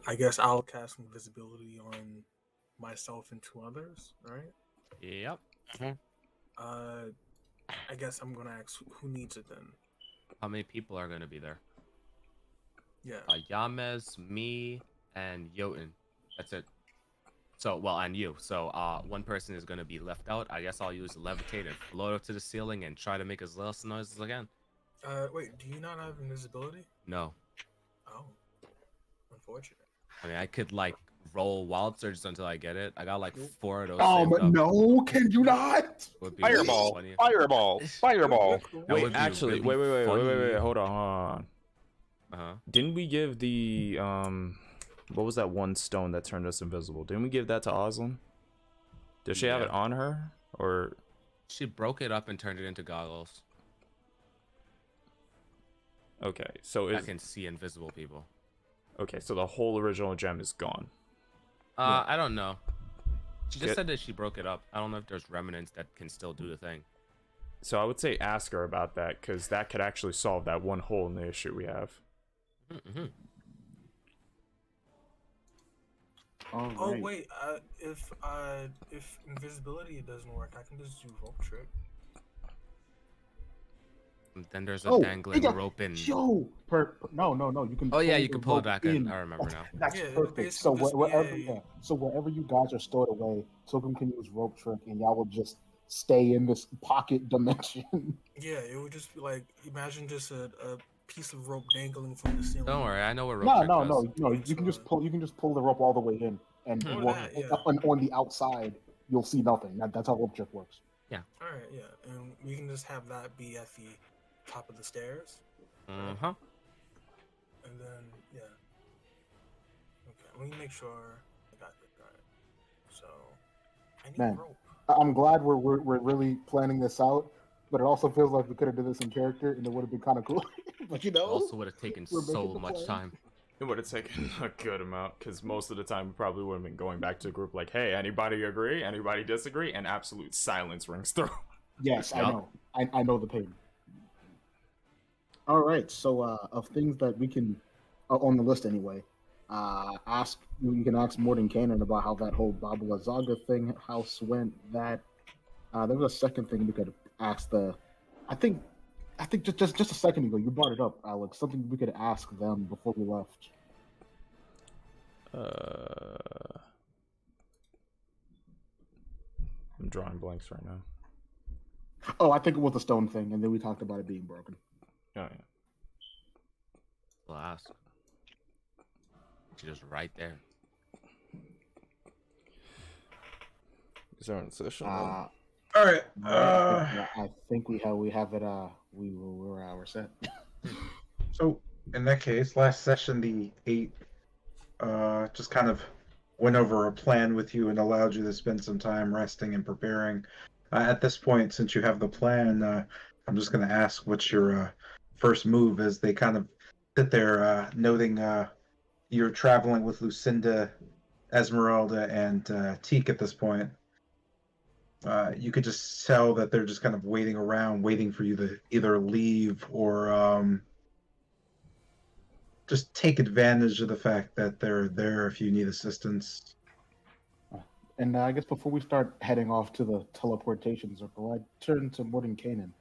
I guess I'll cast invisibility on myself and two others, right? Yep. Uh, I guess I'm gonna ask who needs it then. How many people are gonna be there? Yeah. Yamez, me, and Jotun. That's it. So, well, and you. So, one person is gonna be left out. I guess I'll use levitate and float up to the ceiling and try to make as little noise as I can. Wait, do you not have invisibility? No. Oh, unfortunate. I mean, I could like roll wild surges until I get it. I got like 4 of those Oh, saved but up. no, can you not? Would be Fireball! funny. Fireball! Fireball! That Wait, would be actually, really funny. wait, hold on. Uh-huh. Didn't we give the what was that one stone that turned us invisible? Didn't we give that to Oslin? Does she have Yeah. it on her, or She broke it up and turned it into goggles. okay? So I is can see invisible people. okay. So the whole original gem is gone. I don't know. She just Get- said that she broke it up. I don't know if there's remnants that can still do the thing. So I would say ask her about that, because that could actually solve that one hole in the issue we have. Mm-hmm. All Oh right. wait, if invisibility doesn't work, I can just do rope trick. Then there's a Oh, dangling yeah. rope in. Yo, no. You can. Oh yeah, pull you the can pull it rope back in. I remember now. That's Yeah, perfect. So basically just wherever, be a- so wherever you guys are stored away, Token can use rope trick, and y'all will just stay in this pocket dimension. Yeah, it would just be like imagine just a piece of rope dangling from the ceiling. Don't worry, I know what rope No, trick no, does. no. You can just pull. You can just pull the rope all the way in, and Or walk, that, yeah. on the outside, you'll see nothing. That's how rope trick works. All right, yeah, and we can just have that be at the top of the stairs, Uh-huh. and then yeah. Okay, let me make sure I got this right. So I need Man. rope. I'm glad we're really planning this out, but it also feels like we could have done this in character, and it would have been kind of cool. But It also would have taken We're making so the much plan. time. It would have taken a good amount, because most of the time we probably would have been going back to the group like, hey, anybody agree? Anybody disagree? And absolute silence rings through. Yes, I Yup. know. I know the pain. All right, so of things that we can on the list anyway, we can ask Morton Cannon about how that whole Baba Lazaga thing house went. That there was a second thing we could ask I think just a second ago you brought it up, Alex. Something we could ask them before we left. I'm drawing blanks right now. Oh, I think it was the stone thing, and then we talked about it being broken. Oh yeah. We'll ask. She's just right there. Is there an session? Uh, All right. yeah, I think we have it. We're set. So in that case, last session the 8 just kind of went over a plan with you and allowed you to spend some time resting and preparing. At this point, since you have the plan, I'm just going to ask what's your first move as they kind of sit there noting you're traveling with Lucinda, Esmeralda, and Teak at this point. You could just tell that they're just kind of waiting around, waiting for you to either leave or just take advantage of the fact that they're there if you need assistance. And I guess before we start heading off to the teleportation circle, I turn to Morton Canaan.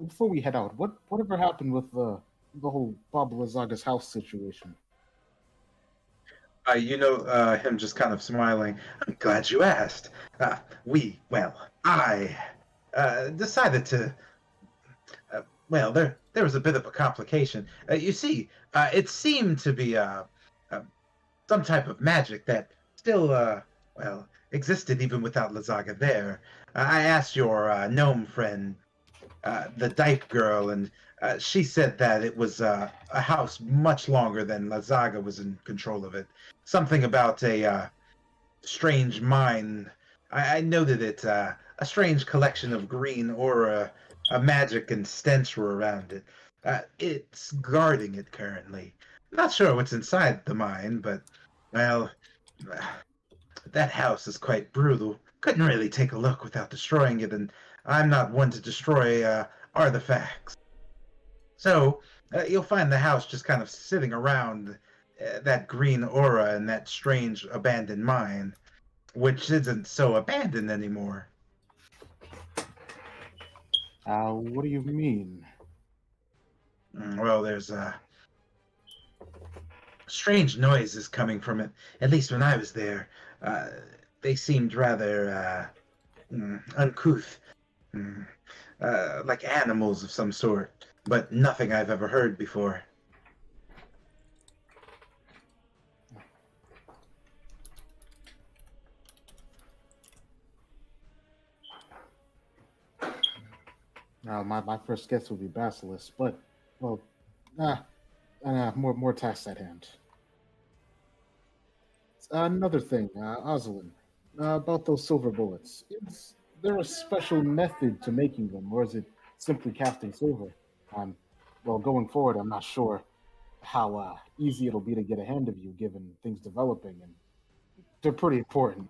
Before we head out, whatever happened with the whole Bob Lazaga's house situation? Him just kind of smiling. I'm glad you asked. I decided to. There was a bit of a complication. You see, it seemed to be some type of magic that still, existed even without Lazaga there. I asked your gnome friend, the Dyke girl, and she said that it was a house much longer than Lazaga was in control of it. Something about a strange mine. I noted it, a strange collection of green aura, a magic and stench were around it. It's guarding it currently. Not sure what's inside the mine, but, that house is quite brutal. Couldn't really take a look without destroying it, and I'm not one to destroy artifacts. So, you'll find the house just kind of sitting around that green aura in that strange abandoned mine, which isn't so abandoned anymore. What do you mean? Well, there's strange noises coming from it. At least when I was there, uh, they seemed rather uncouth, mm, like animals of some sort, but nothing I've ever heard before. My first guess would be Basilisk, but well, more tasks at hand. Another thing, Oslin, about those silver bullets. Is there a special method to making them, or is it simply casting silver? Um, well, going forward, I'm not sure how easy it'll be to get a hand of you, given things developing, and they're pretty important.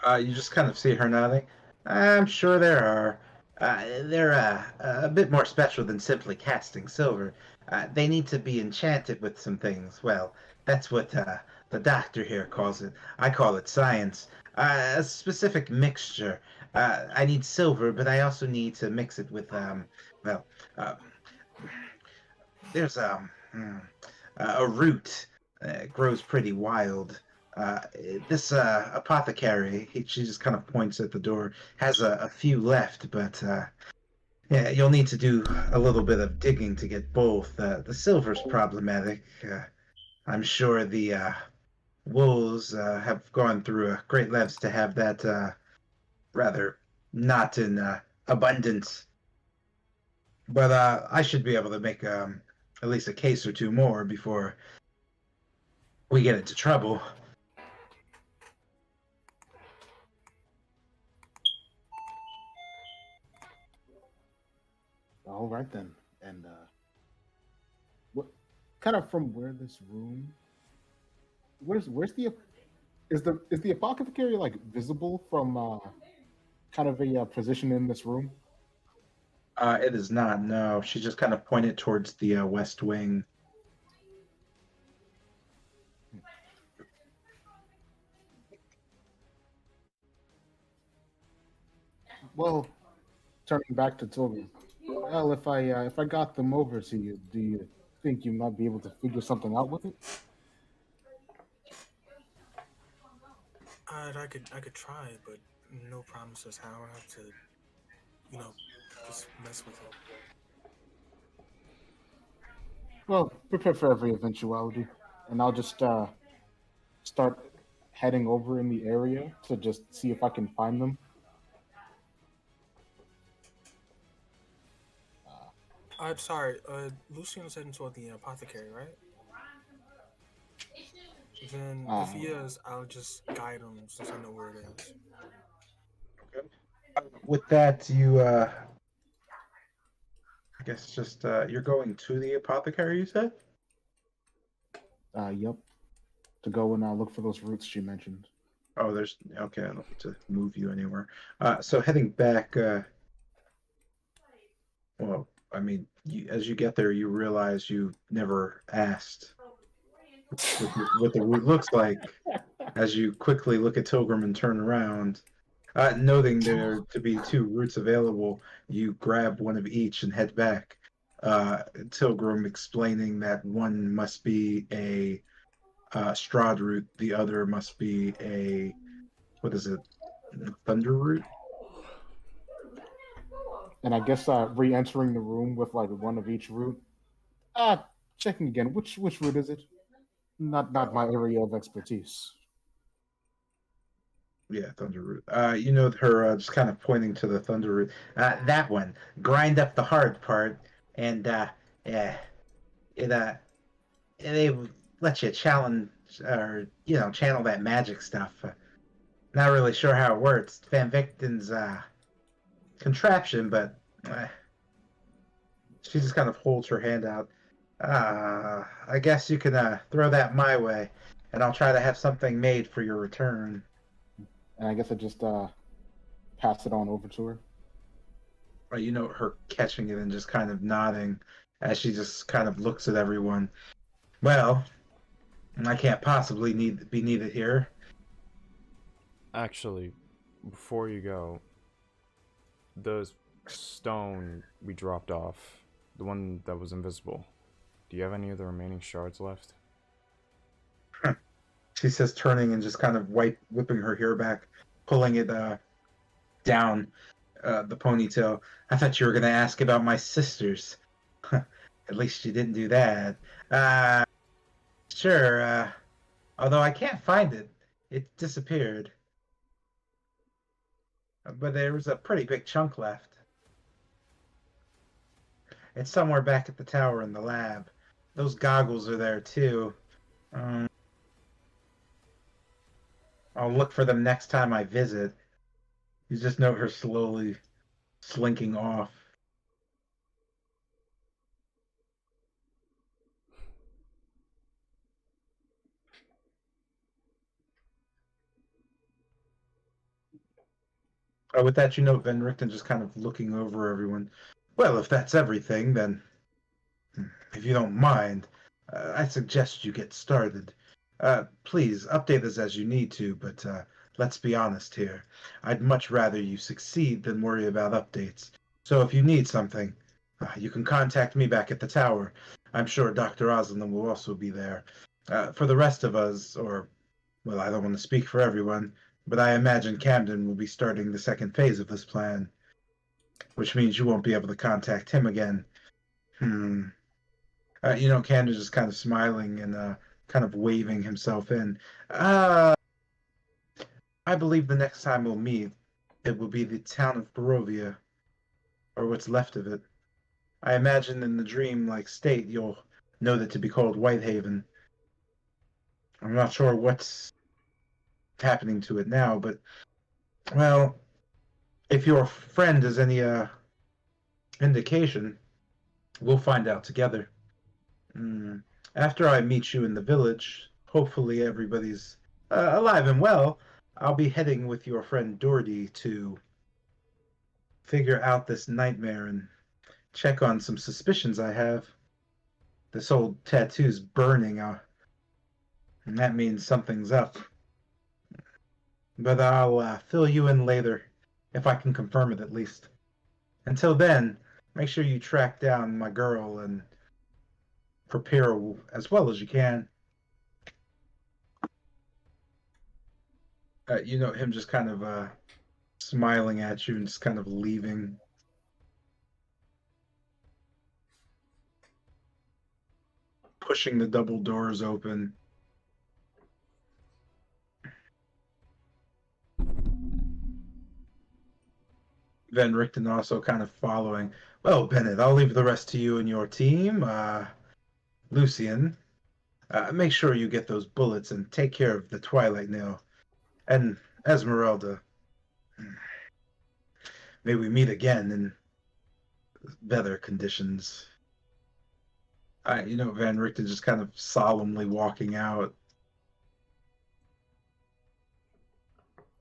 You just kind of see her nodding. I'm sure there are. They're a bit more special than simply casting silver. They need to be enchanted with some things. Well, that's what the doctor here calls it. I call it science. A specific mixture. I need silver, but I also need to mix it with, well, uh, there's a root. It grows pretty wild. Uh, this apothecary, she just kind of points at the door, has a few left, but yeah, you'll need to do a little bit of digging to get both. The silver's problematic. I'm sure the wolves have gone through great lengths to have that rather not in abundance. But I should be able to make at least a case or two more before we get into trouble. All right then. And what kind of from where this room? Where's the is the apothecary like visible from kind of a position in this room? It is not. No, she just kind of pointed towards the west wing. Well, turning back to Toby. Well, if I got them over to you, do you think you might be able to figure something out with it? I could try, but no promises how I have to, just mess with it. Well, prepare for every eventuality, and I'll just start heading over in the area to just see if I can find them. I'm sorry, Lucian's heading toward the apothecary, right? Then if he is, I'll just guide him since I know where it is. Okay. With that, you I guess just you're going to the apothecary, you said? Yep. To go and look for those roots she mentioned. Oh, there's okay. I don't need to move you anywhere. So heading back. Well, I mean, as you get there, you realize you never asked what the route looks like. As you quickly look at Tilgrim and turn around, noting there to be two routes available, you grab one of each and head back. Tilgrim explaining that one must be a Strahd route, the other must be a what is it, Thunder route? And I guess re-entering the room with like one of each route. Checking again. Which route is it? Not my area of expertise. Yeah, Thunder root. Her just kind of pointing to the Thunder root. That one. Grind up the hard part, and yeah, they let you challenge or channel that magic stuff. Not really sure how it works. Van Victen's contraption, but she just kind of holds her hand out. I guess you can throw that my way, and I'll try to have something made for your return. And I guess I just pass it on over to her. Right, her catching it and just kind of nodding as she just kind of looks at everyone. Well, I can't possibly be needed here. Actually, before you go, the stone we dropped off, the one that was invisible, do you have any of the remaining shards left? She says, turning and just kind of whipping her hair back, pulling it down the ponytail. I thought you were going to ask about my sisters. At least you didn't do that. Sure. Although I can't find it. It disappeared. But there was a pretty big chunk left. It's somewhere back at the tower in the lab. Those goggles are there too. I'll look for them next time I visit. You just note her slowly slinking off. With that, you note Van Richten just kind of looking over everyone. Well, if that's everything, then if you don't mind, I suggest you get started. Please, update us as you need to, but let's be honest here. I'd much rather you succeed than worry about updates. So if you need something, you can contact me back at the tower. I'm sure Dr. Osland will also be there. For the rest of us, well, I don't want to speak for everyone, but I imagine Camden will be starting the second phase of this plan, which means you won't be able to contact him again. Camden's just kind of smiling and kind of waving himself in. I believe the next time we'll meet, it will be the town of Barovia, or what's left of it. I imagine in the dream-like state, you'll know that to be called Whitehaven. I'm not sure what's happening to it now, but, well, if your friend has any indication, we'll find out together. After I meet you in the village, hopefully everybody's alive and well, I'll be heading with your friend Doherty to figure out this nightmare and check on some suspicions I have. This old tattoo's burning, and that means something's up. But I'll fill you in later, if I can confirm it at least. Until then, make sure you track down my girl and prepare as well as you can. Him just kind of smiling at you and just kind of leaving. Pushing the double doors open. Van Richten also kind of following. Well, Bennett, I'll leave the rest to you and your team. Lucian, make sure you get those bullets and take care of the Twilight Nail. And Esmeralda, may we meet again in better conditions. Van Richten just kind of solemnly walking out.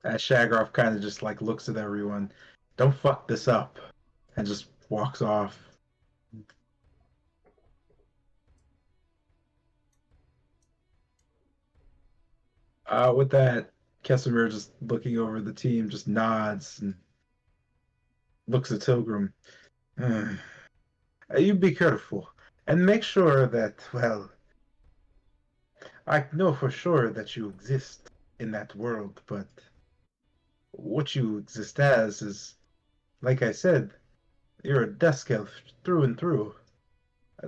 Shagroff kind of just like looks at everyone. Don't fuck this up. And just walks off. With that, Kesimir just looking over the team just nods and looks at Tilgrim. You be careful and make sure that, well, I know for sure that you exist in that world, but what you exist as is, like I said, you're a desk elf through and through.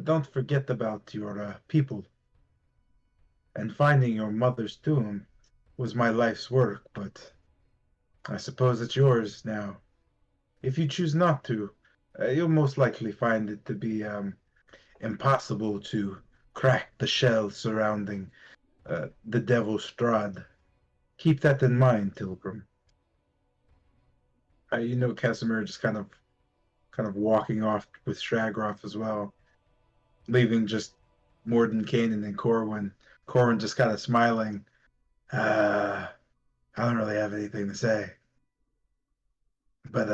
Don't forget about your people. And finding your mother's tomb was my life's work, but I suppose it's yours now. If you choose not to, you'll most likely find it to be impossible to crack the shell surrounding the Devil Strahd. Keep that in mind, Tilgrim. Casimir just kind of walking off with Shagroff as well, leaving just Mordenkainen and Corwin. Corwin just kind of smiling. I don't really have anything to say. But,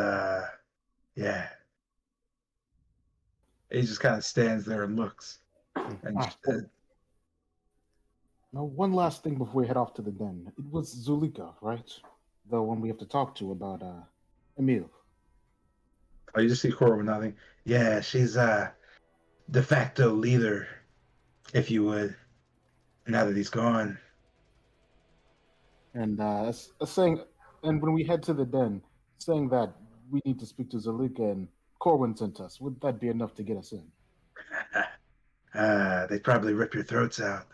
yeah. He just kind of stands there and looks. And Now, one last thing before we head off to the den. It was Zulika, right? The one we have to talk to about Emil. Oh, you just see Corwin nodding. Yeah, she's de facto leader, if you would. Now that he's gone. And saying, and when we head to the den, saying that we need to speak to Zulika and Corwin sent us. Would that be enough to get us in? They'd probably rip your throats out.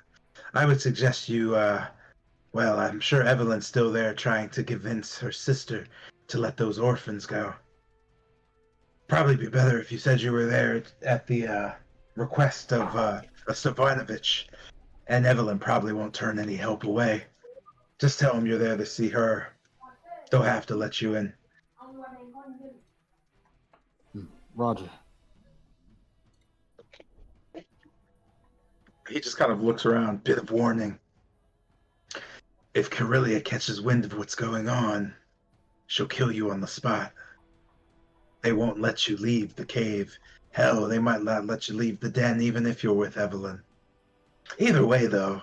I would suggest you, well, I'm sure Evelyn's still there trying to convince her sister to let those orphans go. Probably be better if you said you were there at the request of Stavanovich, and Evelyn probably won't turn any help away. Just tell them you're there to see her. They'll have to let you in. Roger. He just kind of looks around, bit of warning. If Carillia catches wind of what's going on, she'll kill you on the spot. They won't let you leave the cave. Hell, they might not let you leave the den even if you're with Evelyn. Either way, though,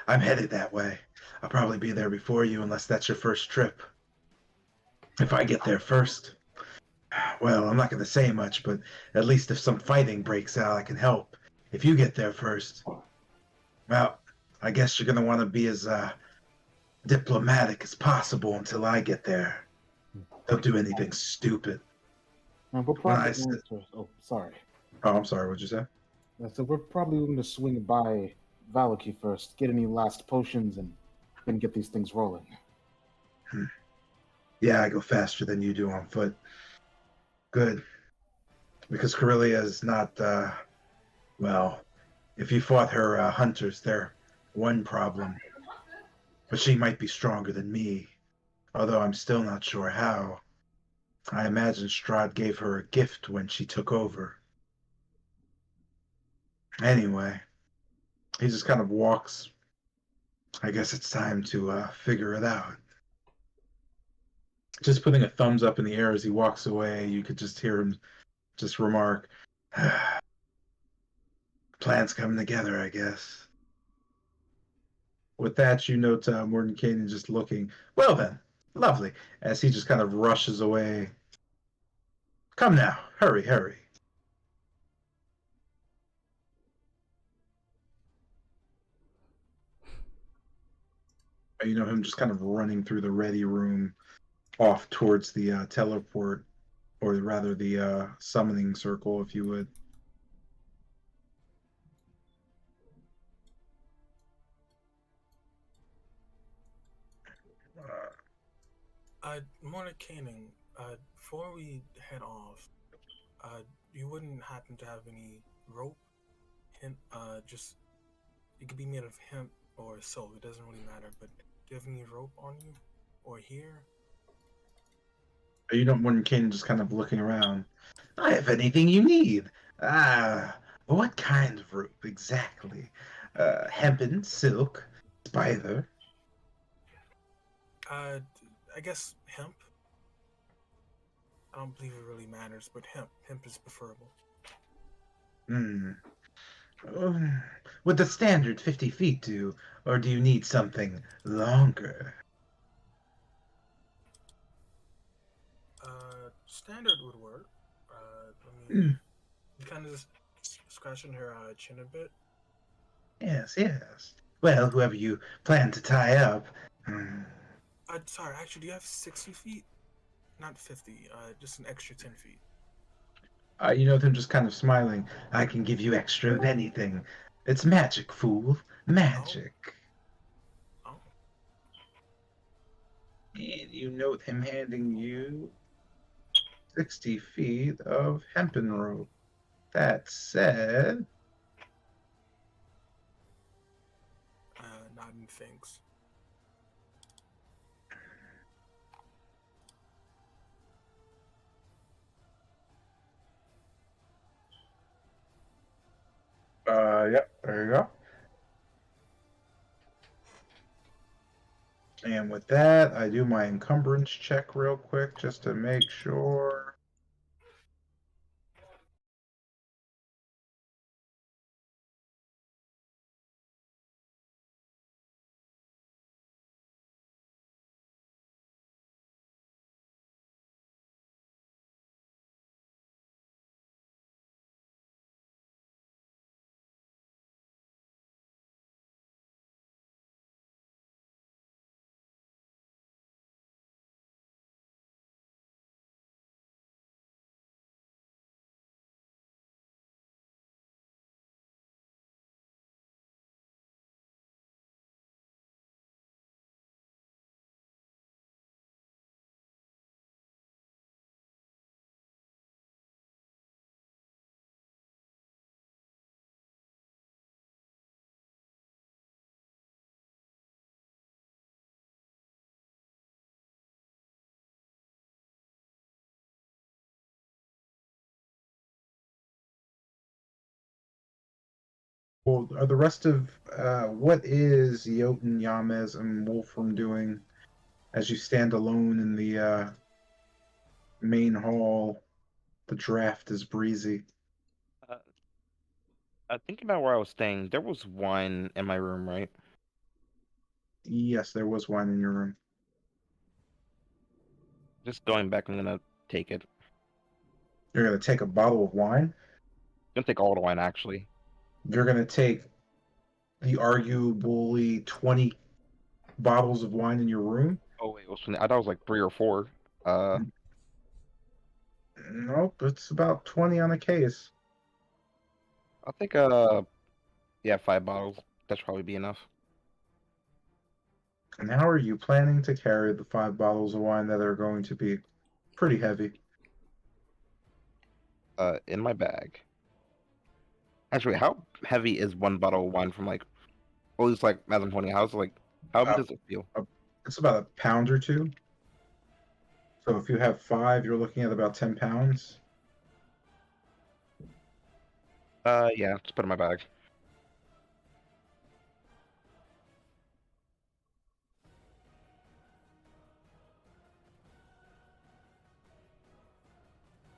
I'm headed that way. I'll probably be there before you unless that's your first trip. If I get there first, well, I'm not going to say much, but at least if some fighting breaks out, I can help. If you get there first, well, I guess you're going to want to be as diplomatic as possible until I get there. Don't do anything stupid. And we're probably going to... Oh, sorry. Oh, I'm sorry. What'd you say? So we're probably going to swing by Valaki first, get any last potions, and then get these things rolling. Yeah, I go faster than you do on foot. Good. Because Carillia is not, well, if you fought her hunters, they're one problem. But she might be stronger than me, although I'm still not sure how. I imagine Strahd gave her a gift when she took over. Anyway, he just kind of walks. I guess it's time to figure it out. Just putting a thumbs up in the air as he walks away, you could just hear him just remark, plans coming together, I guess. With that, you note Mordenkainen just looking, well then, lovely, as he just kind of rushes away. Come now, hurry, hurry. You know him just kind of running through the ready room off towards the teleport, or rather the summoning circle, if you would. Mordenkainen, before we head off, you wouldn't happen to have any rope? Hemp, just, it could be made of hemp or silk, it doesn't really matter, but do you have any rope on you? Or here? You don't want Mordenkainen just kind of looking around. I have anything you need. What kind of rope exactly? Hempen, silk, spider. I guess hemp. I don't believe it really matters, but hemp is preferable. Would the standard 50 feet do, or do you need something longer? Standard would work. Let me kind of just scratching her chin a bit. Yes, yes. Well, whoever you plan to tie up. Sorry, actually, do you have 60 feet? Not 50, just an extra 10 feet. You know them just kind of smiling. I can give you extra of anything. It's magic, fool. Magic. Oh. And you note him handing you 60 feet of hempen rope. That said... Nodding thanks. Yep, there you go. And with that, I do my encumbrance check real quick just to make sure. Well, are the rest of what is Jotun, Yamez, and Wolfram doing as you stand alone in the main hall? The draft is breezy. Uh, thinking about where I was staying, there was wine in my room, right? Yes, there was wine in your room. Just going back, I'm gonna take it. You're gonna take a bottle of wine. I'm gonna take all the wine, actually. You're gonna take the arguably 20 bottles of wine in your room. Oh wait, I thought it was like 3 or 4. Uh, Nope, it's about 20 on a case. I'll take yeah, 5 bottles. That should probably be enough. And how are you planning to carry the 5 bottles of wine that are going to be pretty heavy? In my bag. Actually, how heavy is 1 bottle of wine from like? At least like as I'm pointing, how Uh, does it feel? It's about a pound or two. So if you have 5, you're looking at about 10 pounds. Yeah, just put it in my bag.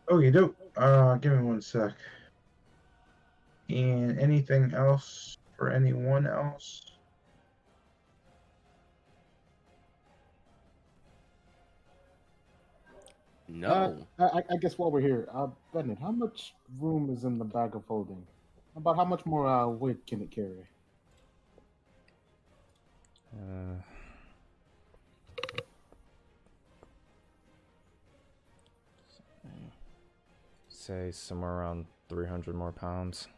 Oh, you do? Give me 1 sec. And anything else for anyone else? No. I guess while we're here, Bennett, how much room is in the bag of holding? About how much more weight can it carry? Uh, say somewhere around 300 more pounds.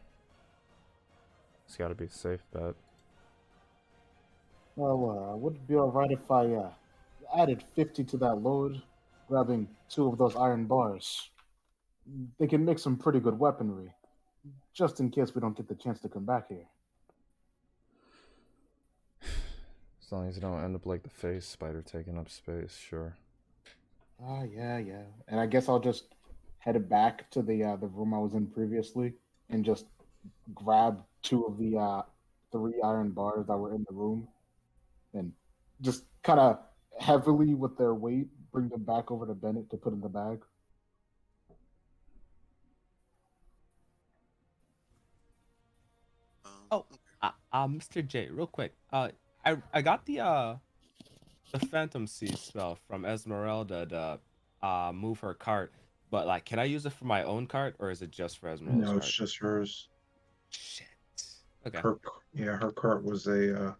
It's got to be a safe bet. Well, would it be all right if I added 50 to that load, grabbing 2 of those iron bars? They can make some pretty good weaponry, just in case we don't get the chance to come back here. As long as you don't end up like the face spider taking up space, sure. Yeah. And I guess I'll just head back to the room I was in previously and just grab 2 of the 3 iron bars that were in the room and just kind of heavily with their weight bring them back over to Bennett to put in the bag. Oh, Mr. J, real quick. I got the Phantom Sea spell from Esmeralda to move her cart, but like, can I use it for my own cart or is it just for Esmeralda's No, it's cart? just hers. Shit. Okay. Her cart was a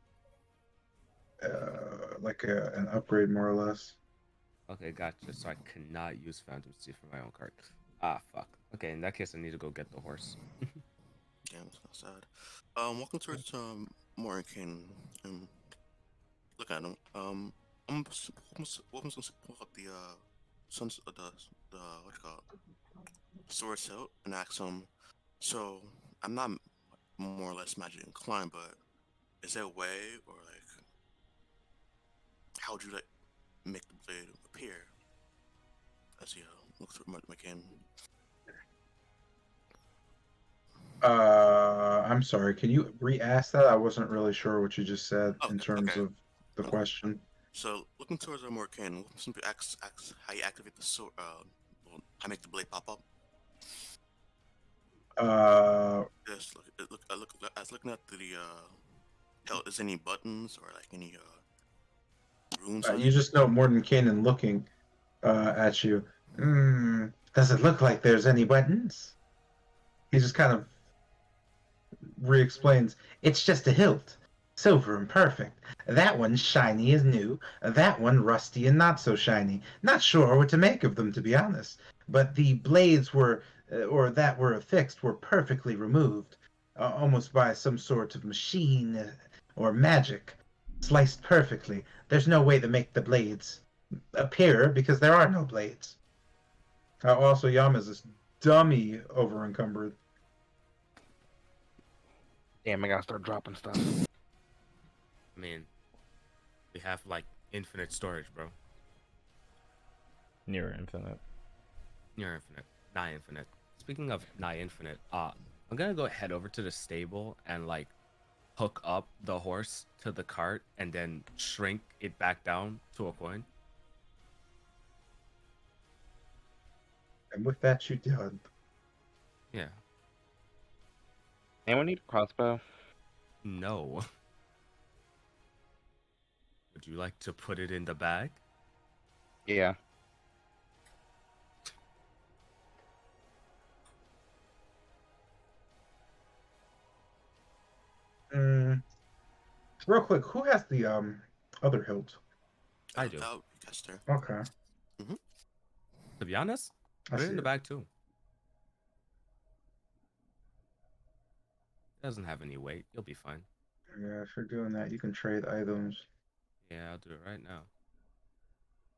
an upgrade more or less. Okay, gotcha. So I cannot use Phantom Sea for my own cart. Ah, fuck. Okay, in that case, I need to go get the horse. Damn, that's not sad. Walking towards Morgan and look at him. I'm supposed to pull up the the what you call it, sword hilt and ask him. So I'm not more or less magic inclined, but is there a way or like how would you like make the blade appear as you look through McCain? I'm sorry. Can you re-ask that? I wasn't really sure what you just said in terms Okay. of the question. So looking towards our Morgan, simply ask how you activate the sword. Well, how make the blade pop up. Yes, I was looking at the hell. Is any buttons or like any runes on You it? just know Morden Kanan looking at you. Does it look like there's any buttons? He just kind of re-explains. It's just a hilt, silver and perfect. That one's shiny as new. That one rusty and not so shiny. Not sure what to make of them, to be honest. But the blades that were affixed were perfectly removed, almost by some sort of machine or magic. Sliced perfectly. There's no way to make the blades appear because there are no blades. Also, Yama's this dummy over encumbered. Damn, I gotta start dropping stuff. I mean, we have like infinite storage, bro. Near infinite. Near infinite, nigh infinite. Speaking of nigh infinite, I'm gonna go head over to the stable and like hook up the horse to the cart and then shrink it back down to a coin. And with that, you done. Yeah. Anyone need a crossbow? No. Would you like to put it in the bag? Yeah. Real quick, who has the other hilt? I do. That gets there. Okay. To be honest, I put it see in the it. bag too. It doesn't have any weight. You'll be fine. Yeah, if you're doing that, you can trade items. Yeah, I'll do it right now.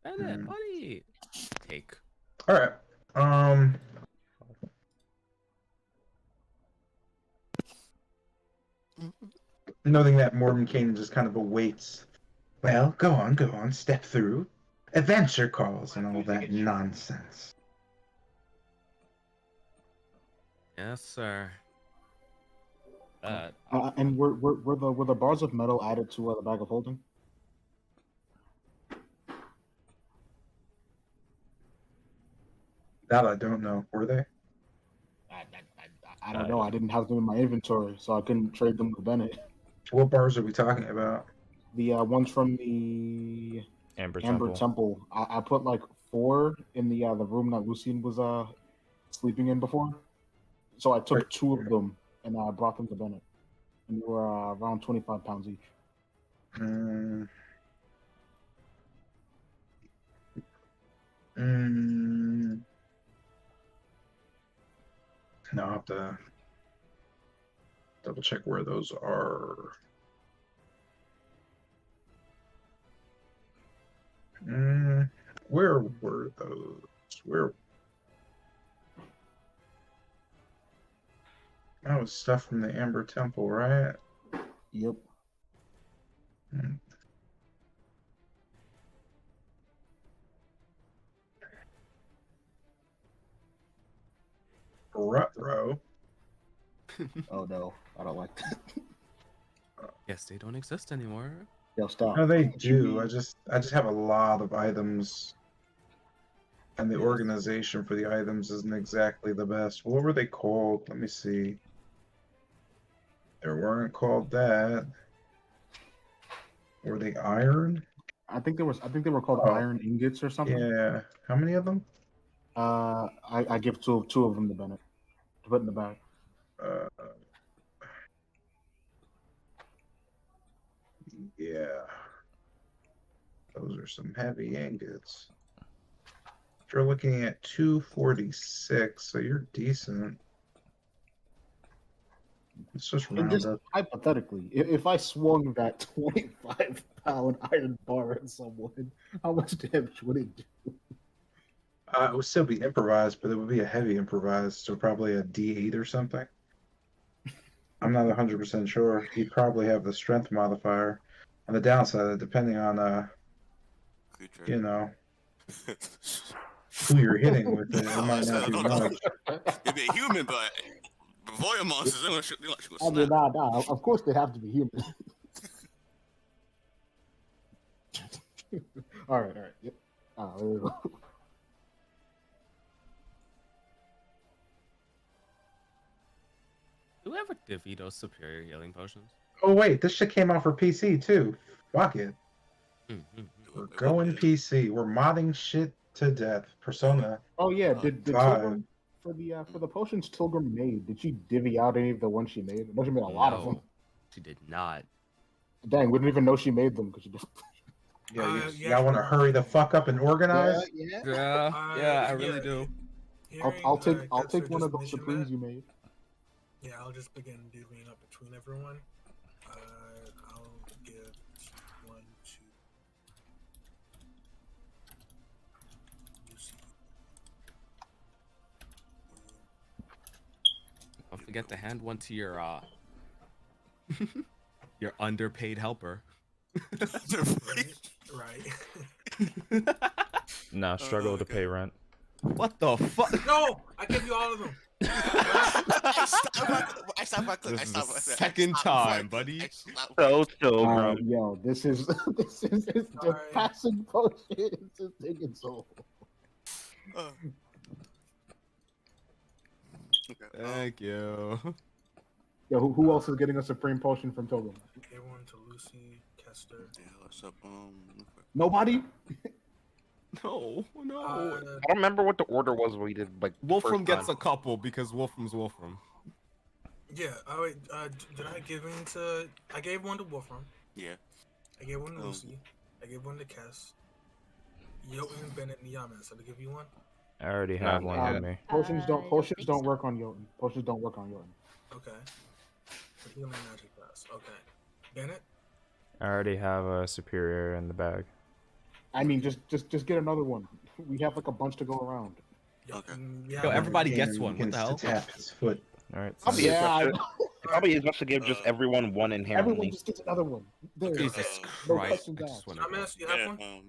Bennett, buddy. Take. All right. Noting that Mordenkainen just kind of awaits. Well, go on, step through. Adventure calls and all that nonsense. Yes, sir. That. And were the bars of metal added to the bag of holding? That I don't know. Were they? I don't know. I didn't have them in my inventory, so I couldn't trade them with Bennett. What bars are we talking about? The ones from the Amber Temple. I put like 4 in the room that Lucien was sleeping in before. So I took Right. 2 of them and I brought them to Bennett, and they were around 25 pounds each. No, I'll have to double check where those are. Where were those? Where? That was stuff from the Amber Temple, right? Yep. Rutro. Oh no, I don't like that. Yes, they don't exist anymore. Yo, stop. No, they What you do. mean? I just have a lot of items, and the Yes. organization for the items isn't exactly the best. What were they called? Let me see. They weren't called that. Were they iron? I think they were called Oh. iron ingots or something. Yeah. How many of them? I give two of them to Bennett to put in the bag. Yeah. Those are some heavy ingots. You're looking at 246, so you're decent. Let's just And round just up. hypothetically, if I swung that 25-pound iron bar at someone, how much damage would it do? It would still be improvised, but it would be a heavy improvised, so probably a D8 or something. I'm not 100% sure. He'd probably have the strength modifier. On the downside, depending on Creature. you know, who you're hitting with it, it might not do much. It'd be a human, but void monsters, they're not gonna I mean, snap. nah. Of course, they have to be human. all right. Yep. There we go. Do we ever divvy those superior healing potions? Oh wait, this shit came out for PC too. Fuck it. We're going PC. We're modding shit to death. Persona. Oh yeah, did God. Tilgrim for the potions Tilgrim made? Did she divvy out any of the ones she made? I know she made a lot of them. No, she did not. Dang, we didn't even know she made them because she just. Yeah, yeah, y'all want to hurry the fuck up and organize? Yeah. Yeah, I really do. I'll Hearing, take Kessler one of just those mention supremes that, you made. Yeah, I'll just begin divvying up between everyone. I'll give 1, 2. Lucy. Don't forget to hand one to your your underpaid helper. Right. Nah, struggle to okay. pay rent. What the fuck? No, I give you all of them. I stopped my click. This I is the stopped. I second stopped before I time, clicked. buddy. I stopped So before Pilgrim. Yo, this is just Sorry. passing potion. It's just taking so. Uh, okay. Thank you. Yo, who else is getting a supreme potion from Pilgrim? Give one to Lucy, Kester. Yeah, what's up? Nobody. No. I don't remember what the order was we did. Like the Wolfram first gets time. a couple because Wolfram's Wolfram. Yeah. Oh wait. Did I give in to? I gave one to Wolfram. Yeah. I gave one to Oh. Lucy. I gave one to Cass. Jotun, Bennett, and Yaman. So to give you one. I already have one Uh, on me. Potions I don't. don't Potions think don't so. work on Jotun. Potions don't work on Jotun. Okay. For healing magic class. Okay. Bennett. I already have a superior in the bag. I mean, just get another one. We have like a bunch to go around. Okay. Yeah. Yo, everybody Yeah, gets he one. What begins the to hell? tap his foot. All right. Probably so- is Yeah, best to- it probably is best to give just everyone one Everyone inherently. just gets another one. There. Okay. Jesus No Christ! questions I just asked. want I'm to. asking. You have Yeah.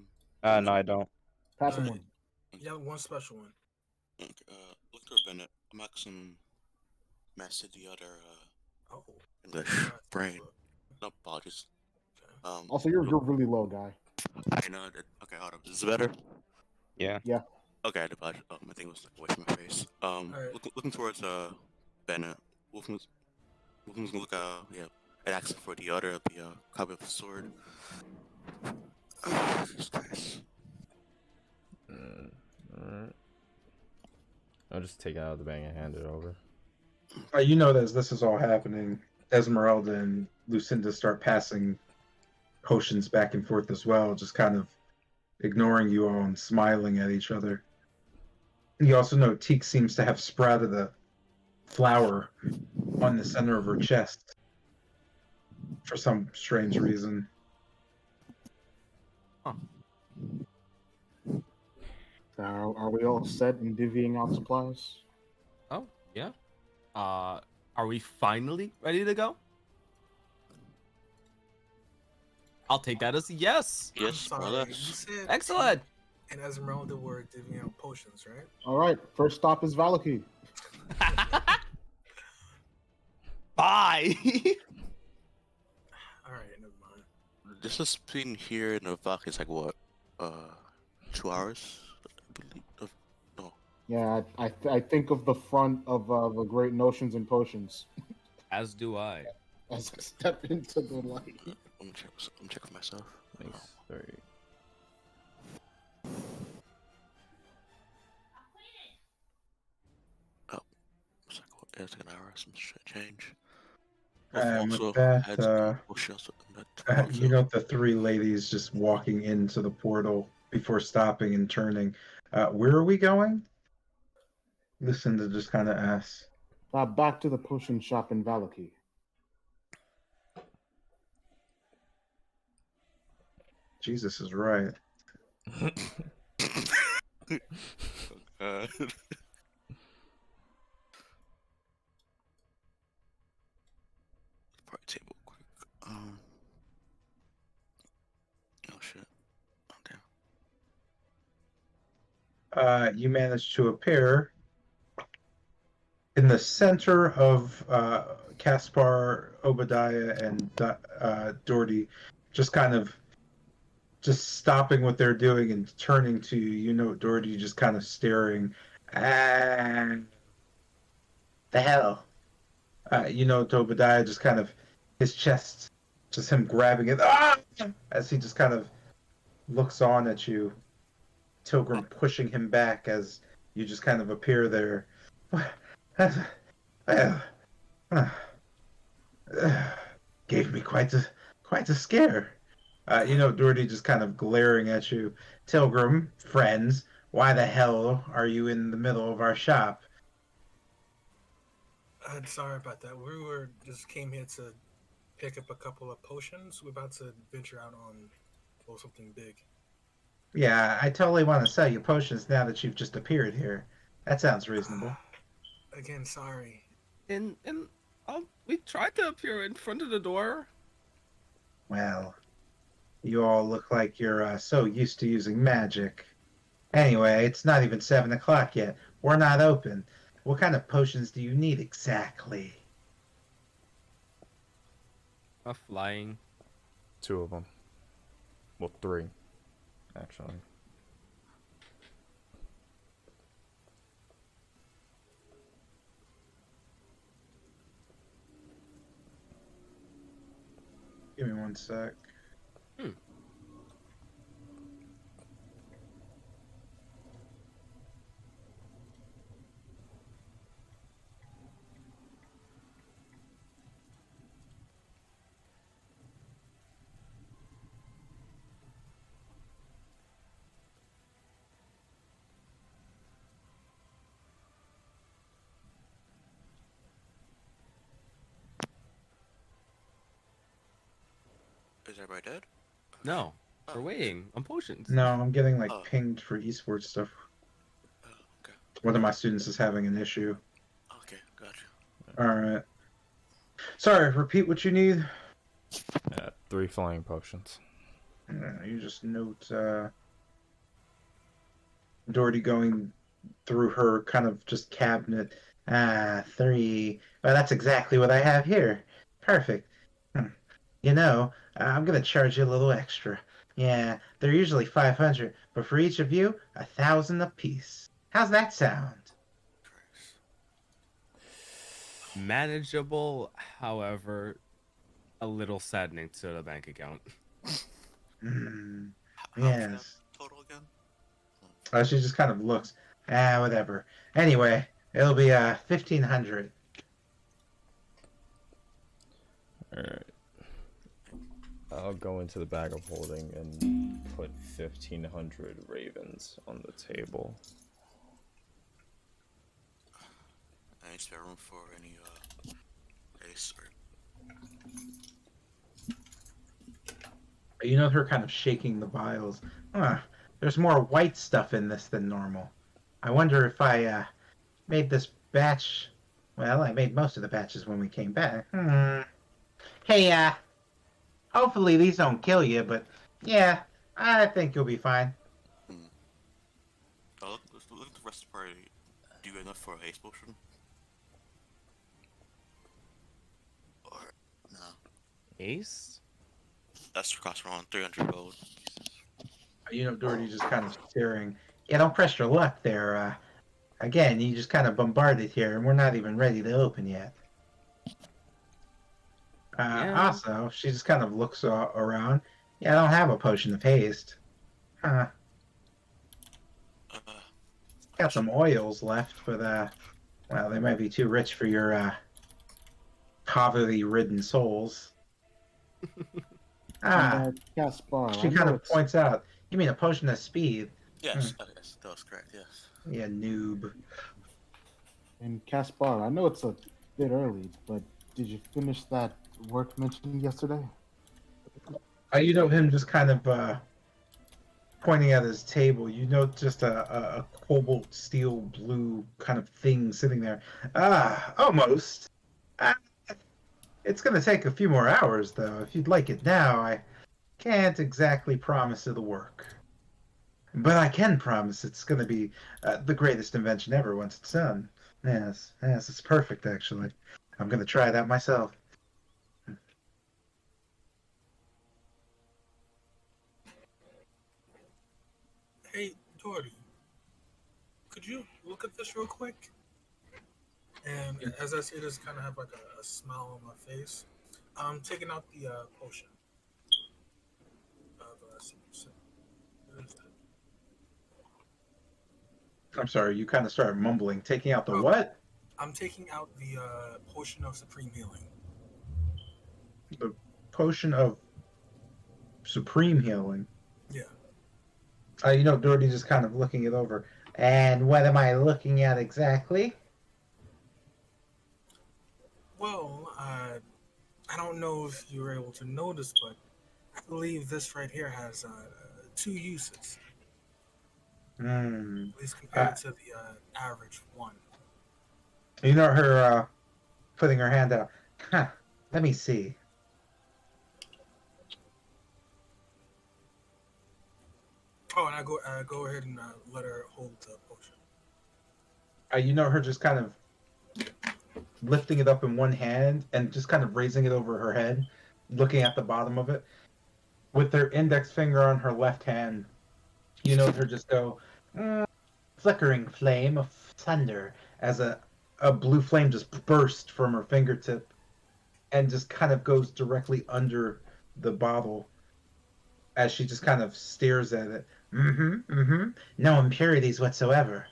one. No, I don't. Pass him Alright. one. You have one special one. Okay, look through Bennett. I'm asking master the other Oh. English brain. No apologies. Okay. Also, you're really low, guy. I know that. Okay, hold up. Is this better? Yeah. Yeah. Okay, I apologize. My thing was like away from my face. Alright. Looking towards Bennett. Wolfman's gonna look yeah, and asking for the other the copy of the sword. Jesus Christ. Alright. I'll just take it out of the bag and hand it over. You know, as this is all happening, Esmeralda and Lucinda start passing potions back and forth as well, just kind of ignoring you all and smiling at each other. You also know Teak seems to have sprouted a flower on the center of her chest for some strange reason. Are we all set in divvying out supplies? Oh yeah. Are we finally ready to go? I'll take that as a yes. I'm Yes, sorry. brother. You said Excellent. and Esmeralda were divvying out potions, right? All right. First stop is Valaki. Bye. Alright, never mind. This is between here and the Valk is like what? 2 hours? I believe. No. Yeah, I think of the front of the Great Notions and Potions As do I. as I step into the light. I'm checking myself. Nice. Sorry. It's like an hour, some shit change. And Also with that, had some potions you know the three ladies just walking into the portal before stopping and turning. Where are we going? Lucinda just kind of asks. Back to the potion shop in Valaki. Jesus is right. Party table quick. Oh shit. Oh damn. You managed to appear in the center of Caspar, Obadiah, and Doherty, just kind of just stopping what they're doing and turning to you. You know, Doherty just kind of staring. And the hell? You know, to Obadiah just kind of his chest, just him grabbing it as he just kind of looks on at you. Tilgrim pushing him back as you just kind of appear there. Gave me quite a scare. You know, Doherty just kind of glaring at you. Tilgrim, friends, why the hell are you in the middle of our shop? Sorry about that. We were just came here to pick up a couple of potions. We're about to venture out on something big. Yeah, I totally want to sell you potions now that you've just appeared here. That sounds reasonable. Again, sorry. And we tried to appear in front of the door. Well, you all look like you're so used to using magic. Anyway, it's not even 7 o'clock yet. We're not open. What kind of potions do you need exactly? Flying. 2 of them. Well, 3, actually. Give me 1 sec. Hmm. Is everybody dead? No, Oh, we're waiting on potions. No, I'm getting like Oh. pinged for esports stuff. oh, okay. One of my students is having an issue. Okay, gotcha. All right. Sorry, repeat what you need. 3 flying potions. You just note Doherty going through her kind of just cabinet. 3. Well, that's exactly what I have here. Perfect. You know, I'm gonna charge you a little extra. Yeah, they're usually 500, but for each of you, 1,000 apiece. How's that sound? Christ. Manageable, however, a little saddening to the bank account. Mm, How much we have yes. total again? She just kind of looks. Whatever. Anyway, it'll be 1,500. Alright. I'll go into the bag of holding and put 1,500 ravens on the table. I need spare room for any ace or You know her kind of shaking the vials. There's more white stuff in this than normal. I wonder if I made this batch. Well, I made most of the batches when we came back. Hey, hopefully these don't kill you, but yeah, I think you'll be fine. look at the rest of the party. Do you get enough for a haste potion? Or no? Ace? That's cost around 300 gold. You know, Doherty just kind of staring. Yeah, don't press your luck there. Again, you just kind of bombarded here, and we're not even ready to open yet. Yeah. Also, she just kind of looks around. Yeah, I don't have a potion of haste. Uh, Got some oils left, but well, they might be too rich for your poverty-ridden souls. Gaspar, She kind of points out. You mean a potion of speed? yes, yes, that was correct. Yes. Yeah, noob. And Caspar, I know it's a bit early, but did you finish that work mentioned yesterday? You know him just kind of pointing at his table. You know just a cobalt steel blue kind of thing sitting there. Almost. It's going to take a few more hours, though. If you'd like it now, I can't exactly promise it'll work. But I can promise it's going to be the greatest invention ever once it's done. Yes, it's perfect, actually. I'm going to try it out myself. Hey, Doherty, could you look at this real quick? And as I say this, kind of have like a smile on my face. I'm taking out the potion. What is that? I'm sorry, you kind of started mumbling. Taking out the Oh. what? I'm taking out the potion of supreme healing. The potion of supreme healing. Yeah. You know, Doherty's just kind of looking it over. And what am I looking at exactly? Well, I don't know if you were able to notice, but I believe this right here has 2 uses. Hmm. At least compared to the average one. You know her putting her hand out. Let me see. Oh, and I go ahead and let her hold the potion. You know her just kind of lifting it up in one hand and just kind of raising it over her head, looking at the bottom of it. With her index finger on her left hand, you know her just go, flickering flame of thunder as a blue flame just burst from her fingertip and just kind of goes directly under the bottle as she just kind of stares at it. No impurities whatsoever.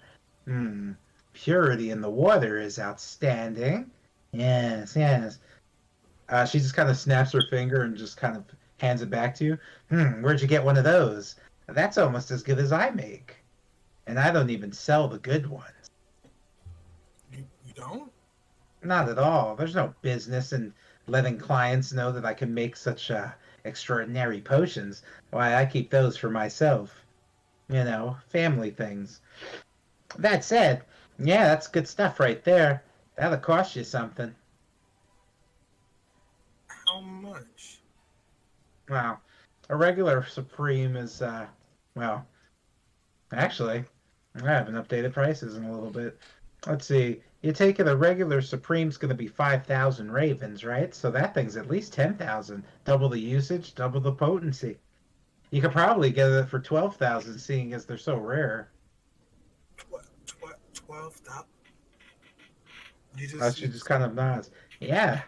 Purity in the water is outstanding. Yes, yes. She just kind of snaps her finger and just kind of hands it back to you. Where'd you get one of those? That's almost as good as I make. And I don't even sell the good ones. You don't? Not at all. There's no business in letting clients know that I can make such extraordinary potions. Why, I keep those for myself. You know, family things. That said, yeah, that's good stuff right there. That'll cost you something. How much? Wow. A regular Supreme is, well, actually, I haven't updated prices in a little bit. Let's see. You take it a regular Supreme's going to be 5,000 ravens, right? So that thing's at least 10,000. Double the usage, double the potency. You could probably get it for 12,000, seeing as they're so rare. 12,000? You She just kind of nods. Yeah,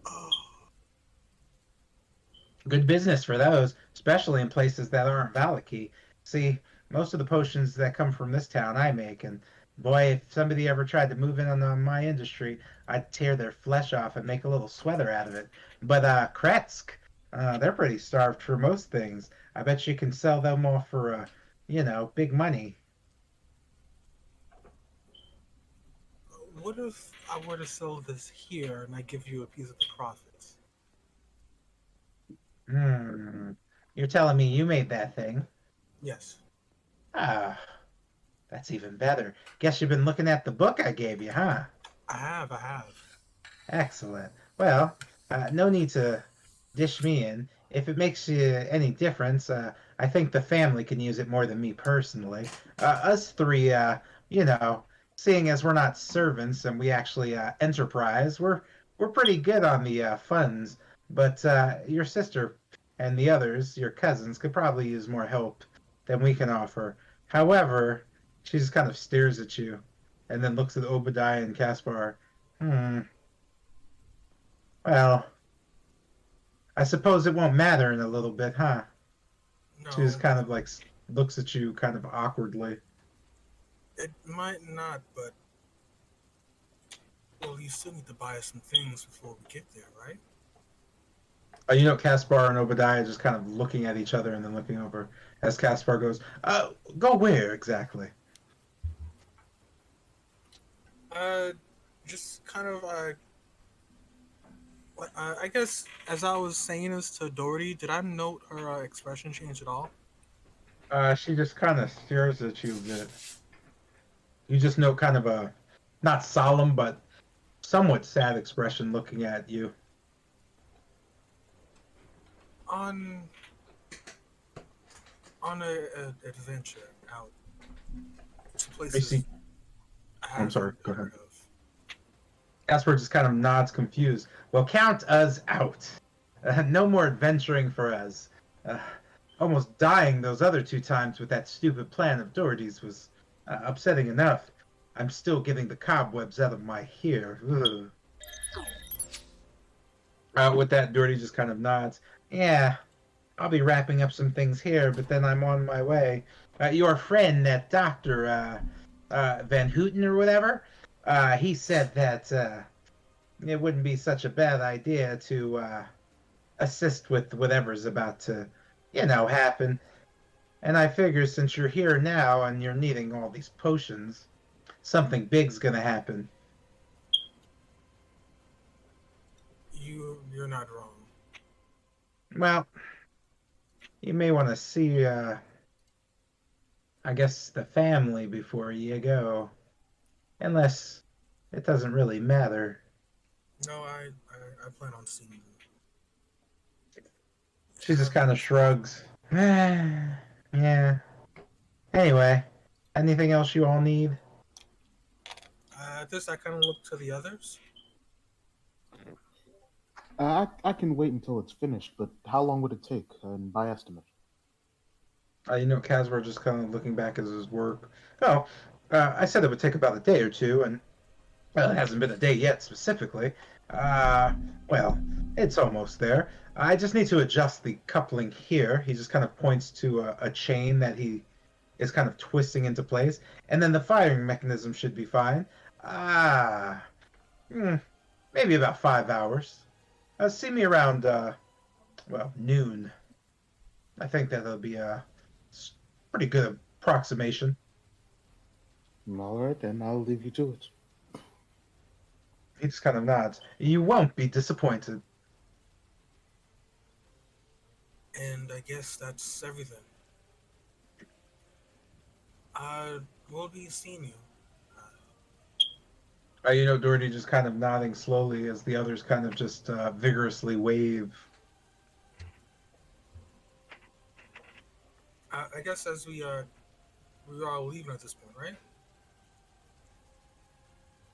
Oh, good business for those, especially in places that aren't Valaki. See, most of the potions that come from this town I make, and boy, if somebody ever tried to move in on my industry, I'd tear their flesh off and make a little sweater out of it. But Kretsk, they're pretty starved for most things. I bet you can sell them all for, big money. what if I were to sell this here and I give you a piece of the profits? You're telling me you made that thing? Yes. Ah, that's even better. Guess you've been looking at the book I gave you, huh? I have. Excellent. Well, no need to dish me in. If it makes you any difference, I think the family can use it more than me personally. Us three, you know, seeing as we're not servants and we actually enterprise, we're pretty good on the funds. But your sister and the others, your cousins, could probably use more help than we can offer. However, she just kind of stares at you and then looks at Obadiah and Caspar. Well, I suppose it won't matter in a little bit, huh? No, She just kind of like looks at you kind of awkwardly. it might not, but well, you still need to buy some things before we get there, right? You know, Caspar and Obadiah just kind of looking at each other and then looking over as Caspar goes, go where exactly? Just kind of I guess as I was saying this to Doherty, did I note her expression change at all? She just kind of stares at you a bit. You just know kind of a not solemn but somewhat sad expression looking at you. On a adventure out to I places see. I I'm sorry, haven't go ahead. heard of. Caspar just kind of nods confused. Well, count us out. No more adventuring for us. Almost dying those other 2 times with that stupid plan of Doherty's was upsetting enough. I'm still getting the cobwebs out of my hair. With that, Doherty just kind of nods. Yeah, I'll be wrapping up some things here, but then I'm on my way. Your friend, that Dr. Van Houten or whatever, he said that it wouldn't be such a bad idea to assist with whatever's about to, happen. And I figure since you're here now and you're needing all these potions, something big's gonna happen. You're not wrong. Well, you may want to see, I guess, the family before you go. Unless it doesn't really matter. No, I plan on seeing them. She just kind of shrugs. Yeah. Anyway, anything else you all need? At this, I kind of look to the others. I can wait until it's finished, but how long would it take, and by estimate? Casimir just kind of looking back at his work. Oh, I said it would take about a day or two, and well, it hasn't been a day yet specifically. Well, it's almost there. I just need to adjust the coupling here. He just kind of points to a chain that he is kind of twisting into place, and then the firing mechanism should be fine. Ah, maybe about 5 hours. See me around, well, noon. I think that'll be a pretty good approximation. All right, then I'll leave you to it. He just kind of nods. You won't be disappointed. And I guess that's everything. We'll be seeing you. Doherty just kind of nodding slowly as the others kind of just vigorously wave. I guess as we are leaving at this point, right?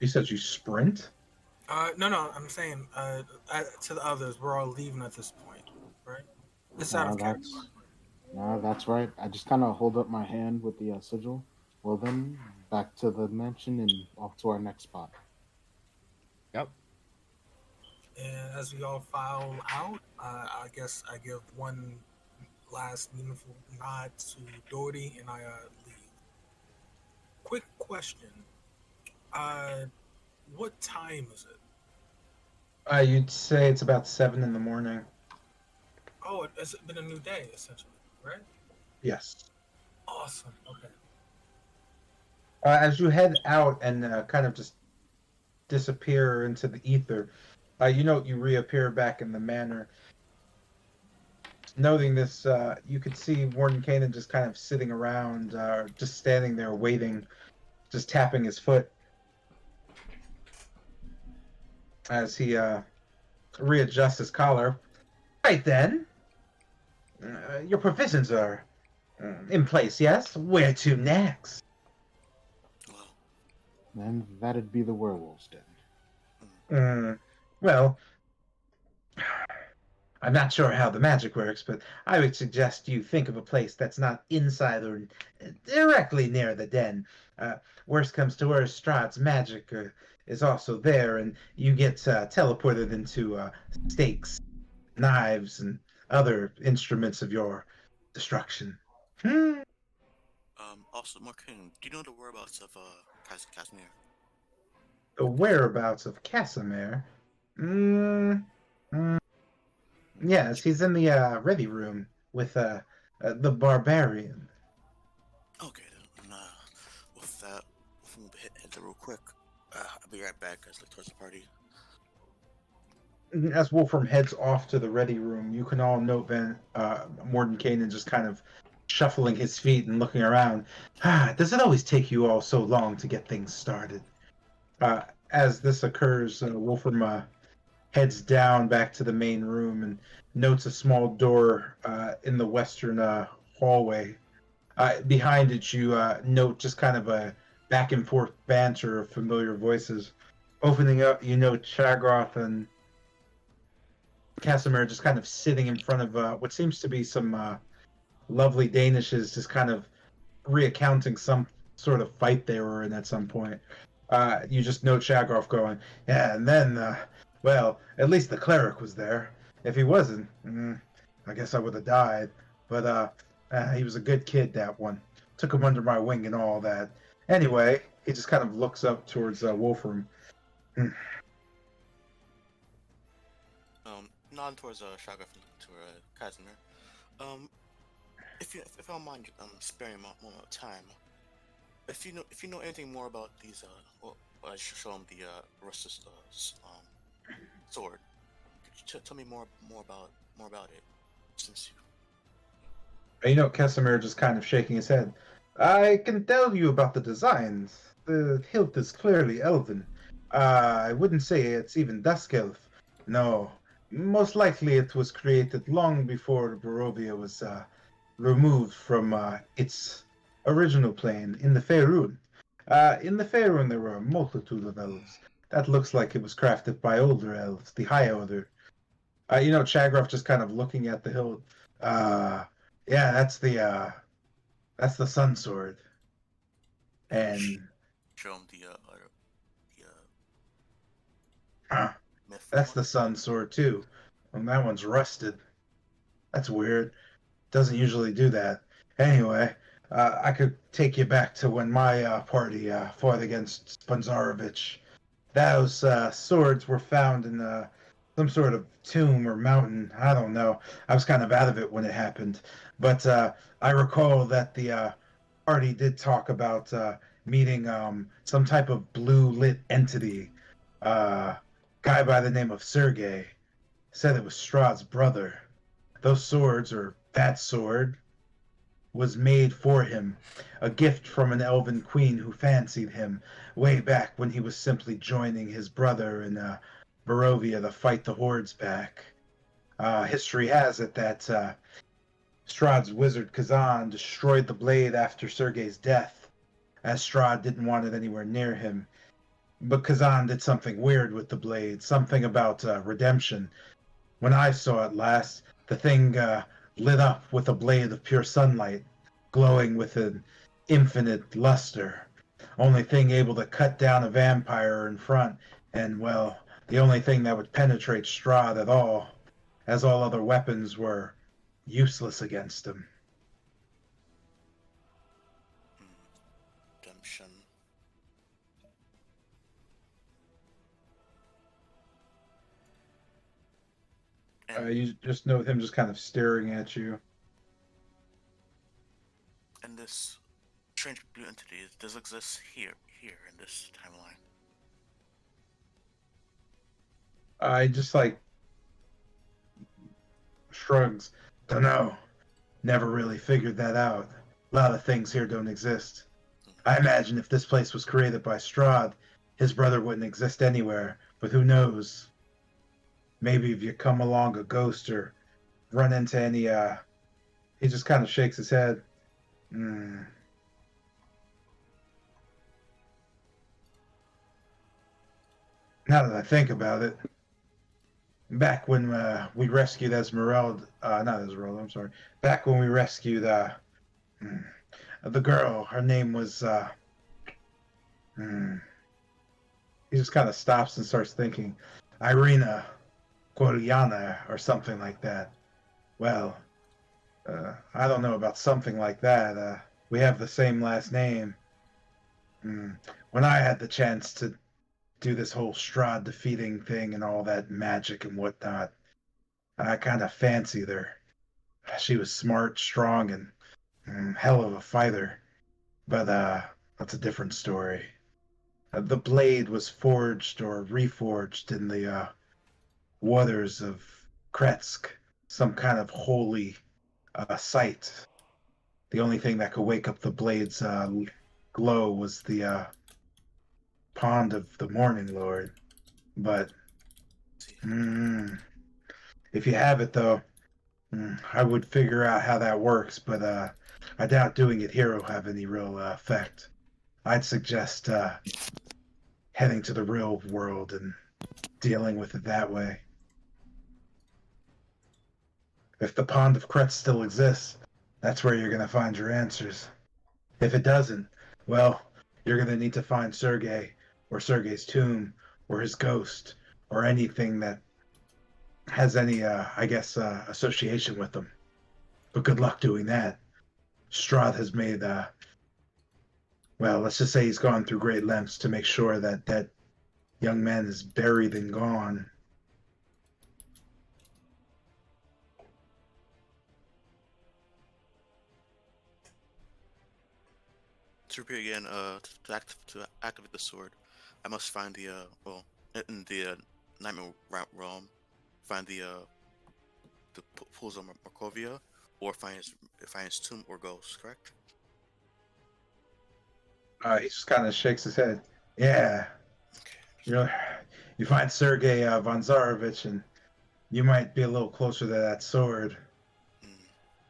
You said you sprint? No, I'm saying to the others, we're all leaving at this point, right? It's out of character. No, that's right. I just kind of hold up my hand with the sigil. Well then, back to the mansion and off to our next spot. Yep. And as we all file out, I guess I give one last meaningful nod to Doherty and I leave. Quick question. What time is it? You'd say it's about 7 in the morning. Oh, it's been a new day, essentially, right? Yes. Awesome. Okay. As you head out and kind of just disappear into the ether, you reappear back in the manor. Noting this, you could see Warden Kanan just kind of sitting around, just standing there waiting, just tapping his foot as he readjusts his collar. Right then, your provisions are in place, yes? Where to next? And that'd be the werewolves den. Well, I'm not sure how the magic works, but I would suggest you think of a place that's not inside or directly near the den. Worst comes to worst, Strahd's magic is also there, and you get teleported into stakes, knives, and other instruments of your destruction. Also, Markin, do you know the whereabouts of Casimir? The whereabouts of Casimir? Yes, he's in the ready room with the barbarian. Okay, then. With that, we'll hit there real quick. I'll be right back, guys. Look towards the party. As Wolfram heads off to the ready room, you can all note Morden Kanan just kind of shuffling his feet and looking around. Does it always take you all so long to get things started? As this occurs, Wolfram heads down back to the main room and notes a small door in the western hallway. Behind it, you note just kind of a back and forth banter of familiar voices. Opening up, you note Chagroth and Casimir just kind of sitting in front of what seems to be some lovely Danishes, just kind of recounting some sort of fight they were in at some point. You just note Chagroth going, yeah, and then, well, at least the cleric was there. If he wasn't, I guess I would have died. But he was a good kid, that one. Took him under my wing and all that. Anyway, he just kind of looks up towards Wolfram. Nodding towards Chagroth to Casimir. If you don't mind, sparing my moment of time. If you know anything more about these, I should show him the rusted sword. Could you tell me more about it? Since Casimir just kind of shaking his head. I can tell you about the designs. The hilt is clearly elven. I wouldn't say it's even dusk elf. No, most likely it was created long before Barovia was removed from its original plane in the Faerun. In the fair room there were a multitude of elves. That looks like it was crafted by older elves, the High Order. Chagroff just kind of looking at the hilt. Yeah, that's the Sun Sword. And Show him the myth. that's the Sun Sword too. And that one's rusted. That's weird. Doesn't usually do that. Anyway, I could take you back to when my party fought against Sponzarovich. Those swords were found in some sort of tomb or mountain. I don't know. I was kind of out of it when it happened. But I recall that the party did talk about meeting some type of blue lit entity. Guy by the name of Sergei said it was Strahd's brother. Those swords, or that sword, was made for him, a gift from an elven queen who fancied him way back when he was simply joining his brother in Barovia to fight the hordes back. History has it that Strahd's wizard Kazan destroyed the blade after Sergei's death, as Strahd didn't want it anywhere near him. But Kazan did something weird with the blade, something about redemption. When I saw it last, the thing lit up with a blade of pure sunlight, glowing with an infinite luster. Only thing able to cut down a vampire in front, and, well, the only thing that would penetrate Strahd at all, as all other weapons were useless against him. Redemption. You just note him just kind of staring at you. And this strange blue entity does exist here in this timeline. I just shrugs. Don't know. Never really figured that out. A lot of things here don't exist. I imagine if this place was created by Strahd, his brother wouldn't exist anywhere. But who knows? Maybe if you come along a ghost or run into any, he just kind of shakes his head. Now that I think about it, back when we rescued Esmeralda, not Esmeralda, I'm sorry. Back when we rescued the girl, her name was, he just kind of stops and starts thinking, Irina Koryana or something like that. Well, I don't know about something like that. We have the same last name. When I had the chance to do this whole Strahd defeating thing and all that magic and whatnot, I kind of fancied her. She was smart, strong, and hell of a fighter. But that's a different story. The blade was forged or reforged in the waters of Kretsk, some kind of holy site. The only thing that could wake up the blade's glow was the pond of the Morning Lord. But if you have it, though, I would figure out how that works, but I doubt doing it here will have any real effect. I'd suggest heading to the real world and dealing with it that way. If the Pond of Kretz still exists, that's where you're going to find your answers. If it doesn't, well, you're going to need to find Sergei, or Sergei's tomb, or his ghost, or anything that has any, association with them. But good luck doing that. Strahd has made, let's just say he's gone through great lengths to make sure that that young man is buried and gone. To repeat again, to activate the sword, I must find the in the nightmare realm, find the pools of Markovia, or find his tomb or ghost. Correct? He just kind of shakes his head. Yeah. Okay. You find Sergei Vonzarovich, and you might be a little closer to that sword.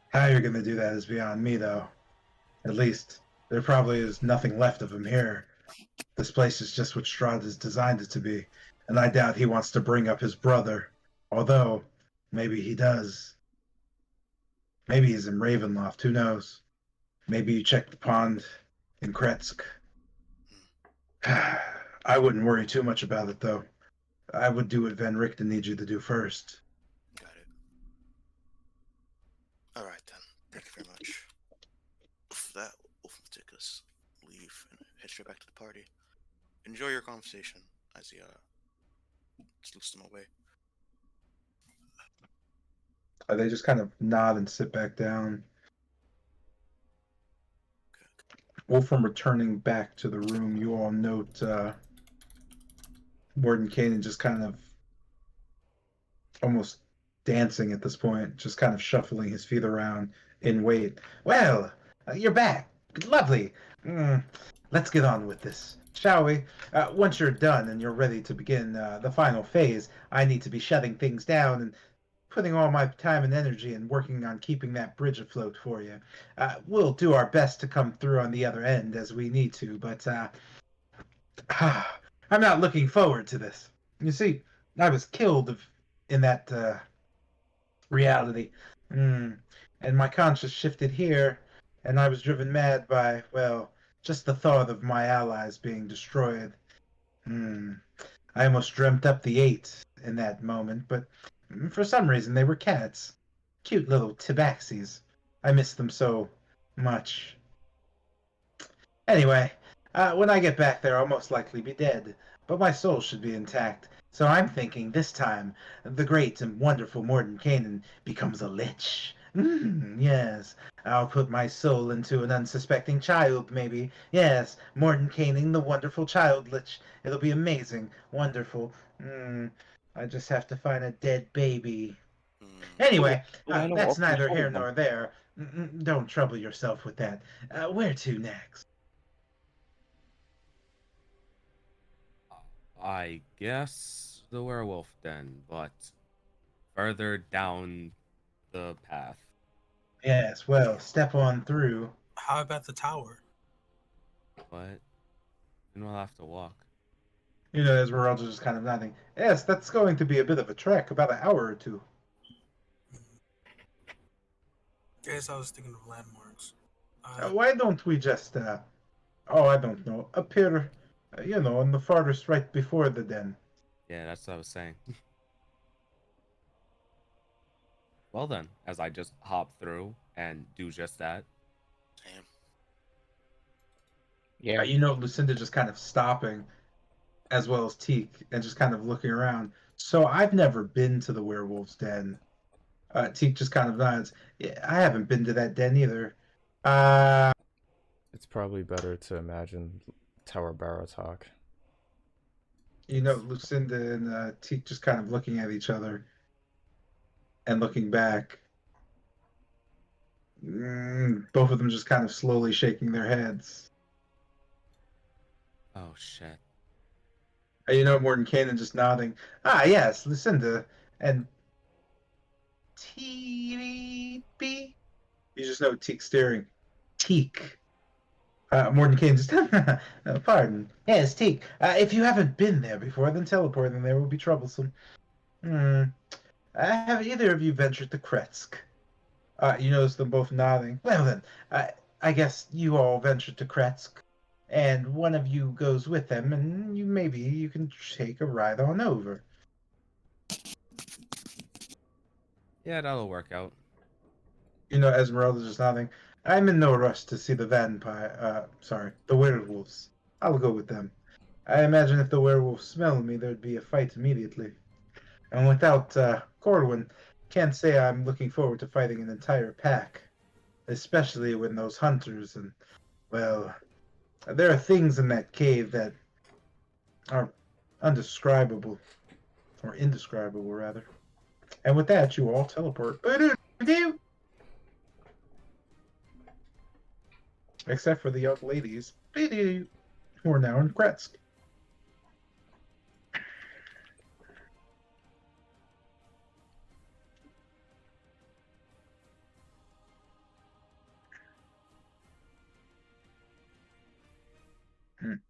How you're going to do that is beyond me, though. At least, There probably is nothing left of him here. This place is just what Strahd has designed it to be, and I doubt he wants to bring up his brother. Although, maybe he does. Maybe he's in Ravenloft, who knows? Maybe you check the pond in Kretsk. I wouldn't worry too much about it, though. I would do what Van Richten needs you to do first. Got it. All right then. Thank you very much. With that, we'll take us leave and head straight back to the party. Enjoy your conversation as he slips them away. They just kind of nod and sit back down. Wolfram returning back to the room, you all note Warden Kanan just kind of almost dancing at this point, just kind of shuffling his feet around in wait. Well, you're back. Lovely. Let's get on with this, shall we? Once you're done and you're ready to begin the final phase, I need to be shutting things down and putting all my time and energy and working on keeping that bridge afloat for you. We'll do our best to come through on the other end as we need to, but I'm not looking forward to this. You see, I was killed in that reality, and my conscience shifted here, and I was driven mad by, well, just the thought of my allies being destroyed. I almost dreamt up the 8 in that moment, but for some reason they were cats. Cute little tabaxis. I miss them so much. Anyway, when I get back there, I'll most likely be dead, but my soul should be intact. So I'm thinking this time, the great and wonderful Morden Kanan becomes a lich. Yes, I'll put my soul into an unsuspecting child, maybe. Yes, Morden Kanan, the wonderful child lich. It'll be amazing, wonderful. I just have to find a dead baby. Anyway, that's neither here nor there. Don't trouble yourself with that. Where to next? I guess the werewolf den, but further down the path. Yes, well, step on through. How about the tower? But then we'll have to walk. You know, Esmeralda's just kind of nodding. Yes, that's going to be a bit of a trek, about an hour or two. Yes, I was thinking of landmarks. Why don't we just, I don't know, appear, on the farthest right before the den? Yeah, that's what I was saying. Well then, as I just hop through and do just that. Damn. Yeah. Lucinda just kind of stopping, as well as Teak, and just kind of looking around. So I've never been to the werewolf's den. Teak just kind of nods. Yeah, I haven't been to that den either. It's probably better to imagine Tower Baratok. Lucinda and Teak just kind of looking at each other and looking back. Both of them just kind of slowly shaking their heads. Oh shit. Morden Kanan just nodding. Yes, Lucinda and TB. You just know Teak staring. Teak. Morden Kanan just, pardon. Yes, Teak. If you haven't been there before, then teleporting there will be troublesome. Have either of you ventured to Kretsk? You notice them both nodding. Well then, I guess you all ventured to Kretsk, and one of you goes with them, and maybe you can take a ride on over. Yeah, that'll work out. Esmeralda's just nodding. I'm in no rush to see the the werewolves. I'll go with them. I imagine if the werewolves smell me, there'd be a fight immediately. And without Corwin, can't say I'm looking forward to fighting an entire pack. Especially when those hunters and, well, there are things in that cave that are undescribable. Or indescribable, rather. And with that, you all teleport. Except for the young ladies, who are now in Kretsk.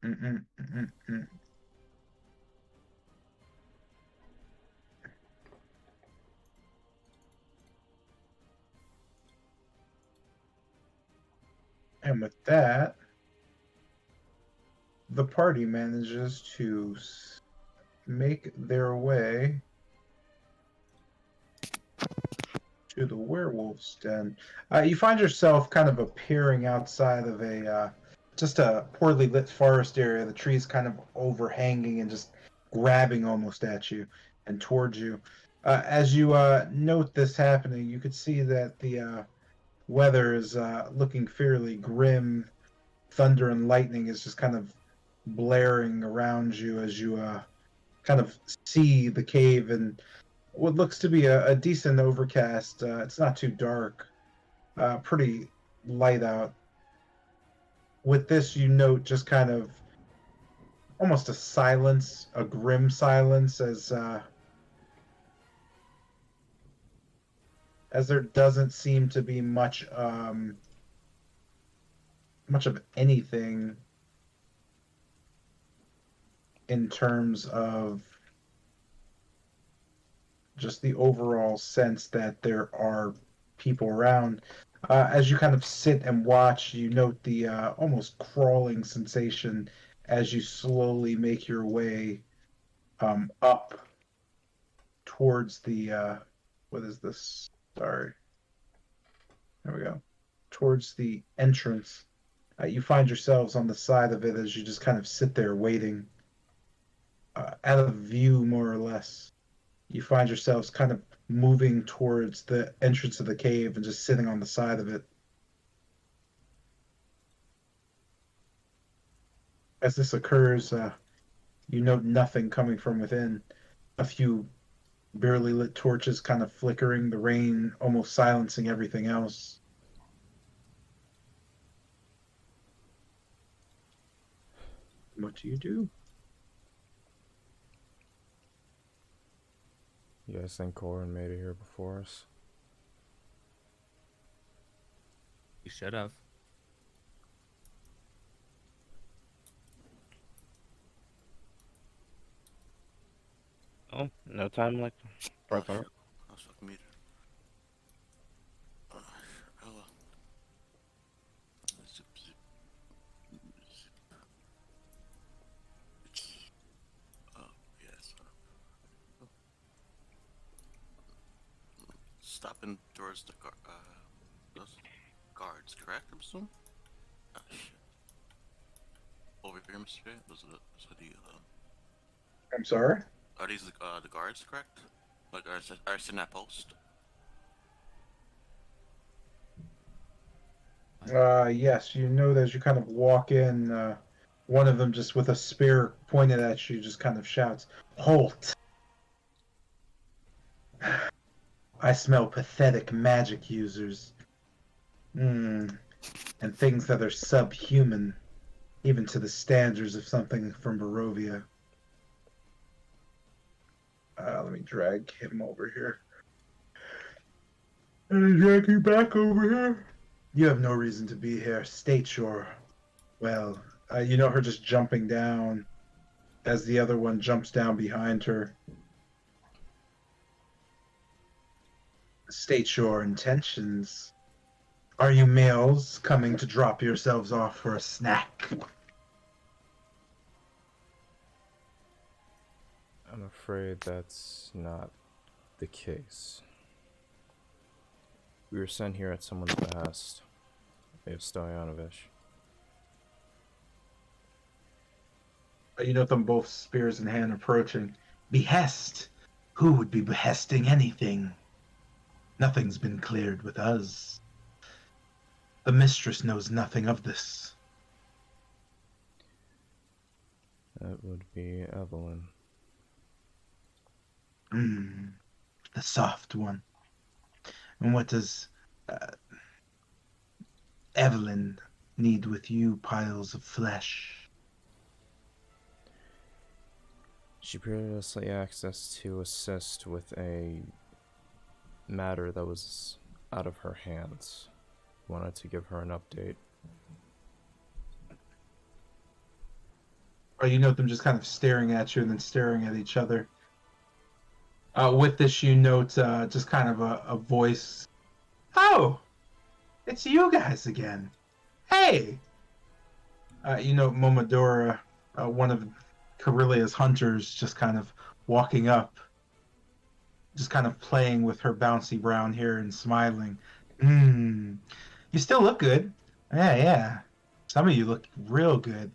Mm. And with that, the party manages to make their way to the werewolf's den. You find yourself kind of appearing outside of a just a poorly lit forest area. The trees kind of overhanging and just grabbing almost at you and towards you. As you note this happening, you could see that the weather is looking fairly grim. Thunder and lightning is just kind of blaring around you as you kind of see the cave and what looks to be a decent overcast. It's not too dark, pretty light out. With this, you note just kind of almost a silence, a grim silence, as there doesn't seem to be much much of anything in terms of just the overall sense that there are people around. As you kind of sit and watch, you note the almost crawling sensation as you slowly make your way up towards the what is this? Sorry. There we go. Towards the entrance. You find yourselves on the side of it as you just kind of sit there waiting, out of view more or less. You find yourselves kind of moving towards the entrance of the cave and just sitting on the side of it. As this occurs, you note nothing coming from within. A few barely lit torches kind of flickering, the rain almost silencing everything else. What do you do? You guys think Corin made it here before us? You should have. Oh, no time like Oh, for shit. I was fucking muted. Hello. Zip, zip, zip. Oh, yes. Stopping towards the those guards, correct? I'm assuming. Oh shit. Over here, Mr. J. Those are the I'm sorry? are these the guards, correct? Like are sitting at post? Yes, you know that as you kind of walk in, one of them just with a spear pointed at you just kind of shouts, "Halt! I smell pathetic magic users. And things that are subhuman, even to the standards of something from Barovia." Let me drag him over here. And drag you back over here. You have no reason to be here. State your, well, you know her just jumping down as the other one jumps down behind her. State your intentions. Are you males coming to drop yourselves off for a snack? I'm afraid that's not the case. We were sent here at someone's behest. If Stoyanovich. You note them both spears in hand approaching. Behest? Who would be behesting anything? Nothing's been cleared with us. The mistress knows nothing of this. That would be Evelyn. The soft one. And what does Evelyn need with you piles of flesh? She previously asked us to assist with a matter that was out of her hands. Wanted to give her an update. You note them just kind of staring at you and then staring at each other. With this, you note just kind of a voice. Oh, it's you guys again. Hey! You note Momodora, one of Carilia's hunters, just kind of walking up, just kind of playing with her bouncy brown hair and smiling. You still look good. Yeah. Some of you look real good.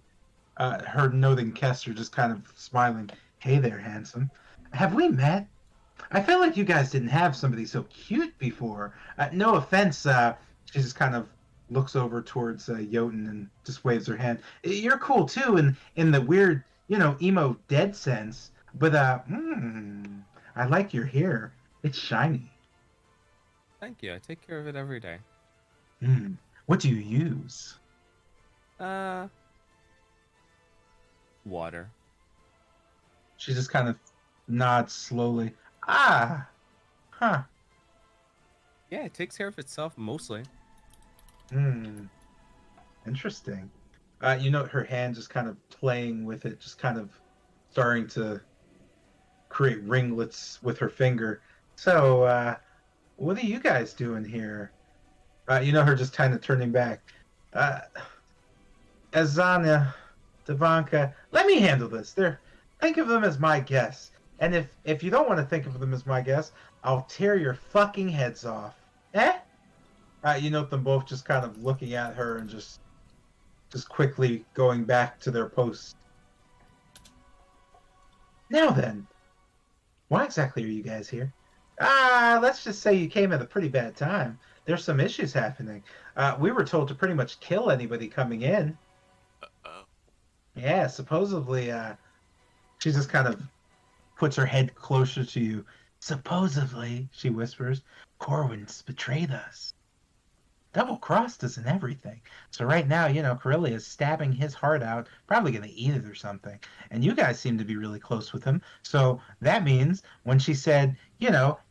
Her noting Kester just kind of smiling. Hey there, handsome. Have we met? I feel like you guys didn't have somebody so cute before. No offense. She just kind of looks over towards Jotun and just waves her hand. You're cool too, in the weird, emo dead sense. But I like your hair. It's shiny. Thank you. I take care of it every day. What do you use? Water. She just kind of nods slowly. Huh. Yeah, it takes care of itself mostly. Interesting. Her hand just kind of playing with it, just kind of starting to create ringlets with her finger. So, what are you guys doing here? Her just kind of turning back. Azana, Devanka, let me handle this. Think of them as my guests. And if you don't want to think of them as my guests, I'll tear your fucking heads off. Eh? Them both just kind of looking at her and just quickly going back to their posts. Now then, why exactly are you guys here? Let's just say you came at a pretty bad time. There's some issues happening. We were told to pretty much kill anybody coming in. Yeah, supposedly, she just kind of puts her head closer to you. Supposedly, she whispers, Corwin's betrayed us. Double-crossed us and everything. So right now, Carilia is stabbing his heart out, probably going to eat it or something. And you guys seem to be really close with him. So that means when she said,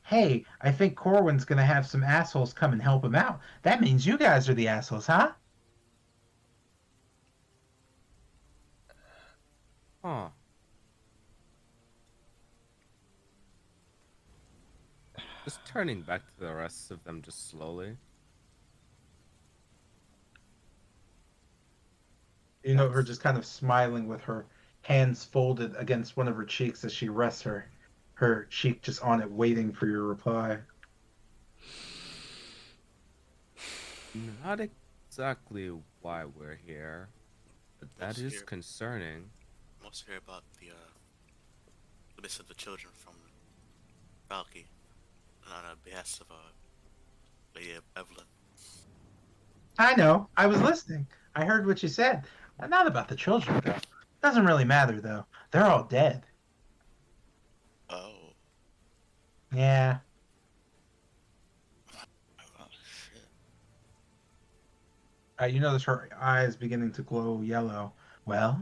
hey, I think Corwin's going to have some assholes come and help him out, that means you guys are the assholes, huh? Huh. Just turning back to the rest of them just slowly. Her just kind of smiling with her hands folded against one of her cheeks as she rests her cheek just on it, waiting for your reply. Not exactly why we're here, but that is concerning. Most hear about the miss of the children from Valky, on the behest of Lady Evelyn. I know. I was listening. I heard what you said. Not about the children, though. Doesn't really matter, though. They're all dead. Oh. Yeah. Oh, shit. You notice her eyes beginning to glow yellow. Well,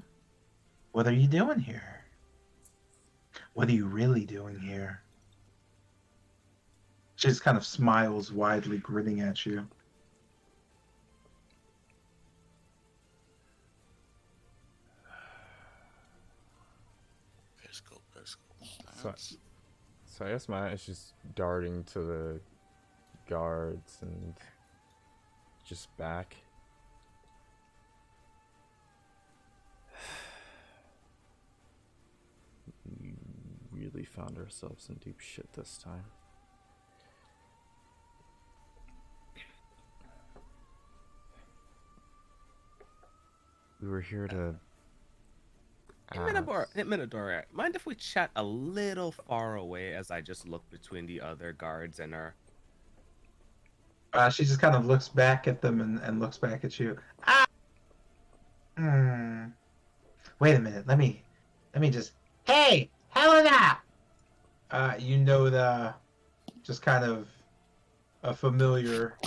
what are you doing here? What are you really doing here? She just kind of smiles widely, grinning at you. So I guess Matt is just darting to the guards and just back. We really found ourselves in deep shit this time. We were here to Minadora, mind if we chat a little far away as I just look between the other guards and her? She just kind of looks back at them and looks back at you. Wait a minute. Let me just. Hey, Helena! Just kind of a familiar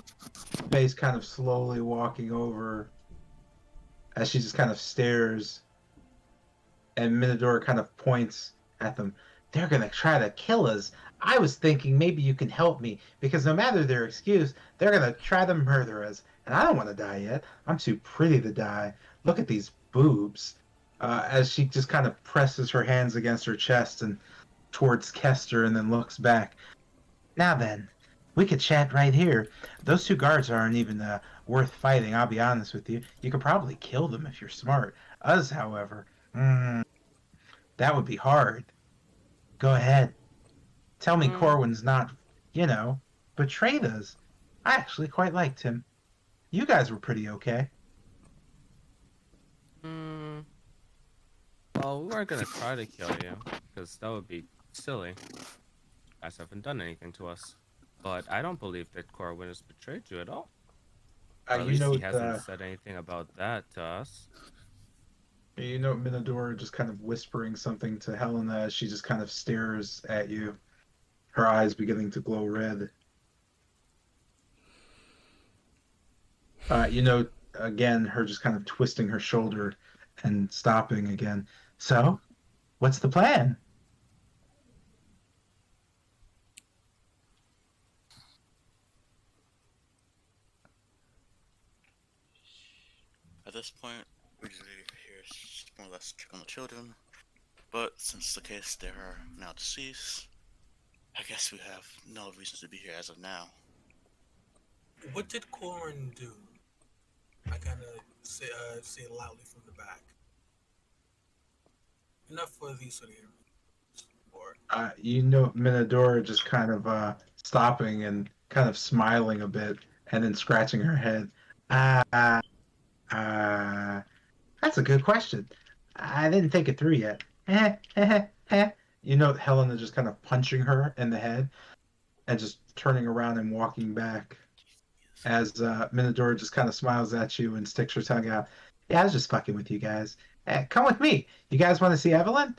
face kind of slowly walking over as she just kind of stares. And Minadora kind of points at them. They're going to try to kill us. I was thinking maybe you can help me, because no matter their excuse, they're going to try to murder us. And I don't want to die yet. I'm too pretty to die. Look at these boobs. as she just kind of presses her hands against her chest and towards Kester and then looks back. Now then, we could chat right here. Those two guards aren't even worth fighting, I'll be honest with you. You could probably kill them if you're smart. Us, however, that would be hard. Go ahead. Tell me Corwin's not, betrayed us. I actually quite liked him. You guys were pretty okay. Well, we weren't gonna try to kill you, because that would be silly. You guys haven't done anything to us. But I don't believe that Corwin has betrayed you at all. Or at least he hasn't said anything about that to us. Minadora just kind of whispering something to Helena as she just kind of stares at you, her eyes beginning to glow red. Again, her just kind of twisting her shoulder and stopping again. So, what's the plan? At this point, we just here more or less check on the children. But since the case they are now deceased, I guess we have no reason to be here as of now. What did Corwin do? I kind of say it loudly from the back. Enough for these sort of hear me. Minadora just kind of stopping and kind of smiling a bit and then scratching her head. That's a good question. I didn't think it through yet. Helena just kind of punching her in the head and just turning around and walking back as Minadora just kind of smiles at you and sticks her tongue out. Yeah, I was just fucking with you guys. Come with me. You guys want to see Evelyn?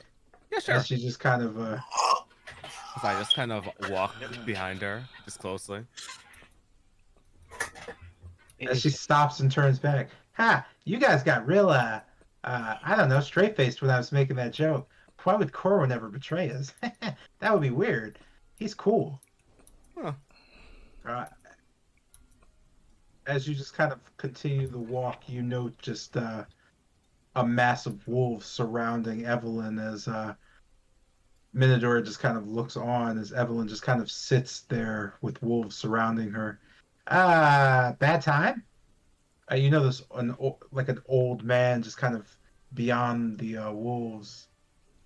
Yeah, sure. As she just kind of... So I just kind of walk behind her, just closely. As she stops and turns back. Ha! You guys got real, I don't know, straight-faced when I was making that joke. Why would Corwin ever betray us? That would be weird. He's cool. Huh. As you just kind of continue the walk, just a mass of wolves surrounding Evelyn as Minadora just kind of looks on as Evelyn just kind of sits there with wolves surrounding her. Bad time? This like an old man just kind of beyond the wolves,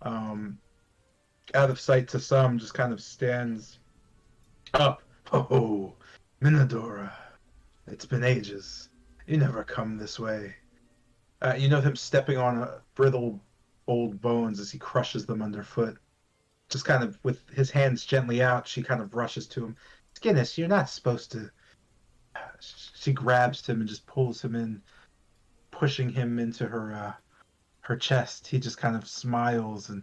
out of sight to some, just kind of stands up. Oh, Minadora, it's been ages. You never come this way. Him stepping on brittle old bones as he crushes them underfoot. Just kind of with his hands gently out, she kind of rushes to him. Skinnis, you're not supposed to. She grabs him and just pulls him in, pushing him into her chest. He just kind of smiles and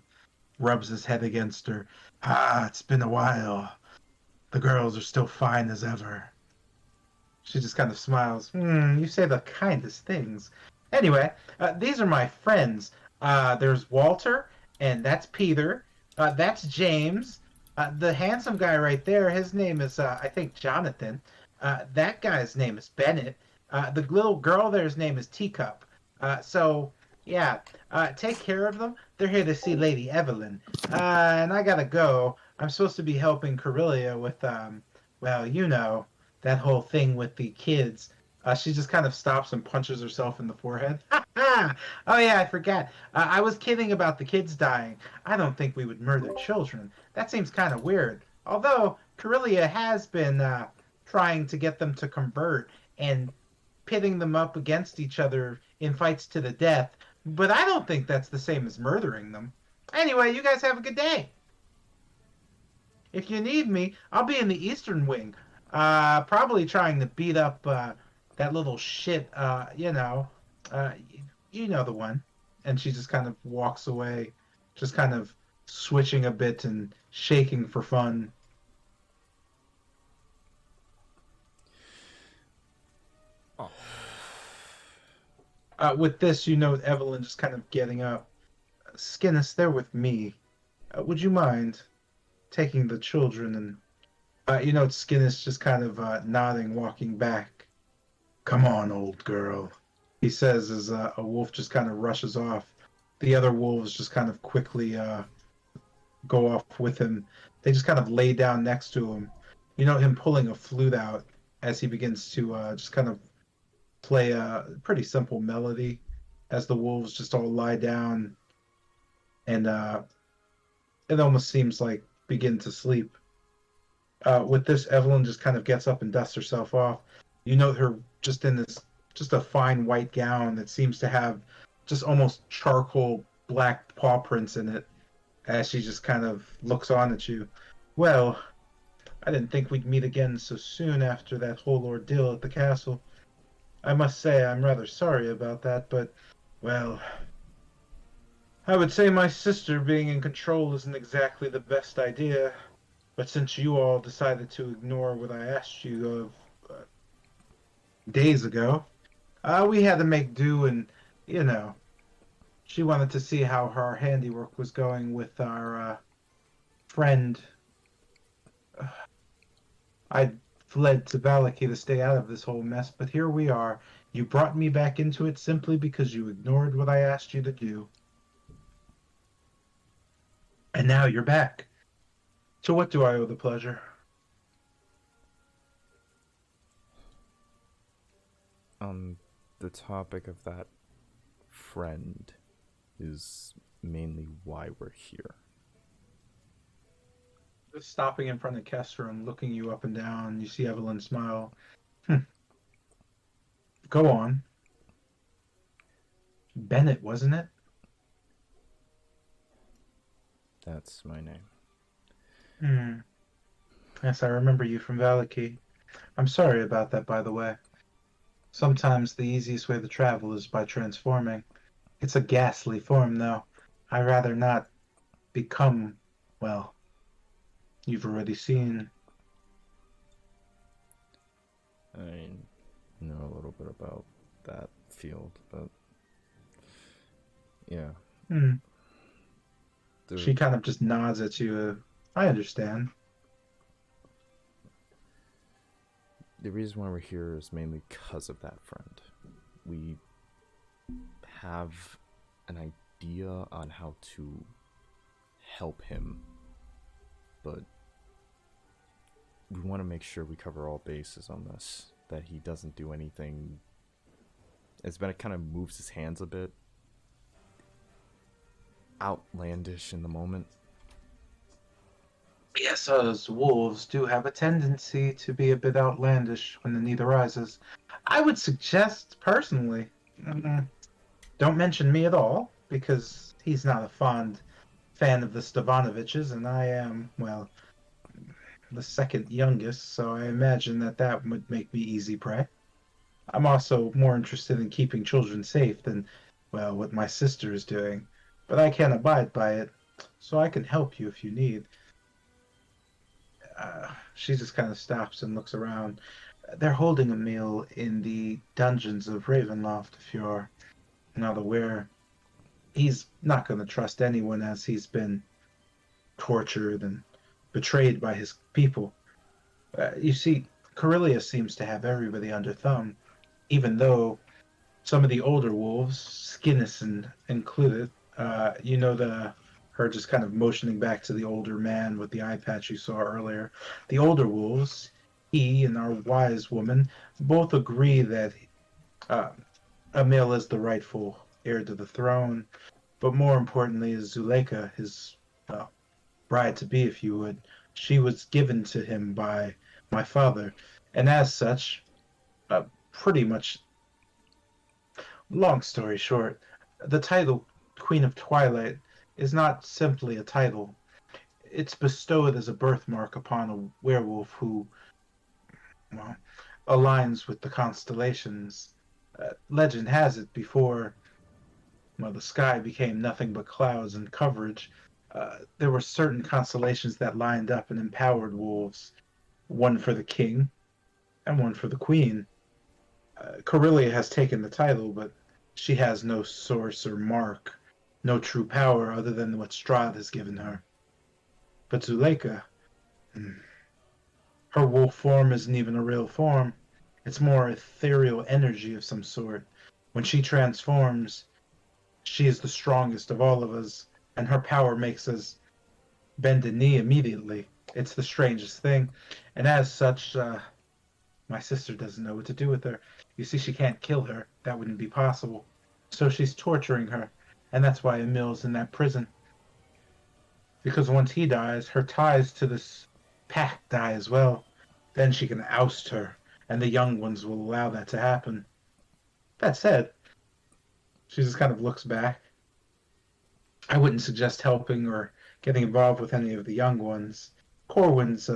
rubs his head against her. It's been a while. The girls are still fine as ever. She just kind of smiles. You say the kindest things. Anyway, these are my friends. There's Walter, and that's Peter. That's James. The handsome guy right there, his name is, I think, Jonathan. That guy's name is Bennett. The little girl there's name is Teacup. Take care of them. They're here to see Lady Evelyn. And I gotta go. I'm supposed to be helping Corellia with, that whole thing with the kids. She just kind of stops and punches herself in the forehead. Oh yeah, I forgot. I was kidding about the kids dying. I don't think we would murder children. That seems kind of weird. Although, Corellia has been trying to get them to convert and pitting them up against each other in fights to the death. But I don't think that's the same as murdering them. Anyway, you guys have a good day. If you need me, I'll be in the Eastern Wing. Probably trying to beat up that little shit, you know the one. And she just kind of walks away, just kind of switching a bit and shaking for fun. Oh. With this, Evelyn just kind of getting up. Skinnis, they're with me. Would you mind taking the children and... Skinnis just kind of nodding, walking back. Come on, old girl, he says as a wolf just kind of rushes off. the other wolves just kind of quickly go off with him. They just kind of lay down next to him. You know him pulling a flute out as he begins to just kind of play a pretty simple melody as the wolves just all lie down and it almost seems like begin to sleep. With this, Evelyn just kind of gets up and dusts herself off. You note her just in this, just a fine white gown that seems to have just almost charcoal black paw prints in it as she just kind of looks on at you. Well, I didn't think we'd meet again so soon after that whole ordeal at the castle. I must say I'm rather sorry about that, but, well, I would say my sister being in control isn't exactly the best idea. But since you all decided to ignore what I asked you of days ago, we had to make do, and, you know, she wanted to see how her handiwork was going with our friend. I fled to Valaki to stay out of this whole mess, but here we are. You brought me back into it simply because you ignored what I asked you to do. And now you're back. To what do I owe the pleasure? The topic of that friend is mainly why we're here. Just stopping in front of Kester and looking you up and down, you see Evelyn smile. Go on. Bennett, wasn't it? That's my name. Yes, I remember you from Valaki. I'm sorry about that, by the way. Sometimes the easiest way to travel is by transforming. It's a ghastly form, though. I'd rather not become, well, you've already seen. I know a little bit about that field, but yeah. She kind of just nods at you. I understand. The reason why we're here is mainly because of that friend. We have an idea on how to help him, but we want to make sure we cover all bases on this, that he doesn't do anything. As Bennett kind of moves his hands a bit, outlandish in the moment. Yes, us wolves do have a tendency to be a bit outlandish when the need arises. I would suggest, personally, don't mention me at all, because he's not a fond fan of the Stevanoviches, and I am, well, the second youngest, so I imagine that would make me easy prey. I'm also more interested in keeping children safe than, well, what my sister is doing, but I can't abide by it, so I can help you if you need. She just kind of stops and looks around. They're holding a meal in the dungeons of Ravenloft, if you're not aware. He's not going to trust anyone as he's been tortured and betrayed by his people. You see, Corellia seems to have everybody under thumb, even though some of the older wolves, Skinnison included, you know, her just kind of motioning back to the older man with the eye patch you saw earlier. The older wolves, he and our wise woman, both agree that Emil is the rightful heir to the throne, but more importantly is Zuleika, his bride-to-be, if you would. She was given to him by my father, and as such, pretty much, long story short, the title Queen of Twilight is not simply a title. It's bestowed as a birthmark upon a werewolf who, well, aligns with the constellations. Legend has it before, well, the sky became nothing but clouds and coverage, there were certain constellations that lined up and empowered wolves, one for the king and one for the queen. Corellia has taken the title, but she has no source or mark, no true power other than what Strahd has given her. But Zuleika, her wolf form isn't even a real form. It's more ethereal energy of some sort. When she transforms, She is the strongest of all of us, and her power makes us bend a knee immediately. It's the strangest thing. And as such, my sister doesn't know what to do with her. You see, she can't kill her. That wouldn't be possible. So she's torturing her. And that's why Emil's in that prison. Because once he dies, her ties to this pack die as well. Then she can oust her, and the young ones will allow that to happen. That said, she just kind of looks back. I wouldn't suggest helping or getting involved with any of the young ones. Corwin's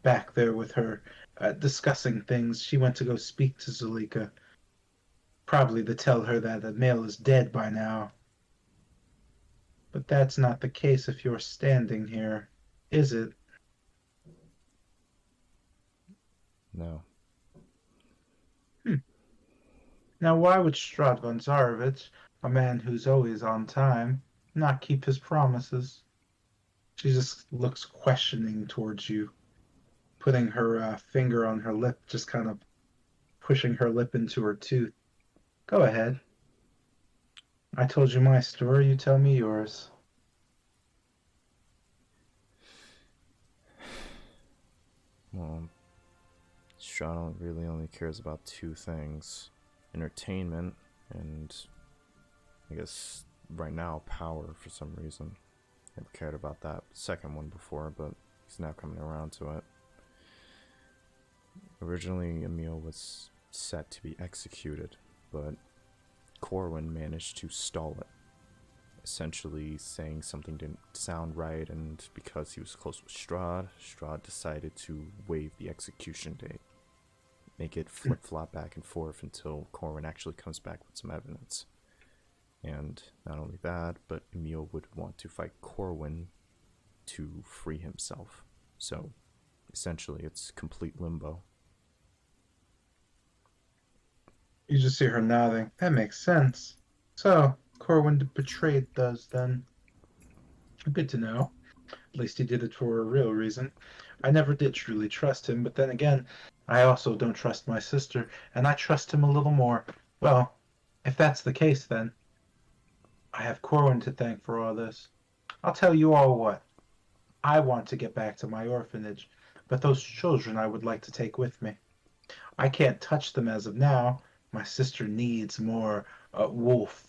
back there with her, discussing things. She went to go speak to Zulika, probably to tell her that Emil is dead by now. But that's not the case if you're standing here, is it? No. Now, why would Strahd von Zarovich, a man who's always on time, not keep his promises? She just looks questioning towards you, putting her finger on her lip, just kind of pushing her lip into her tooth. Go ahead. I told you my story, you tell me yours. Well, Strahd really only cares about two things: entertainment and, I guess, right now, power for some reason. Never cared about that second one before, but he's now coming around to it. Originally, Emil was set to be executed, but Corwin managed to stall it, essentially saying something didn't sound right, and because he was close with Strahd, Strahd decided to waive the execution date, make it flip-flop back and forth until Corwin actually comes back with some evidence. And not only that, but Emil would want to fight Corwin to free himself. So, essentially, it's complete limbo. You just see her nodding. That makes sense. So, Corwin betrayed those then. Good to know. At least he did it for a real reason. I never did truly trust him, but then again, I also don't trust my sister, and I trust him a little more. Well, if that's the case then, I have Corwin to thank for all this. I'll tell you all what. I want to get back to my orphanage, but those children I would like to take with me. I can't touch them as of now. My sister needs more wolf.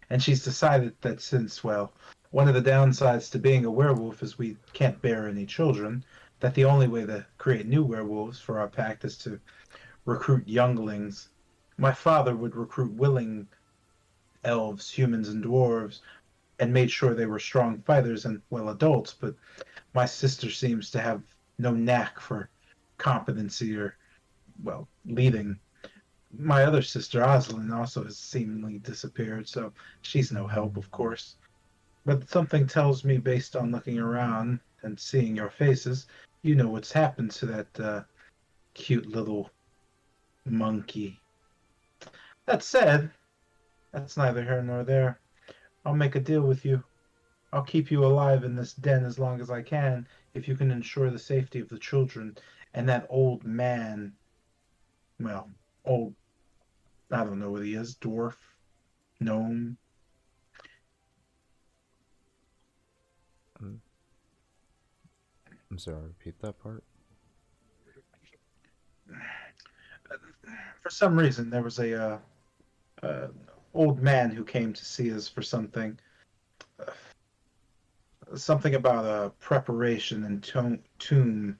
And she's decided that since, well, one of the downsides to being a werewolf is we can't bear any children, that the only way to create new werewolves for our pact is to recruit younglings. My father would recruit willing elves, humans, and dwarves, and made sure they were strong fighters and, well, adults, but my sister seems to have no knack for competency or, well, leading. My other sister, Oslin, also has seemingly disappeared, so she's no help, of course. But something tells me, based on looking around and seeing your faces, you know what's happened to that cute little monkey. That said, that's neither here nor there. I'll make a deal with you. I'll keep you alive in this den as long as I can if you can ensure the safety of the children and that old man. Well, old, I don't know what he is, dwarf, gnome. I'm sorry, repeat that part. For some reason, there was a old man who came to see us for something. Something about a preparation and tomb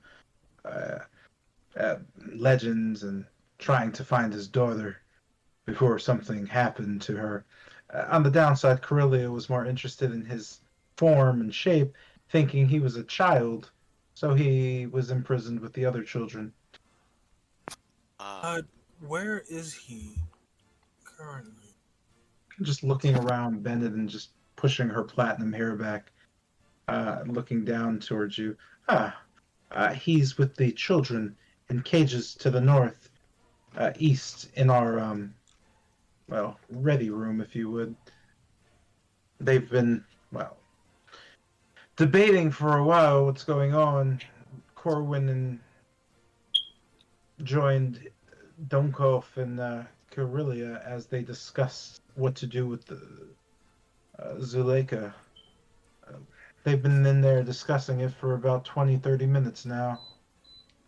uh, legends and trying to find his daughter before something happened to her. On the downside, Corellia was more interested in his form and shape, thinking he was a child, so he was imprisoned with the other children. Where is he currently? Just looking around Bennett and just pushing her platinum hair back, looking down towards you. He's with the children in cages to the north, east, in our, well, ready room, if you would. They've been, well, debating for a while what's going on. Corwin and joined Dunkov and Corellia as they discussed what to do with Zuleika. Uh, they've been in there discussing it for about 20, 30 minutes now.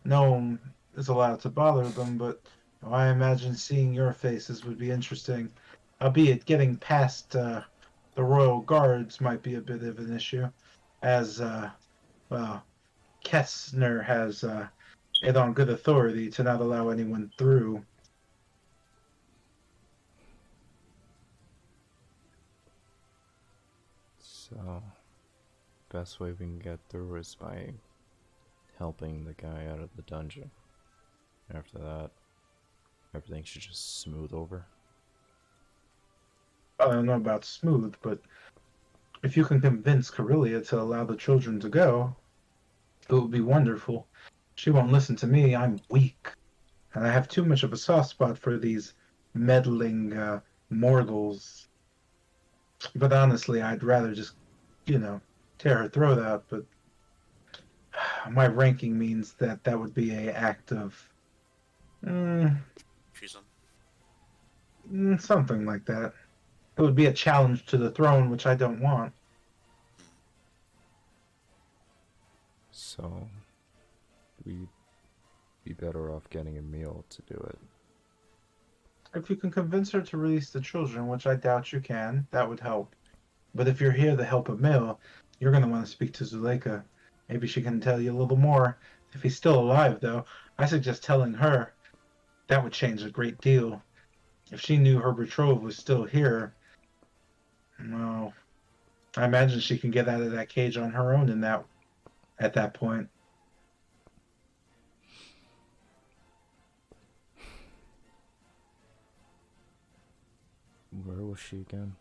No one is allowed to bother them, but I imagine seeing your faces would be interesting. Albeit getting past the royal guards might be a bit of an issue, as, well, Kessner has it on good authority to not allow anyone through. So, best way we can get through is by helping the guy out of the dungeon. After that, everything should just smooth over. I don't know about smooth, but if you can convince Corellia to allow the children to go, it would be wonderful. She won't listen to me. I'm weak, and I have too much of a soft spot for these meddling mortals. But honestly, I'd rather just, tear her throat out. But my ranking means that that would be a act of Treason. something like that. It would be a challenge to the throne, which I don't want. So, we'd be better off getting a meal to do it. If you can convince her to release the children, which I doubt you can, that would help. But if you're here to help Emil, you're going to want to speak to Zuleika. Maybe she can tell you a little more. If he's still alive, though, I suggest telling her. That would change a great deal. If she knew her betrothed was still here, well, I imagine she can get out of that cage on her own at that point. Where was she again?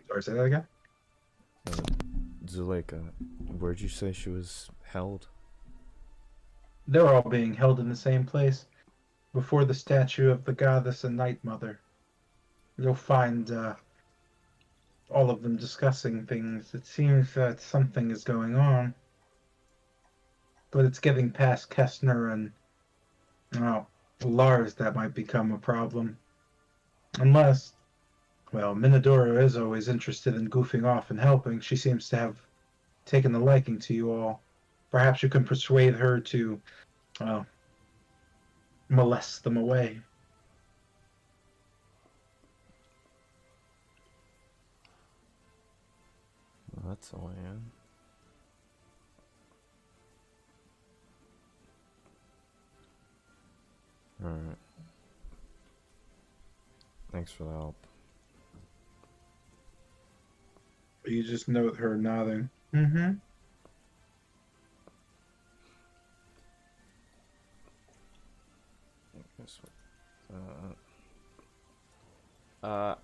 Sorry, say that again? Zuleika, where'd you say she was held? They're all being held in the same place, before the statue of the goddess and night mother. You'll find all of them discussing things. It seems that something is going on, but it's getting past Kessner and Lars that might become a problem. Unless, well, Minadora is always interested in goofing off and helping. She seems to have taken a liking to you all. Perhaps you can persuade her to, molest them away. Well, that's a way in. Alright. Thanks for the help. You just note her nodding. Mm-hmm.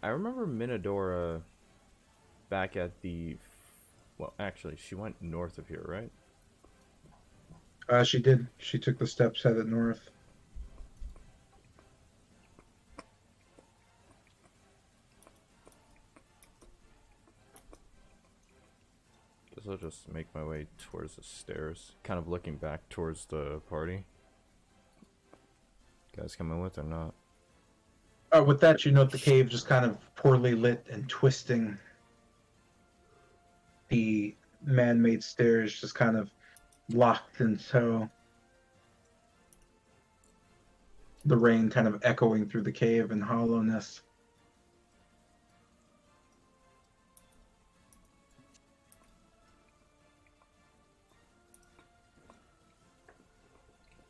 I remember Minadora back at the... Well, actually, she went north of here, right? She did. She took the steps headed north. Guess I'll just make my way towards the stairs, kind of looking back towards the party. You guys coming with or not? With that, you note the cave just kind of poorly lit and twisting. The man-made stairs just kind of locked in tow. The rain kind of echoing through the cave in hollowness.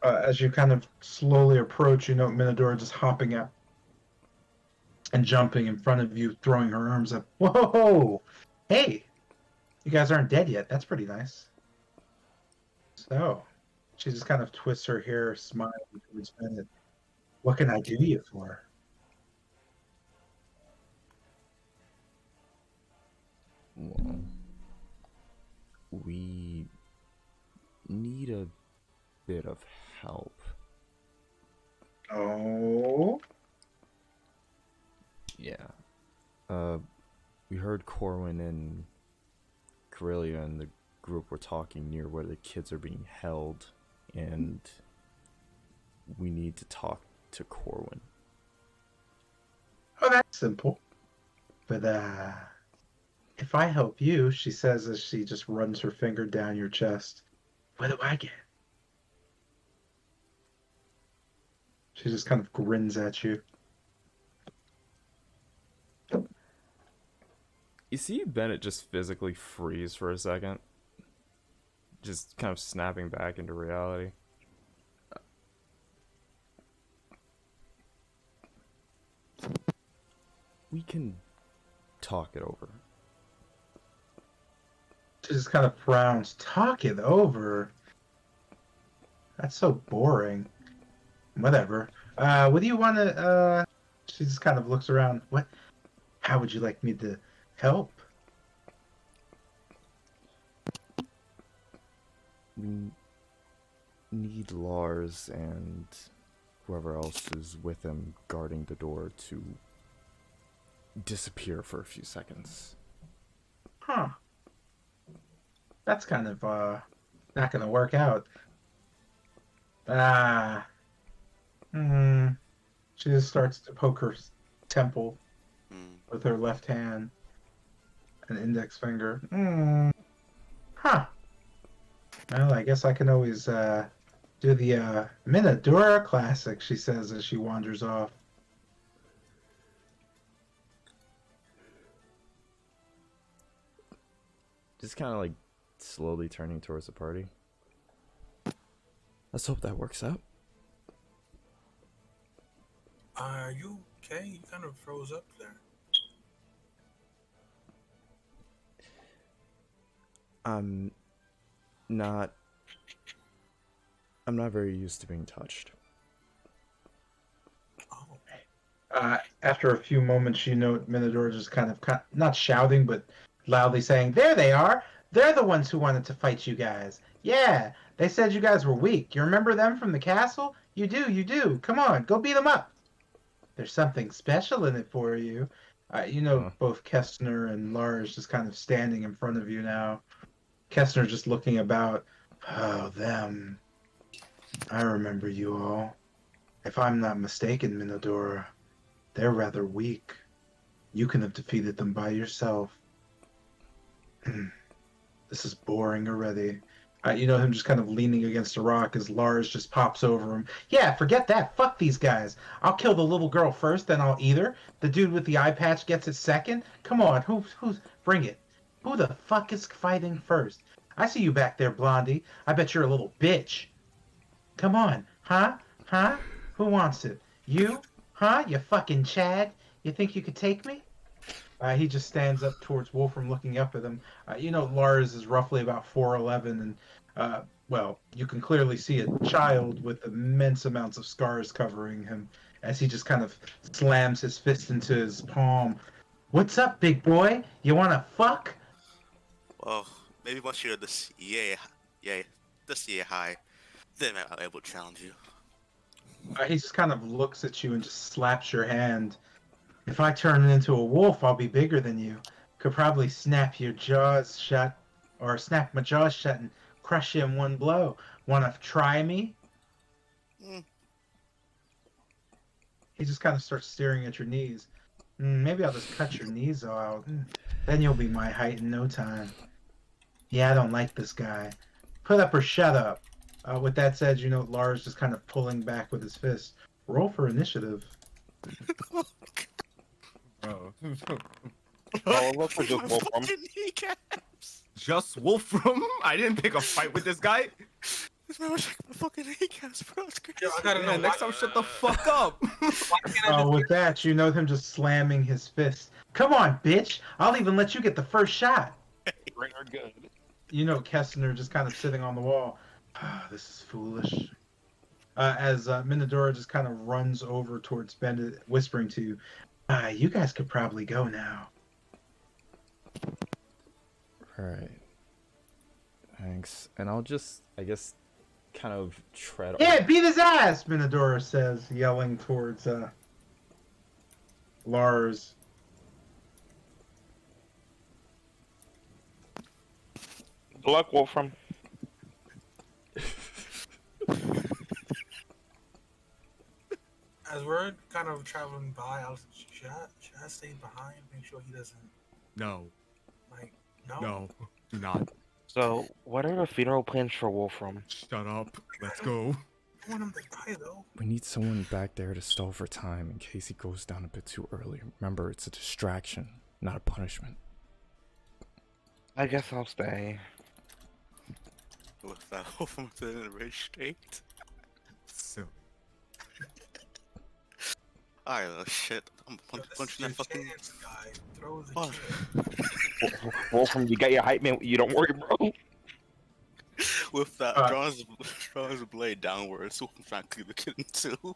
As you kind of slowly approach, you note Minadora just hopping up and jumping in front of you, throwing her arms up. Whoa! Hey! You guys aren't dead yet. That's pretty nice. So, she just kind of twists her hair, smiling towards Bennett. What can I do you for? Well, we need a bit of help. Oh? Yeah. We heard Corwin and Corellia and the group were talking near where the kids are being held, and we need to talk to Corwin. Oh, that simple. But if I help you, she says as she just runs her finger down your chest, what do I get? She just kind of grins at you. You see Bennett just physically freeze for a second, just kind of snapping back into reality. We can talk it over. She just kind of frowns. Talk it over. That's so boring. Whatever. What do you want to? She just kind of looks around. What? How would you like me to help? We need Lars and whoever else is with him guarding the door to disappear for a few seconds. Huh. That's kind of not gonna work out. She just starts to poke her temple with her left hand and index finger. Huh. Well, I guess I can always do the Minadora classic, she says as she wanders off. Just kind of like slowly turning towards the party. Let's hope that works out. Are you okay? You kind of froze up there. I'm not very used to being touched. Oh. After a few moments, you know Minadora just kind of not shouting, but loudly saying, "There they are! They're the ones who wanted to fight you guys. Yeah, they said you guys were weak. You remember them from the castle? You do. Come on, go beat them up. There's something special in it for you." Both Kestner and Lars just kind of standing in front of you now. Kestner just looking about. Oh, them. I remember you all. If I'm not mistaken, Minadora, they're rather weak. You can have defeated them by yourself. This is boring already. Him just kind of leaning against a rock as Lars just pops over him. Yeah, forget that. Fuck these guys. I'll kill the little girl first, then I'll eat her. The dude with the eye patch gets it second. Come on, who's bring it. Who the fuck is fighting first? I see you back there, Blondie. I bet you're a little bitch. Come on, huh? Who wants it? You? Huh? You fucking Chad? You think you could take me? He just stands up towards Wolfram, looking up at him. Lars is roughly about 4'11", and you can clearly see a child with immense amounts of scars covering him as he just kind of slams his fist into his palm. What's up, big boy? You wanna fuck? Well, maybe once you're this year high, then I'll be able to challenge you. He just kind of looks at you and just slaps your hand. If I turn into a wolf, I'll be bigger than you. Could probably snap your jaws shut, or snap my jaws shut and crush you in one blow. Wanna try me? He just kind of starts staring at your knees. Maybe I'll just cut your knees out. Then you'll be my height in no time. Yeah, I don't like this guy. Put up or shut up. With that said, Lars just kind of pulling back with his fist. Roll for initiative. Look for just Wolfram. Just Wolfram? I didn't pick a fight with this guy. This man was like my fucking kneecaps, bro. It's crazy. Yo, I gotta know. Next time, shut the fuck up. With that, him just slamming his fist. Come on, bitch! I'll even let you get the first shot. Bring her good. Kestner just kind of sitting on the wall. This is foolish. As Minadora just kind of runs over towards Bennett, whispering to you, you guys could probably go now. Right. Thanks. And I'll just, I guess, kind of tread. Yeah, beat his ass, Minadora says, yelling towards Lars. Good luck, Wolfram. as we're kind of traveling by, should I stay behind, make sure he doesn't No, like no. no, do not. So, what are the funeral plans for Wolfram? Shut up. Let's go. I want him to die though. We need someone back there to stall for time in case he goes down a bit too early. Remember, it's a distraction, not a punishment. I guess I'll stay. With that Wolfram in a rage state. So, Alright, shit. I'm Yo, this punching is that your fucking. chance, guy. Throw the Oh. kid. Wolfram, you got your hype man. You don't worry, bro. With that, Uh, draws his blade downwards, so I'm trying to cleave the kid in two.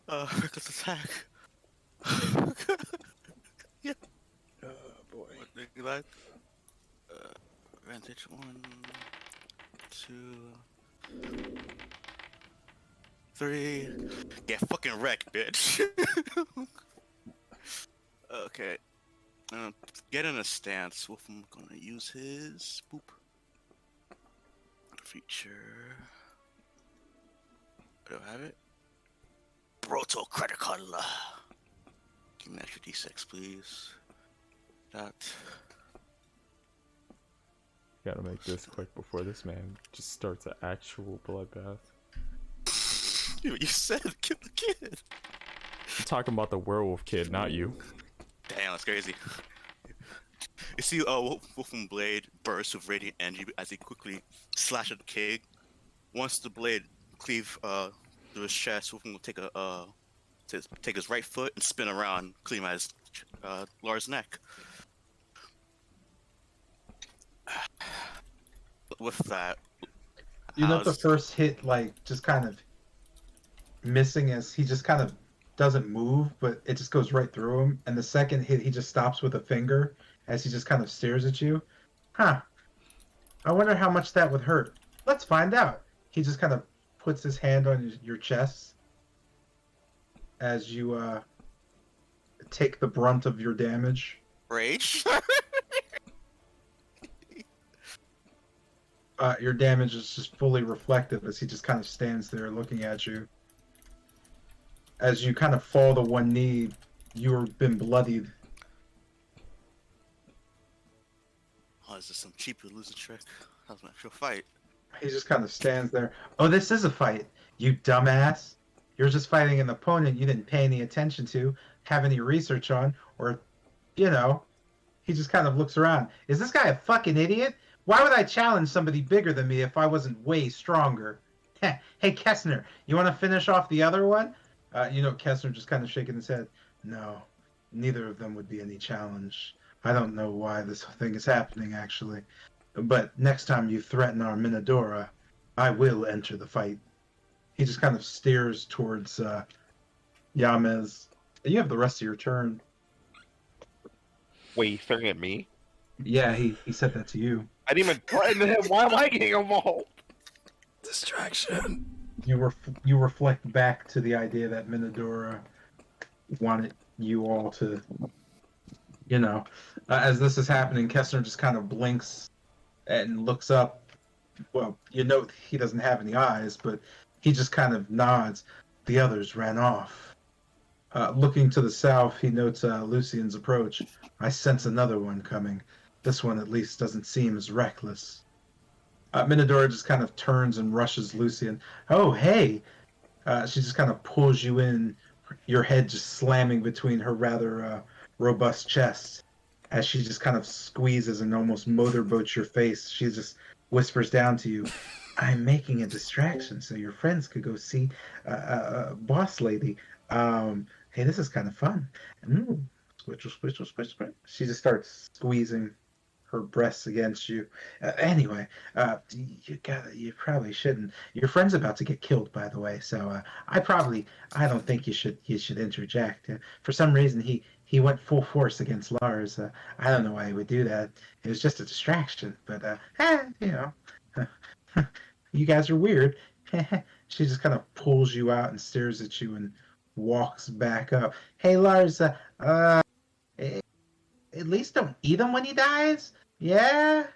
Reckless attack. Yeah. Oh boy. What do you like? Advantage 1, 2, 3. Get fucking wrecked, bitch. Okay. Get in a stance. Wolfram gonna use his boop feature. Do I have it? Proto Critical. Give me an extra d6, please. That. Gotta make this quick before this man just starts an actual bloodbath. You said kill the kid. I'm talking about the werewolf kid, not you. Damn, that's crazy. You see, Wolfram blade bursts with radiant energy as he quickly slashes at the kid. Once the blade cleave through his chest, Wolfram will take take his right foot and spin around, cleave at his Lars' neck. With that, You know, the how's- first hit, like, just kind of missing as he just kind of doesn't move, but it just goes right through him. And the second hit, he just stops with a finger as he just kind of stares at you. Huh. I wonder how much that would hurt. Let's find out. He just kind of puts his hand on your chest as you take the brunt of your damage. rage. Your damage is just fully reflective as he just kind of stands there looking at you. As you kind of fall to one knee, you've been bloodied. Oh, is this some cheap losing trick? That was an actual fight. He just kind of stands there. Oh, this is a fight, you dumbass. You're just fighting an opponent you didn't pay any attention to, have any research on, or, you know. He just kind of looks around. Is this guy a fucking idiot? Why would I challenge somebody bigger than me if I wasn't way stronger? Hey, Kessner, you want to finish off the other one? Kessner just kind of shaking his head. No, neither of them would be any challenge. I don't know why this thing is happening, actually. But next time you threaten our Minadora, I will enter the fight. He just kind of stares towards Yamez. You have the rest of your turn. Wait, he's staring at me? Yeah, he said that to you. I didn't even threaten him. Why am I getting involved? Distraction. You reflect back to the idea that Minadora wanted you all to, as this is happening, Kessner just kind of blinks and looks up. Well, you note he doesn't have any eyes, but he just kind of nods. The others ran off. Looking to the south, he notes Lucian's approach. I sense another one coming. This one at least doesn't seem as reckless. Minadora just kind of turns and rushes Lucian. Oh, hey! She just kind of pulls you in, your head just slamming between her rather robust chest. As she just kind of squeezes and almost motorboats your face, she just whispers down to you, I'm making a distraction so your friends could go see Boss Lady. Hey, this is kind of fun. Squitch. She just starts squeezing her breasts against you. Anyway, you probably shouldn't. Your friend's about to get killed, by the way. So I don't think you should interject. For some reason, he went full force against Lars. I don't know why he would do that. It was just a distraction. But you guys are weird. She just kind of pulls you out and stares at you and walks back up. Hey, Lars. At least don't eat him when he dies. Yeah.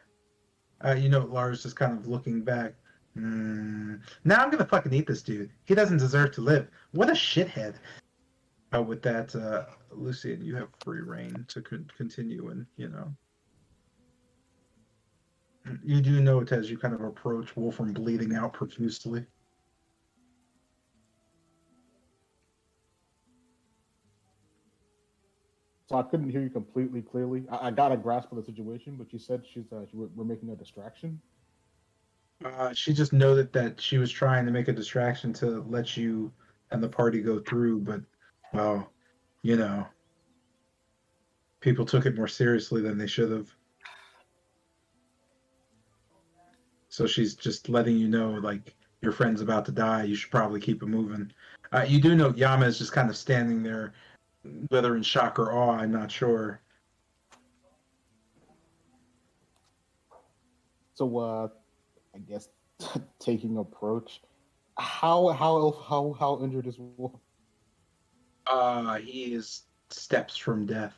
Lars just kind of looking back. Now I'm gonna fucking eat this dude. He doesn't deserve to live. What a shithead. With that, Lucian, you have free reign to continue, and you do note as you kind of approach Wolfram bleeding out profusely. So I couldn't hear you completely clearly. I got a grasp of the situation, but you said we're making a distraction. She just noted that she was trying to make a distraction to let you and the party go through, but, well, people took it more seriously than they should have. So she's just letting you know, like, your friend's about to die. You should probably keep it moving. You do note Yama is just kind of standing there, whether in shock or awe, I'm not sure. So, I guess taking approach. How injured is Wolf? He is steps from death.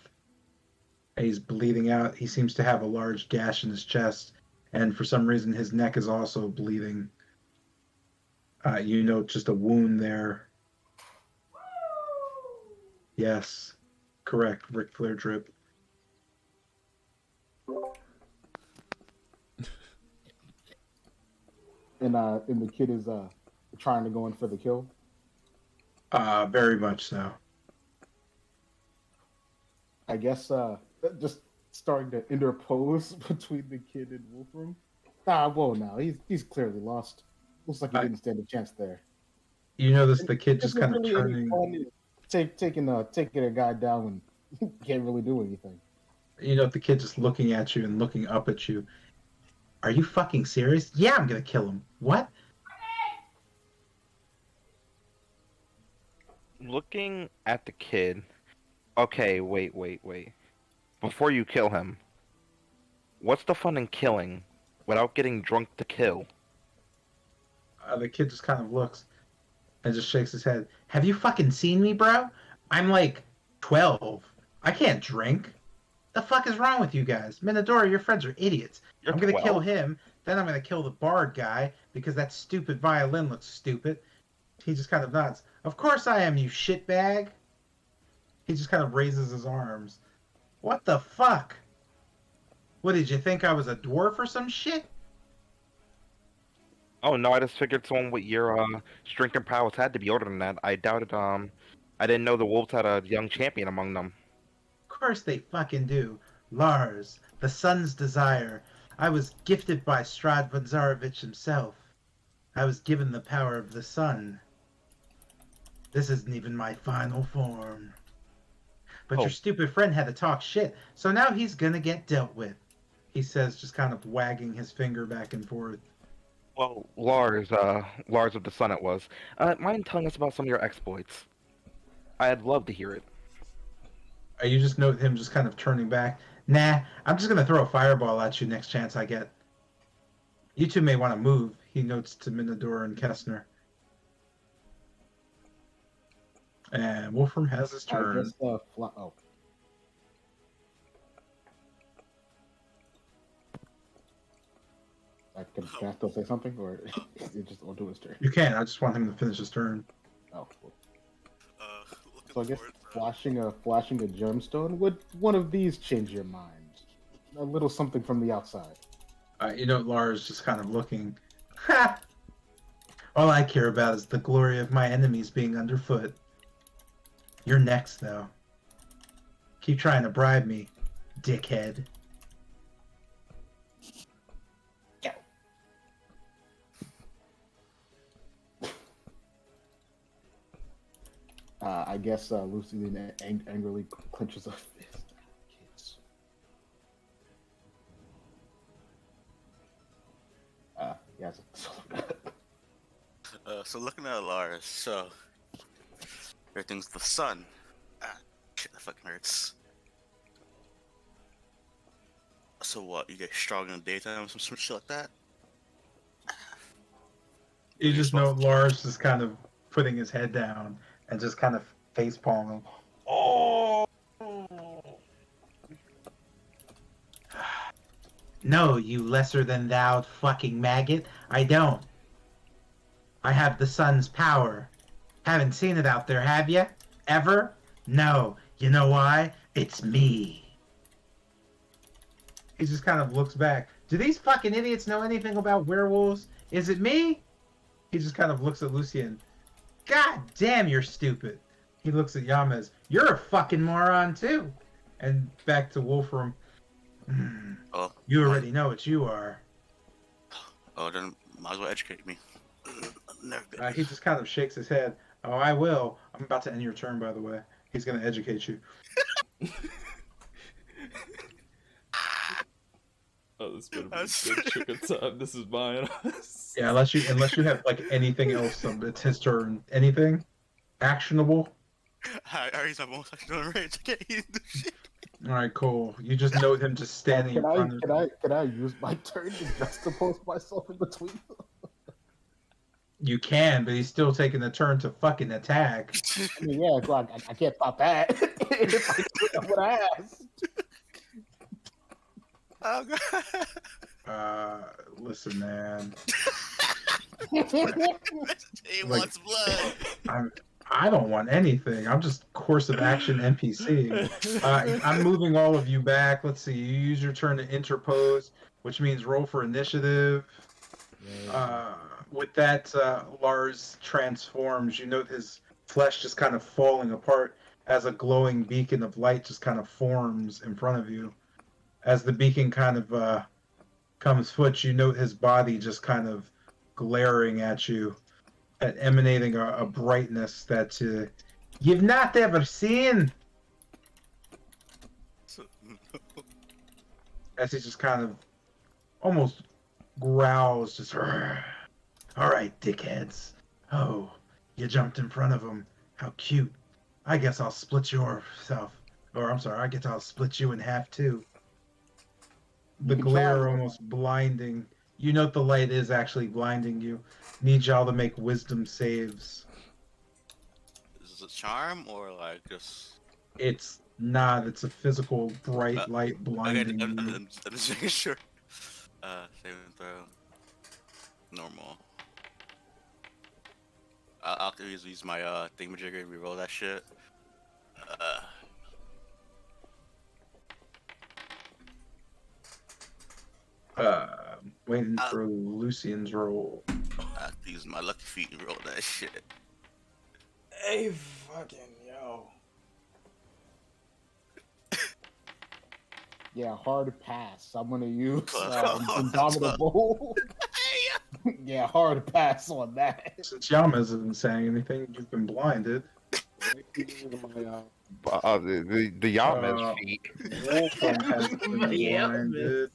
He's bleeding out. He seems to have a large gash in his chest, and for some reason his neck is also bleeding. You note just a wound there. Yes, correct. Ric Flair drip. And the kid is trying to go in for the kill. Very much so. I guess just starting to interpose between the kid and Wolfram. Whoa, now he's clearly lost. Looks like he didn't stand a chance there. You notice the kid just kind of turning. Taking a guy down and can't really do anything. You know the kid just looking at you and looking up at you. Are you fucking serious? Yeah, I'm gonna kill him. What? Looking at the kid. Okay, wait. Before you kill him, what's the fun in killing without getting drunk to kill? The kid just kind of looks and just shakes his head. Have you fucking seen me, bro? I'm like 12. I can't drink. The fuck is wrong with you guys? Minadora, your friends are idiots. You're I'm gonna 12? kill him, then I'm gonna kill the bard guy because that stupid violin looks stupid. He just kind of nods. Of course I am, you shitbag. He just kind of raises his arms. What the fuck? What, did you think I was a dwarf or some shit? Oh no, I just figured someone with your strength and prowess had to be older than that. I doubted. I didn't know the wolves had a young champion among them. Of course they fucking do. Lars, the sun's desire. I was gifted by Strahd Vanzarovich himself. I was given the power of the sun. This isn't even my final form. But your stupid friend had to talk shit, so now he's gonna get dealt with. He says, just kind of wagging his finger back and forth. Well, Lars of the Sun it was. Mind telling us about some of your exploits? I'd love to hear it. You just note him just kind of turning back. Nah, I'm just gonna throw a fireball at you next chance I get. You two may want to move, he notes to Minadora and Kestner. And Wolfram has his turn. I guess, Can I still say something, or you just won't do his turn? You can. I just want him to finish his turn. Oh, cool. So I guess flashing a gemstone, would one of these change your mind? A little something from the outside. You know, Lars just kind of looking. Ha! All I care about is the glory of my enemies being underfoot. You're next, though. Keep trying to bribe me, dickhead. I guess Lucy then angrily clenches a fist. Kids. Yeah. So looking at Lars, so everything's the sun. Shit, that fucking hurts. So what? You get strong in the daytime, some shit like that. You just know Lars is kind of putting his head down and just kind of face palming. Oh! No, you lesser than thou fucking maggot. I don't. I have the sun's power. Haven't seen it out there, have you? Ever? No. You know why? It's me. He just kind of looks back. Do these fucking idiots know anything about werewolves? Is it me? He just kind of looks at Lucien. God damn, you're stupid. He looks at Yamez. You're a fucking moron, too. And back to Wolfram. Oh, You already know what you are. oh, then might as well educate me. Never been. He just kind of shakes his head. Oh, I will. I'm about to end your turn, by the way. He's going to educate you. Oh, this better be a good chicken time. This is mine. Yeah, unless you have like anything else. It's his turn. Anything actionable? I already used my bonus action on rage. I can't even do shit. All right, cool. You just note him just standing in front of. Can I use my turn to juxtapose myself in between? You can, but he's still taking the turn to fucking attack. I mean, yeah, God, I can't stop that. If I could, I would have asked. Oh god. Listen, man. He wants blood. I don't want anything. I'm just course of action NPC. I'm moving all of you back. Let's see. You use your turn to interpose, which means roll for initiative. With that, Lars transforms. You note his flesh just kind of falling apart as a glowing beacon of light just kind of forms in front of you. As the beacon kind of comes foot, you note his body just kind of glaring at you, emanating a brightness that you've not ever seen. As he just kind of almost growls, just, all right, dickheads. Oh, you jumped in front of him. How cute. I guess I'll split yourself. Or, I'm sorry, I guess I'll split you in half, too. The glare almost blinding. You note the light is actually blinding you. Need y'all to make wisdom saves. Is this a charm or like just? It's not. It's a physical bright light blinding you. I'm just making sure. Save and throw. Normal. I'll use my thingamajigger and reroll that shit. Waiting for Lucian's roll. I have to use my lucky feet and roll that shit. Hey, fucking yo. Yeah, hard pass. I'm gonna use Indomitable. Yeah, hard pass on that. Since Yama's isn't saying anything, you've been blinded. The Yama's feet. Wolfram has been blinded.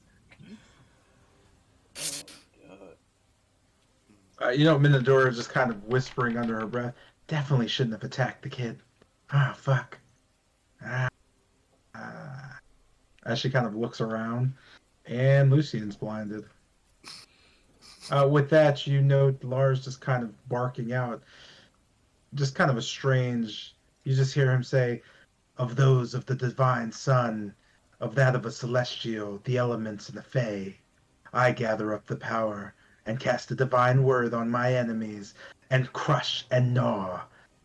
You know, Minadora just kind of whispering under her breath, definitely shouldn't have attacked the kid. Ah, fuck. As she kind of looks around, and Lucian's blinded. With that, you note Lars just kind of barking out. Just kind of a strange... You just hear him say, of those of the divine sun, of that of a celestial, the elements and the fae, I gather up the power and cast a divine word on my enemies, and crush and gnaw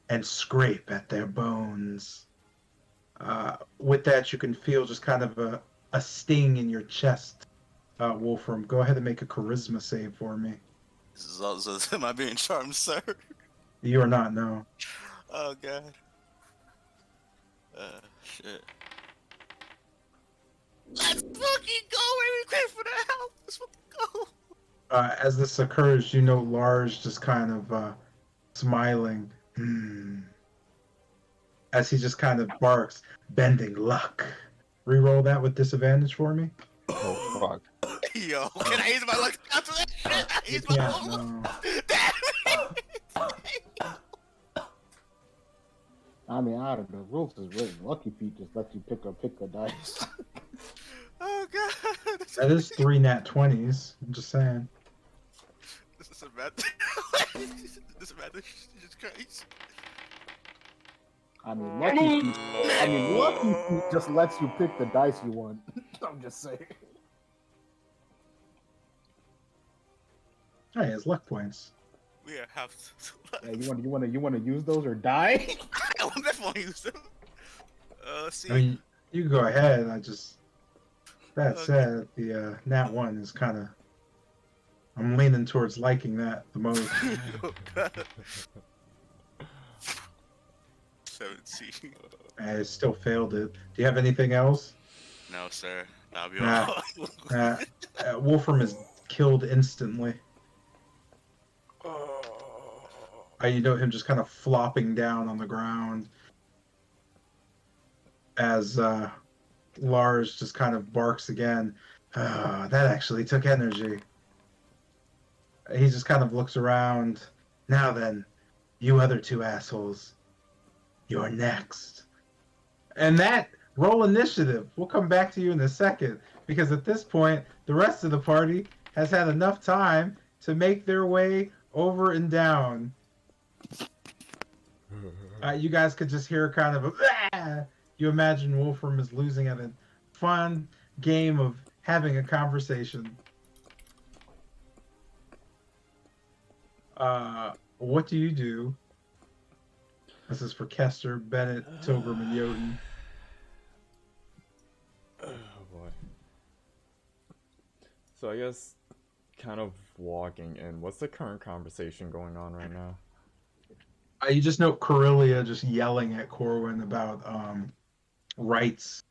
and scrape at their bones. With that, you can feel just kind of a sting in your chest. Wolfram, go ahead and make a charisma save for me. This is also, am I being charmed, sir? You are not, no. Oh god. Shit. Let's fucking go, baby! Quick for the help! Let's fucking go! As this occurs, you know Lars just kind of smiling. As he just kind of barks, bending luck. Reroll that with disadvantage for me. Oh, fuck. Yo, can I use my luck to cancel that shit? I use my own. Damn it! I mean, out of the rules is written. Lucky Feet just lets you pick a dice. Oh god. That is 3 nat 20s. I'm just saying. This is a bad This is a bad Jesus Christ. I mean, Lucky Feet just lets you pick the dice you want. I'm just saying. Hey, it's luck points. We have Yeah, you want to use those or die? I will definitely use them. Let's see. I mean, you can go ahead. That Uh, said, the nat 1 is kind of. I'm leaning towards liking that the most. oh, God. 17. I still failed it. Do you have anything else? No, sir. That'll be Nah. all. Wolfram is killed instantly. You know him just kind of flopping down on the ground as Lars just kind of barks again. That actually took energy. He just kind of looks around. Now then, you other two assholes, you're next. And that, roll initiative. We'll come back to you in a second, because at this point, the rest of the party has had enough time to make their way over and down. You guys could just hear kind of a, ah! You imagine Wolfram is losing at a fun game of having a conversation. What do you do? This is for Kester, Bennett, Tilgrim, and Jotun. Oh boy. So I guess kind of walking in. What's the current conversation going on right now? You just note Corellia just yelling at Corwin about rights.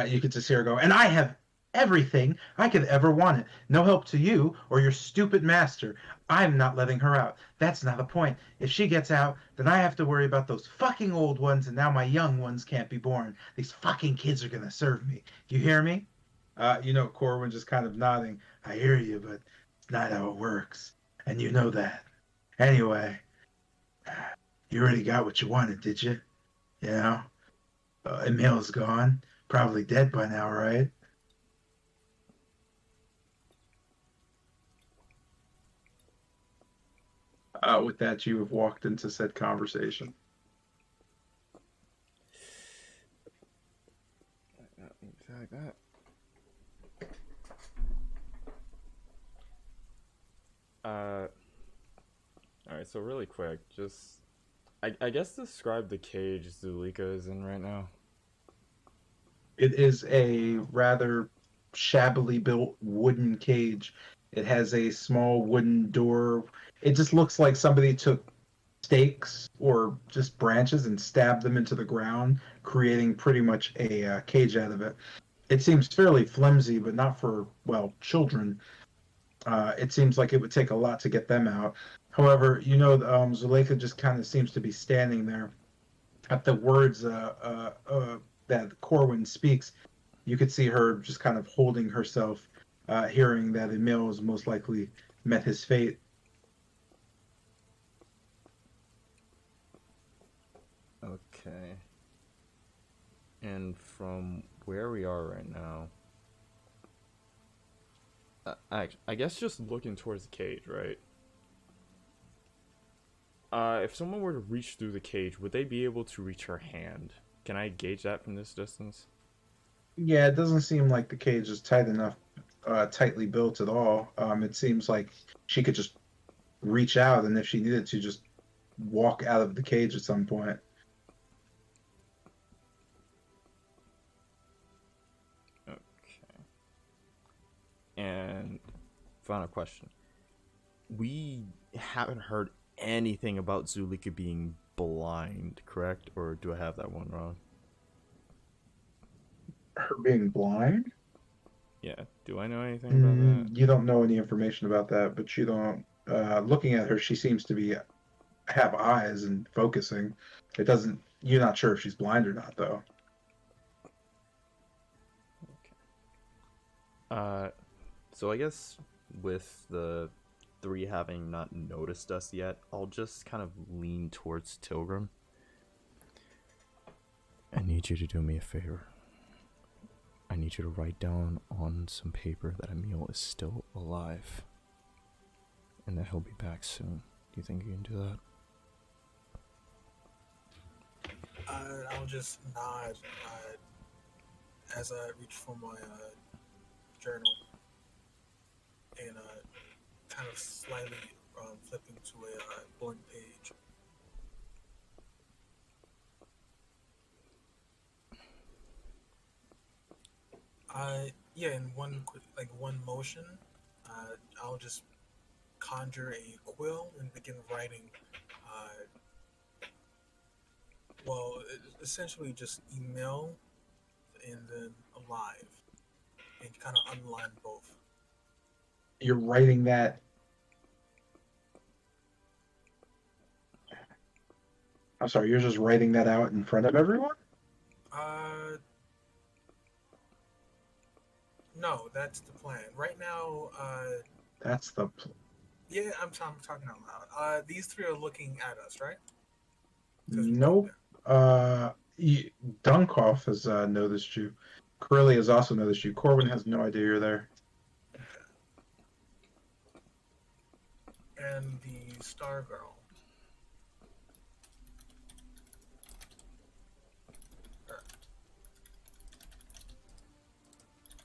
You could just hear her go, and I have everything I could ever want it. No help to you or your stupid master. I'm not letting her out. That's not the point. If she gets out, then I have to worry about those fucking old ones, and now my young ones can't be born. These fucking kids are gonna serve me. You hear me? You know, Corwin just kind of nodding. I hear you, but it's not how it works. And you know that. Anyway, you already got what you wanted, did you? You know? Emil's gone. Probably dead by now, right? With that, you have walked into said conversation. Like that. Alright, so really quick, just I guess describe the cage Zulika is in right now. It is a rather shabbily built wooden cage. It has a small wooden door. It just looks like somebody took stakes or just branches and stabbed them into the ground, creating pretty much a cage out of it. It seems fairly flimsy, but not for, well, children. It seems like it would take a lot to get them out. However, you know, Zuleika just kind of seems to be standing there. At the words that Corwin speaks, you could see her just kind of holding herself, hearing that Emil has most likely met his fate. Okay. And from where we are right now, I guess just looking towards the cage, right? If someone were to reach through the cage, would they be able to reach her hand? Can I gauge that from this distance? Yeah, it doesn't seem like the cage is tight enough, tightly built at all. It seems like she could just reach out, and if she needed to, just walk out of the cage at some point. Okay. And final question. We haven't heard anything about Zulika being blind, correct? Or do I have that one wrong? Her being blind? Yeah. Do I know anything about that? You don't know any information about that, but you don't. Looking at her, she seems to have eyes and focusing. It doesn't. You're not sure if she's blind or not, though. Okay. So I guess with the three having not noticed us yet, I'll just kind of lean towards Tilgrim. I need you to do me a favor. I need you to write down on some paper that Emil is still alive. And that he'll be back soon. Do you think you can do that? I'll just nod as I reach for my journal and kind of slightly flipping to a one motion, I'll just conjure a quill and begin writing. Essentially just email and then alive, and kind of unline both. You're writing that. I'm sorry, you're just writing that out in front of everyone? No, that's the plan. Right now, That's the. yeah, I'm talking out loud. These three are looking at us, right? Nope. Dunkoff has noticed you. Corelli has also noticed you. Corwin has no idea you're there. And the Star Girl.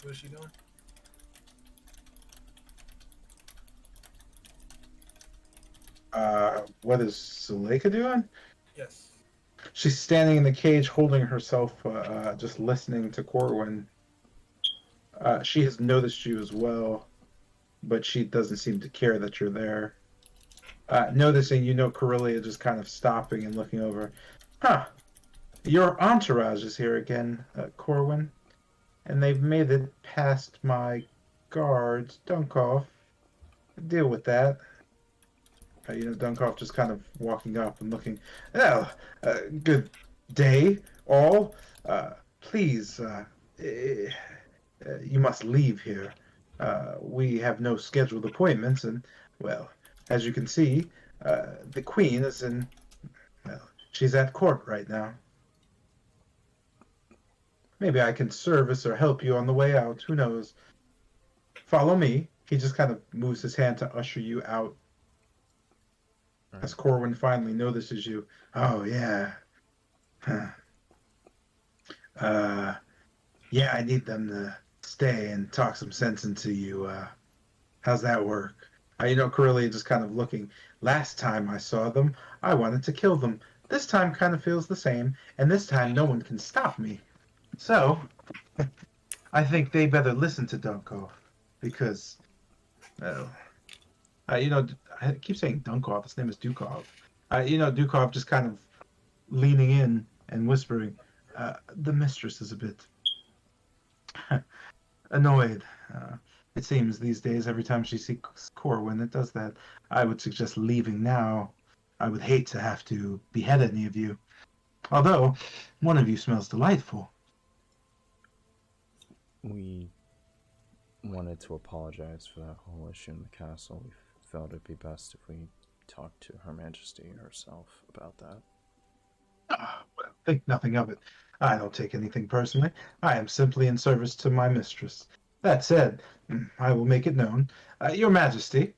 What is she doing? What is Zuleika doing? Yes. She's standing in the cage holding herself, just listening to Corwin. She has noticed you as well, but she doesn't seem to care that you're there. Noticing, Corellia just kind of stopping and looking over. Huh. Your entourage is here again, Corwin. And they've made it past my guards. Dunkoff. Deal with that. Dunkoff just kind of walking up and looking. Oh, good day, all. Please, you must leave here. We have no scheduled appointments, and, well, as you can see, the Queen is in. Well, she's at court right now. Maybe I can service or help you on the way out. Who knows? Follow me. He just kind of moves his hand to usher you out. As Corwin finally notices you. Oh, yeah. Huh. Yeah, I need them to stay and talk some sense into you. How's that work? Corellia just kind of looking. Last time I saw them, I wanted to kill them. This time kind of feels the same, and this time no one can stop me. So, I think they better listen to Dunkoff, because, well, I keep saying Dunkoff. His name is Dukov. Dukov just kind of leaning in and whispering, the mistress is a bit annoyed. It seems these days every time she sees Corwin, it does that. I would suggest leaving now. I would hate to have to behead any of you. Although, one of you smells delightful. We wanted to apologize for that whole issue in the castle. We felt it'd be best if we talked to Her Majesty herself about that. Well, think nothing of it. I don't take anything personally. I am simply in service to my mistress. That said, I will make it known. Your Majesty.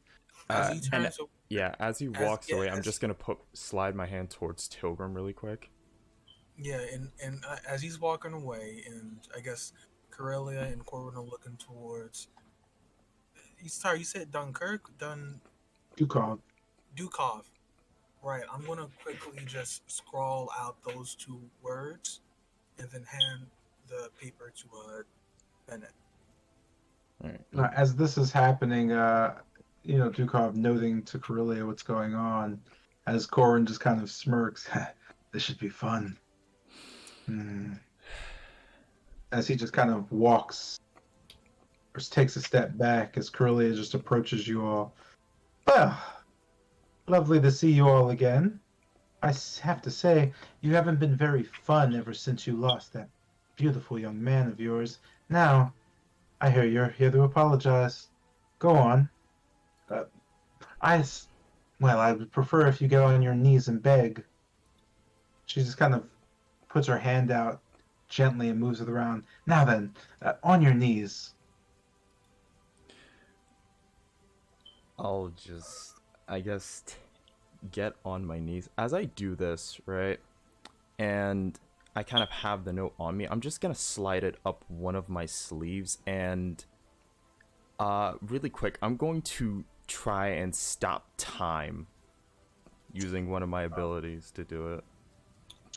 As he turns as he walks away, I'm just gonna slide my hand towards Tilgrim really quick. Yeah, and as he's walking away, and I guess Corellia and Corwin are looking towards. Sorry, you said Dunkirk? Dukov. Dukov. Right, I'm gonna quickly just scrawl out those two words, and then hand the paper to Bennett. All right. As this is happening, Dukov noting to Corellia what's going on, as Corwin just kind of smirks. This should be fun. As he just kind of walks, or takes a step back as Corellia just approaches you all. Well, lovely to see you all again. I have to say, you haven't been very fun ever since you lost that beautiful young man of yours. Now, I hear you're here to apologize. Go on. I would prefer if you get on your knees and beg. She just kind of puts her hand out gently and moves it around. Now then, on your knees. I'll just, I guess, get on my knees. As I do this, right, and I kind of have the note on me, I'm just going to slide it up one of my sleeves, and really quick, I'm going to try and stop time using one of my abilities to do it.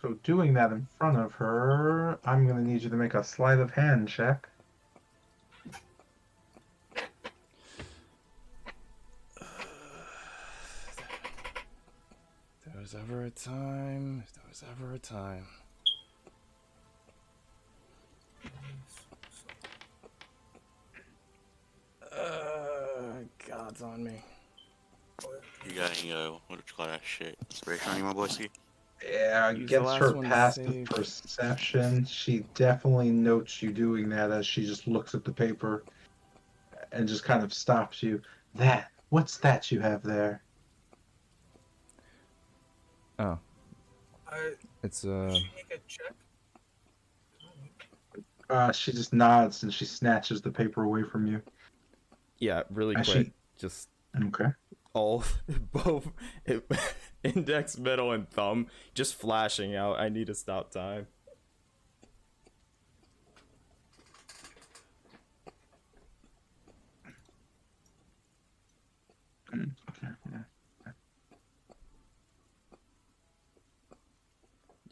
So doing that in front of her, I'm going to need you to make a sleight of hand check. If there was ever a time, if there was ever a time. God's on me. You got any what do you call that shit? Inspiration on you, my boy? See? Yeah, Use the against last her one to passive save. perception, she definitely notes you doing that as she just looks at the paper and just kind of stops you. What's that you have there? Oh, I it's should she make a check? She just nods and she snatches the paper away from you. yeah, really As quick. she Just okay. all both index, middle, and thumb just flashing out. I need to stop time. Okay, yeah.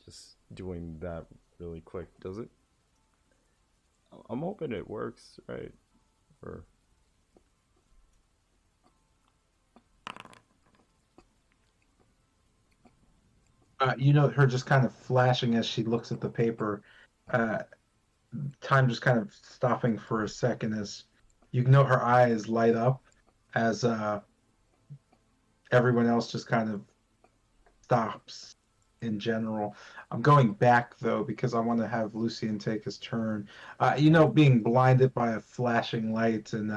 Just doing that really quick. Does it? I'm hoping it works, right? Or You know her just kind of flashing as she looks at the paper. Uh, Time just kind of stopping for a second as you know her eyes light up as everyone else just kind of stops in general. I'm going back though because I want to have Lucian take his turn. You know, being blinded by a flashing light and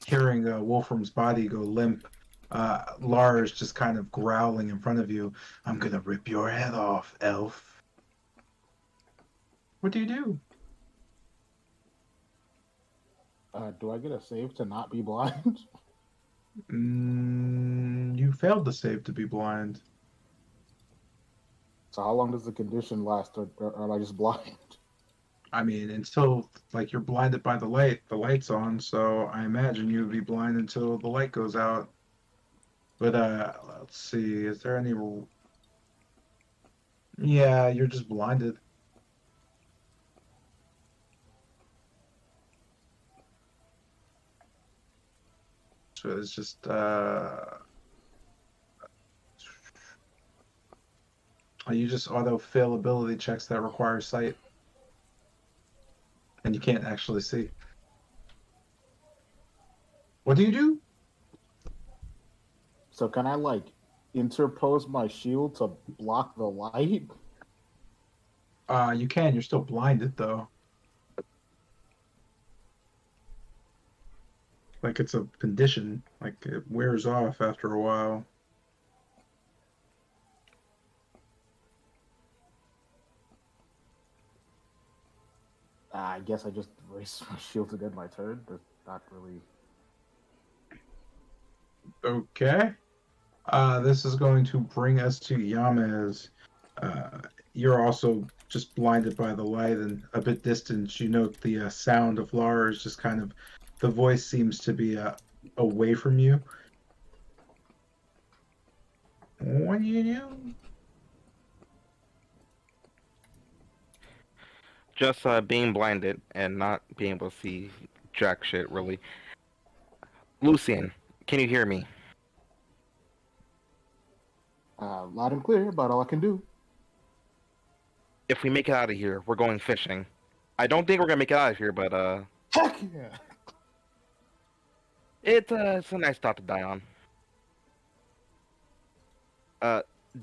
hearing Wolfram's body go limp. Lars just kind of growling in front of you. I'm gonna rip your head off, elf. What do you do? Do I get a save to not be blind? You failed the save to be blind. So how long does the condition last, or am I just blind? I mean, until like you're blinded by the light, the light's on, so I imagine you would be blind until the light goes out. But let's see, is there any? Yeah, you're just blinded. So it's just you just auto fail ability checks that require sight, and you can't actually see. What do you do? So can I like interpose my shield to block the light? You can. You're still blinded though. Like it's a condition. Like it wears off after a while. I guess I just raise my shield to end my turn. There's not really. Okay. This is going to bring us to Yamez. You're also just blinded by the light and a bit distant. You note the sound of Lars just kind of, the voice seems to be away from you. What do you do? Just being blinded and not being able to see jack shit, really. Lucian, can you hear me? Loud and clear about all I can do. If we make it out of here, we're going fishing. I don't think we're gonna make it out of here, but Heck yeah! it's a nice thought to die on.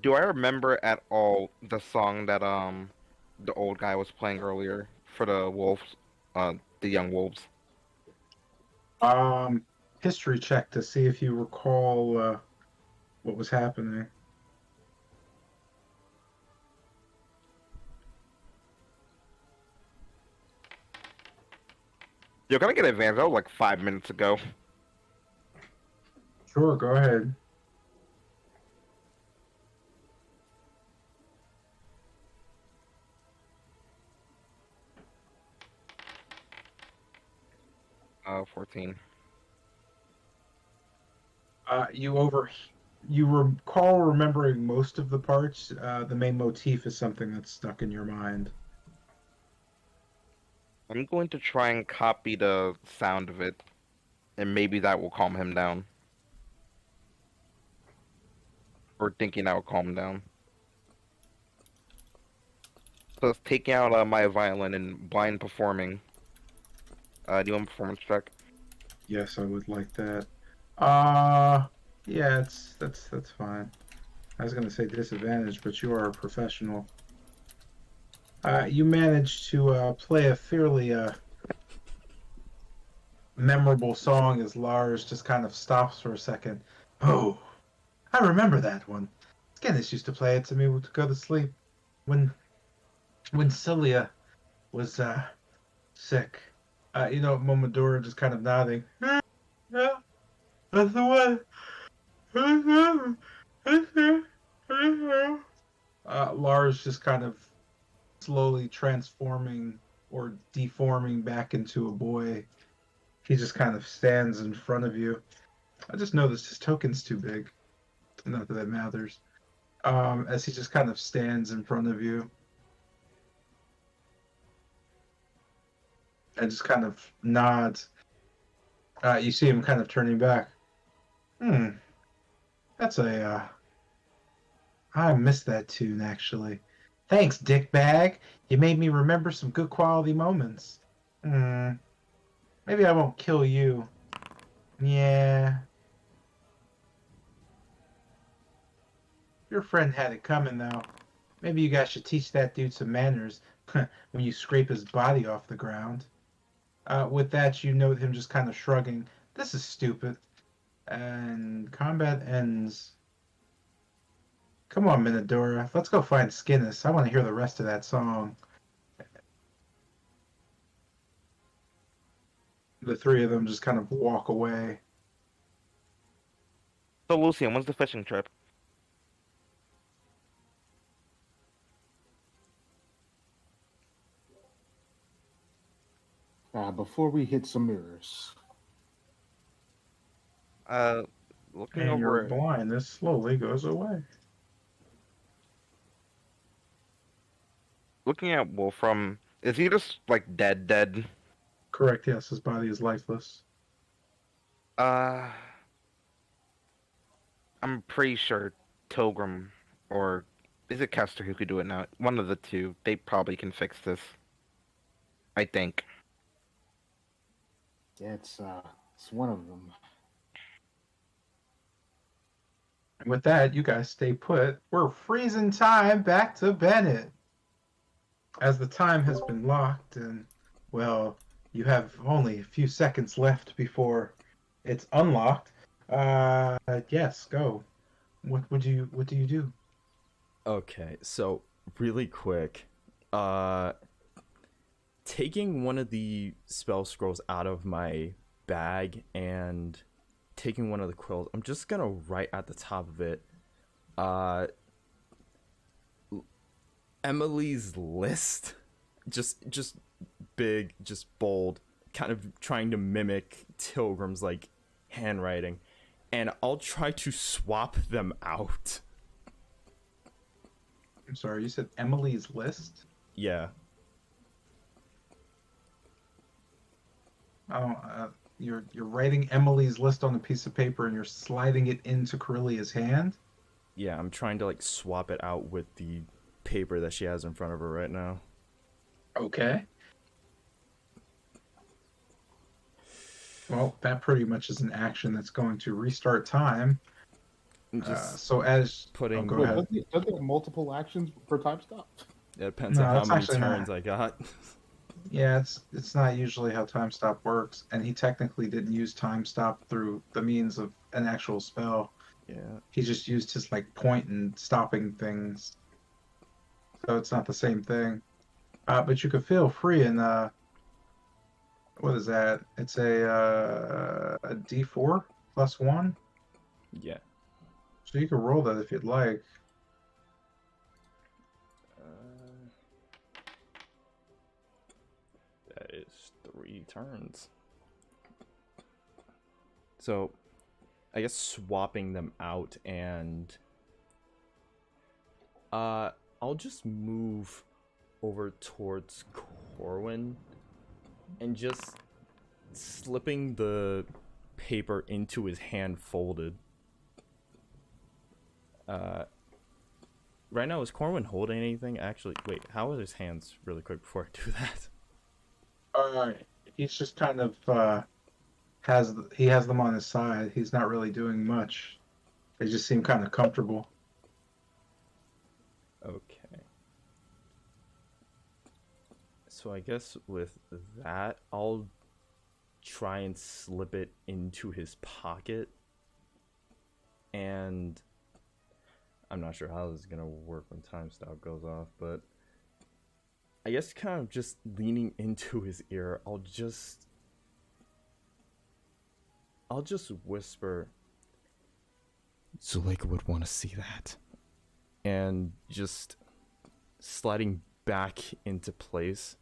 Do I remember at all the song that the old guy was playing earlier for the wolves, the young wolves? History check to see if you recall what was happening. You're gonna get advanced. That was like 5 minutes ago. Sure, go ahead. Uh, 14. You recall remembering most of the parts. The main motif is something that's stuck in your mind. I'm going to try and copy the sound of it, and maybe that will calm him down. or thinking that would calm him down. So it's taking out my violin and blind performing. Do you want a performance check? Yes, I would like that. Yeah, that's fine. I was gonna say disadvantage, but you are a professional. You managed to play a fairly memorable song as Lars just kind of stops for a second. Oh, I remember that one. Skenis used to play it to me to go to sleep when Celia was sick. Momodora just kind of nodding. Yeah, that's the one. Lars just kind of slowly transforming or deforming back into a boy. He just kind of stands in front of you. I just noticed his token's too big. Not that it matters. As he just kind of stands in front of you and just kind of nods. You see him kind of turning back. That's I missed that tune, actually. Thanks, Dickbag. You made me remember some good quality moments. Maybe I won't kill you. Yeah. Your friend had it coming, though. Maybe you guys should teach that dude some manners when you scrape his body off the ground. With that, you note him just kind of shrugging. This is stupid. And combat ends. Come on, Minadora. Let's go find Skinnis. I want to hear the rest of that song. The three of them just kind of walk away. So, Lucian, when's the fishing trip? Before we hit some mirrors. Looking And your over. blindness slowly goes away. Looking at Wolfram, is he just like dead? Correct, yes, his body is lifeless. I'm pretty sure Tilgrim or is it Kester who could do it now? One of the two. They probably can fix this. I think. Yeah, it's one of them. And with that, you guys stay put. We're freezing time back to Bennett. As the time has been locked, and, well, you have only a few seconds left before it's unlocked. Yes, go. What do you do? Okay, so really quick, taking one of the spell scrolls out of my bag and taking one of the quills, I'm just gonna write at the top of it, Emily's list, just big, just bold, kind of trying to mimic Tilgrim's like handwriting, and I'll try to swap them out. I'm sorry, you said Emily's list? Yeah. You're writing Emily's list on a piece of paper and you're sliding it into Corellia's hand? Yeah, I'm trying to like swap it out with the paper that she has in front of her right now. Okay. Well, that pretty much is an action that's going to restart time. Just So as putting. go Wait, ahead. does it have multiple actions per time stop? It depends No, on how it's many actually turns not. I got. Yeah, it's not usually how time stop works, and he technically didn't use time stop through the means of an actual spell. Yeah. He just used his like point and stopping things. So it's not the same thing. But you could feel free and what is that? It's a D4 plus 1. Yeah. So you can roll that if you'd like. That is 3 turns. So, I guess swapping them out and I'll just move over towards Corwin and just slipping the paper into his hand folded. Right now, is Corwin holding anything? Actually, wait, how are his hands really quick before I do that? He's just kind of he has them on his side. He's not really doing much. They just seem kind of comfortable. Okay. So I guess with that, I'll try and slip it into his pocket. And I'm not sure how this is going to work when time stop goes off, but I guess kind of just leaning into his ear, I'll just whisper, Zuleika would want to see that. And just sliding back into place.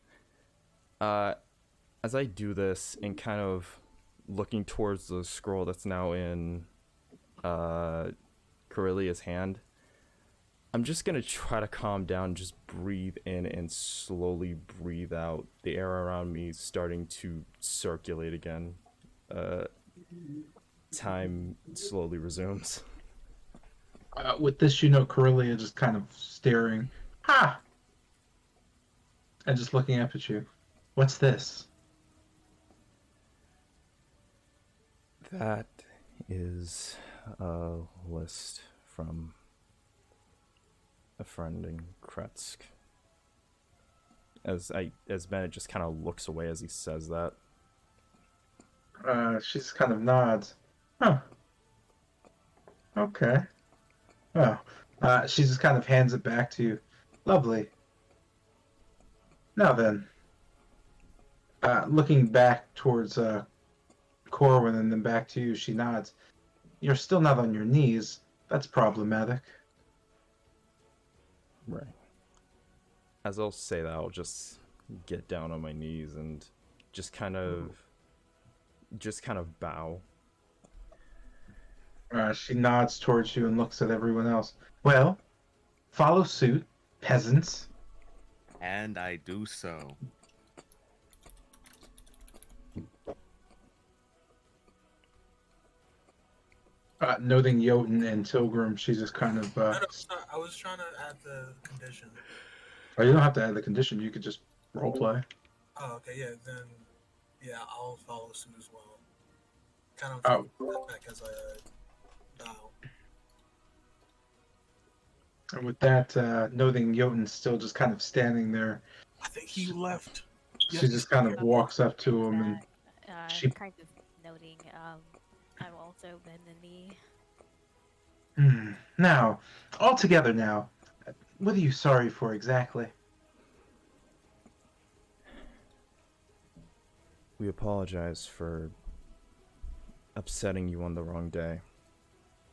As I do this and kind of looking towards the scroll that's now in Corellia's hand, I'm just gonna try to calm down, just breathe in and slowly breathe out. The air around me starting to circulate again. Time slowly resumes. With this, Corellia just kind of staring, ha, and just looking up at you. What's this? That is a list from a friend in Kretsk. As Bennett just kind of looks away as he says that. She just kind of nods. Huh. Okay. Well, she just kind of hands it back to you. Lovely. Now then, looking back towards Corwin and then back to you, she nods. You're still not on your knees. That's problematic. Right. As I'll say that, I'll just get down on my knees and just kind of bow. She nods towards you and looks at everyone else. Well, follow suit, peasants. And I do so. Noting Jotun and Tilgrim, she's just kind of... No, I was trying to add the condition. Oh, you don't have to add the condition. You could just roleplay. Oh, okay, yeah, then, yeah, I'll follow suit as well. Kind of back as I bow. And with that, noting Jotun's still just kind of standing there, I think he left. she just kind of walks up to him and she... kind of noting, I've also been the knee. Now, all together now, what are you sorry for exactly? We apologize for upsetting you on the wrong day.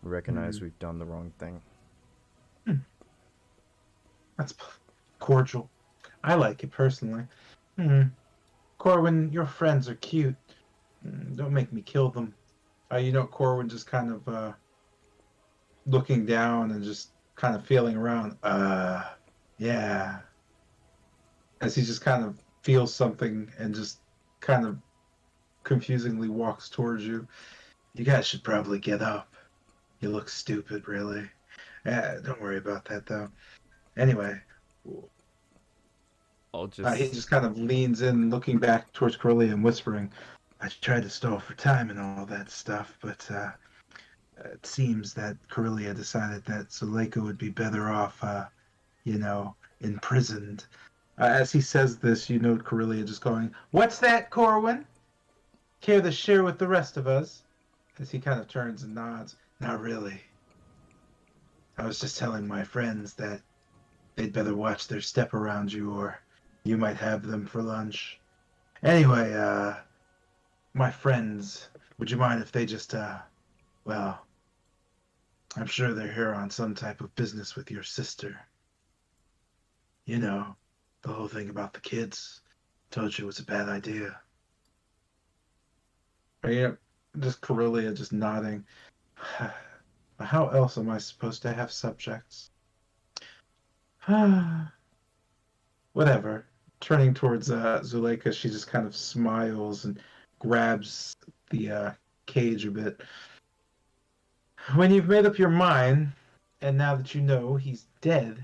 We recognize we've done the wrong thing. That's cordial. I like it personally. Corwin, your friends are cute. Don't make me kill them. Corwin just kind of looking down and just kind of feeling around. Yeah. As he just kind of feels something and just kind of confusingly walks towards you. You guys should probably get up. You look stupid, really. Don't worry about that, though. Anyway. He just kind of leans in, looking back towards Corellia and whispering, I tried to stall for time and all that stuff, but it seems that Corellia decided that Zuleika would be better off, imprisoned. As he says this, Corellia just going, What's that, Corwin? Care to share with the rest of us? As he kind of turns and nods. Not really. I was just telling my friends that they'd better watch their step around you, or you might have them for lunch. Anyway, my friends, would you mind if they just, I'm sure they're here on some type of business with your sister. The whole thing about the kids. Told you it was a bad idea. Just Corellia just nodding. How else am I supposed to have subjects? Whatever. Turning towards Zuleika, she just kind of smiles and grabs the cage a bit. When you've made up your mind, And now that you know he's dead,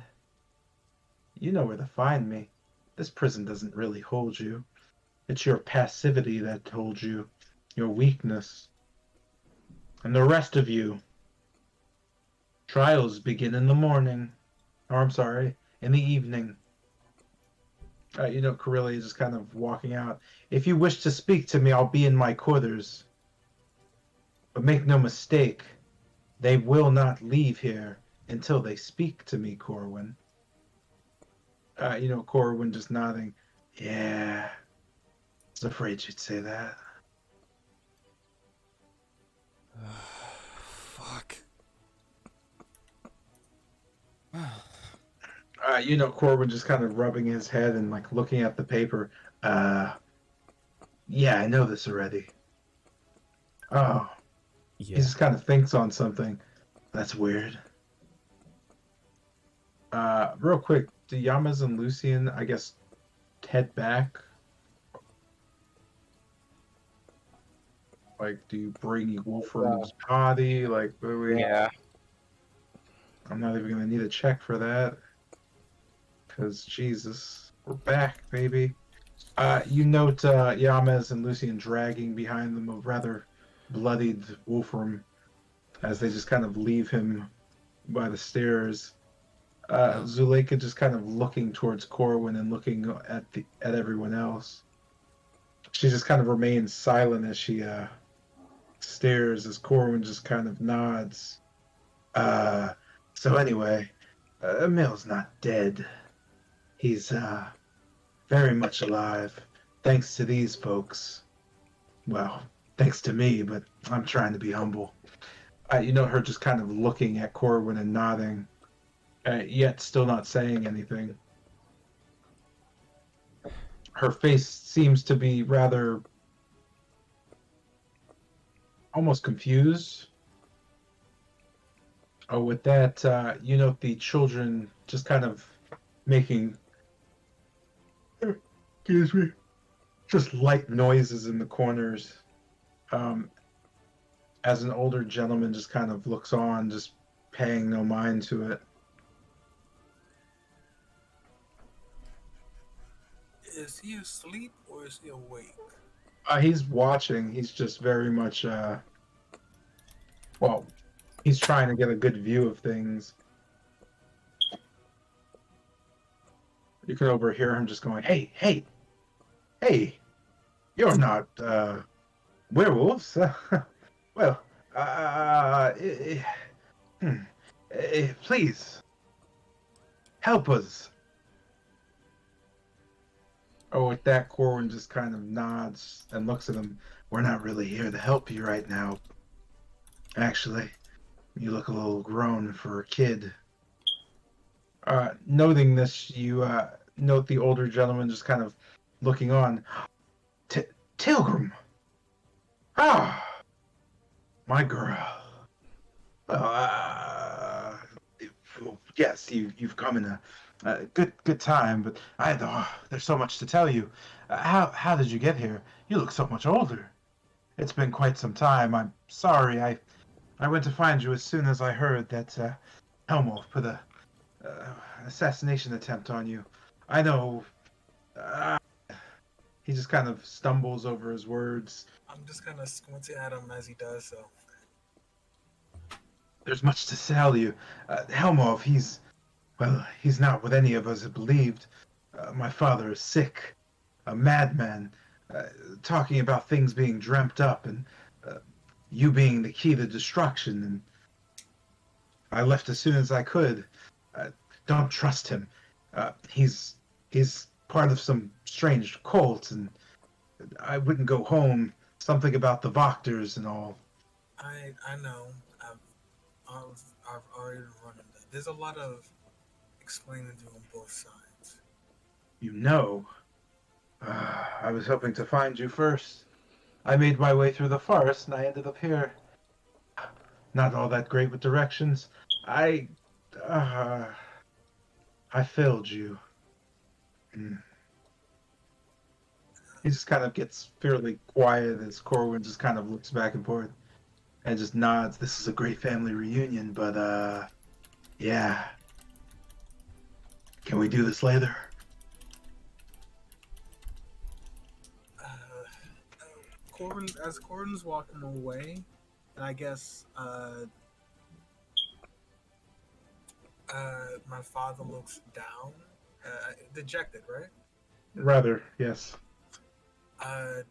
you know where to find me. This prison doesn't really hold you. It's your passivity that holds you, your weakness. And the rest of you, trials begin in the morning. Or, I'm sorry, in the evening. Corellia is just kind of walking out. If you wish to speak to me, I'll be in my quarters. But make no mistake, they will not leave here until they speak to me, Corwin. Corwin just nodding. Yeah, I was afraid you'd say that. Fuck. Corwin just kind of rubbing his head and like looking at the paper. Yeah, I know this already. Oh, Yeah. he just kind of thinks on something. That's weird. Real quick, do Yamas and Lucian, I guess, head back? Like, do you bring Wolfram's body? Like, Yeah. I'm not even gonna need a check for that. Because, Jesus, we're back, baby. You note Yamez and Lucian dragging behind them a rather bloodied Wolfram as they just kind of leave him by the stairs. Zuleika just kind of looking towards Corwin and looking at everyone else. She just kind of remains silent as she stares as Corwin just kind of nods. So anyway, Emil's not dead. He's very much alive, thanks to these folks. Well, thanks to me, but I'm trying to be humble. Her just kind of looking at Corwin and nodding, yet still not saying anything. Her face seems to be rather almost confused. Oh, with that, the children just kind of making, excuse me, just light noises in the corners. As an older gentleman just kind of looks on, just paying no mind to it. Is he asleep or is he awake? He's watching. He's just very much, he's trying to get a good view of things. You can overhear him just going, hey, you're not, werewolves. Well, please, help us. Oh, with that, Corwin just kind of nods and looks at him. We're not really here to help you right now. Actually, you look a little grown for a kid. Noting this, you note the older gentleman just kind of looking on. Tilgrim! Ah! My girl. Yes, you've come in a good time, but there's so much to tell you. How did you get here? You look so much older. It's been quite some time. I'm sorry. I went to find you as soon as I heard that Helmolf put an assassination attempt on you. I know. He just kind of stumbles over his words. I'm just kind of squinting at him as he does so. There's much to tell you. Helmolf, he's not what any of us had believed. My father is sick, a madman, talking about things being dreamt up, and you being the key to destruction. And I left as soon as I could. Don't trust him. He's part of some strange cult, and I wouldn't go home. Something about the Voctors and all. I know. I've already run into that. There's a lot of explaining to on both sides. You know, I was hoping to find you first. I made my way through the forest and I ended up here. Not all that great with directions. I failed you. He just kind of gets fairly quiet as Corwin just kind of looks back and forth and just nods. This is a great family reunion, but Yeah. Can we do this later? Corbin, as Corbin's walking away, and I guess my father looks down, dejected, right? Rather, yes. Uh,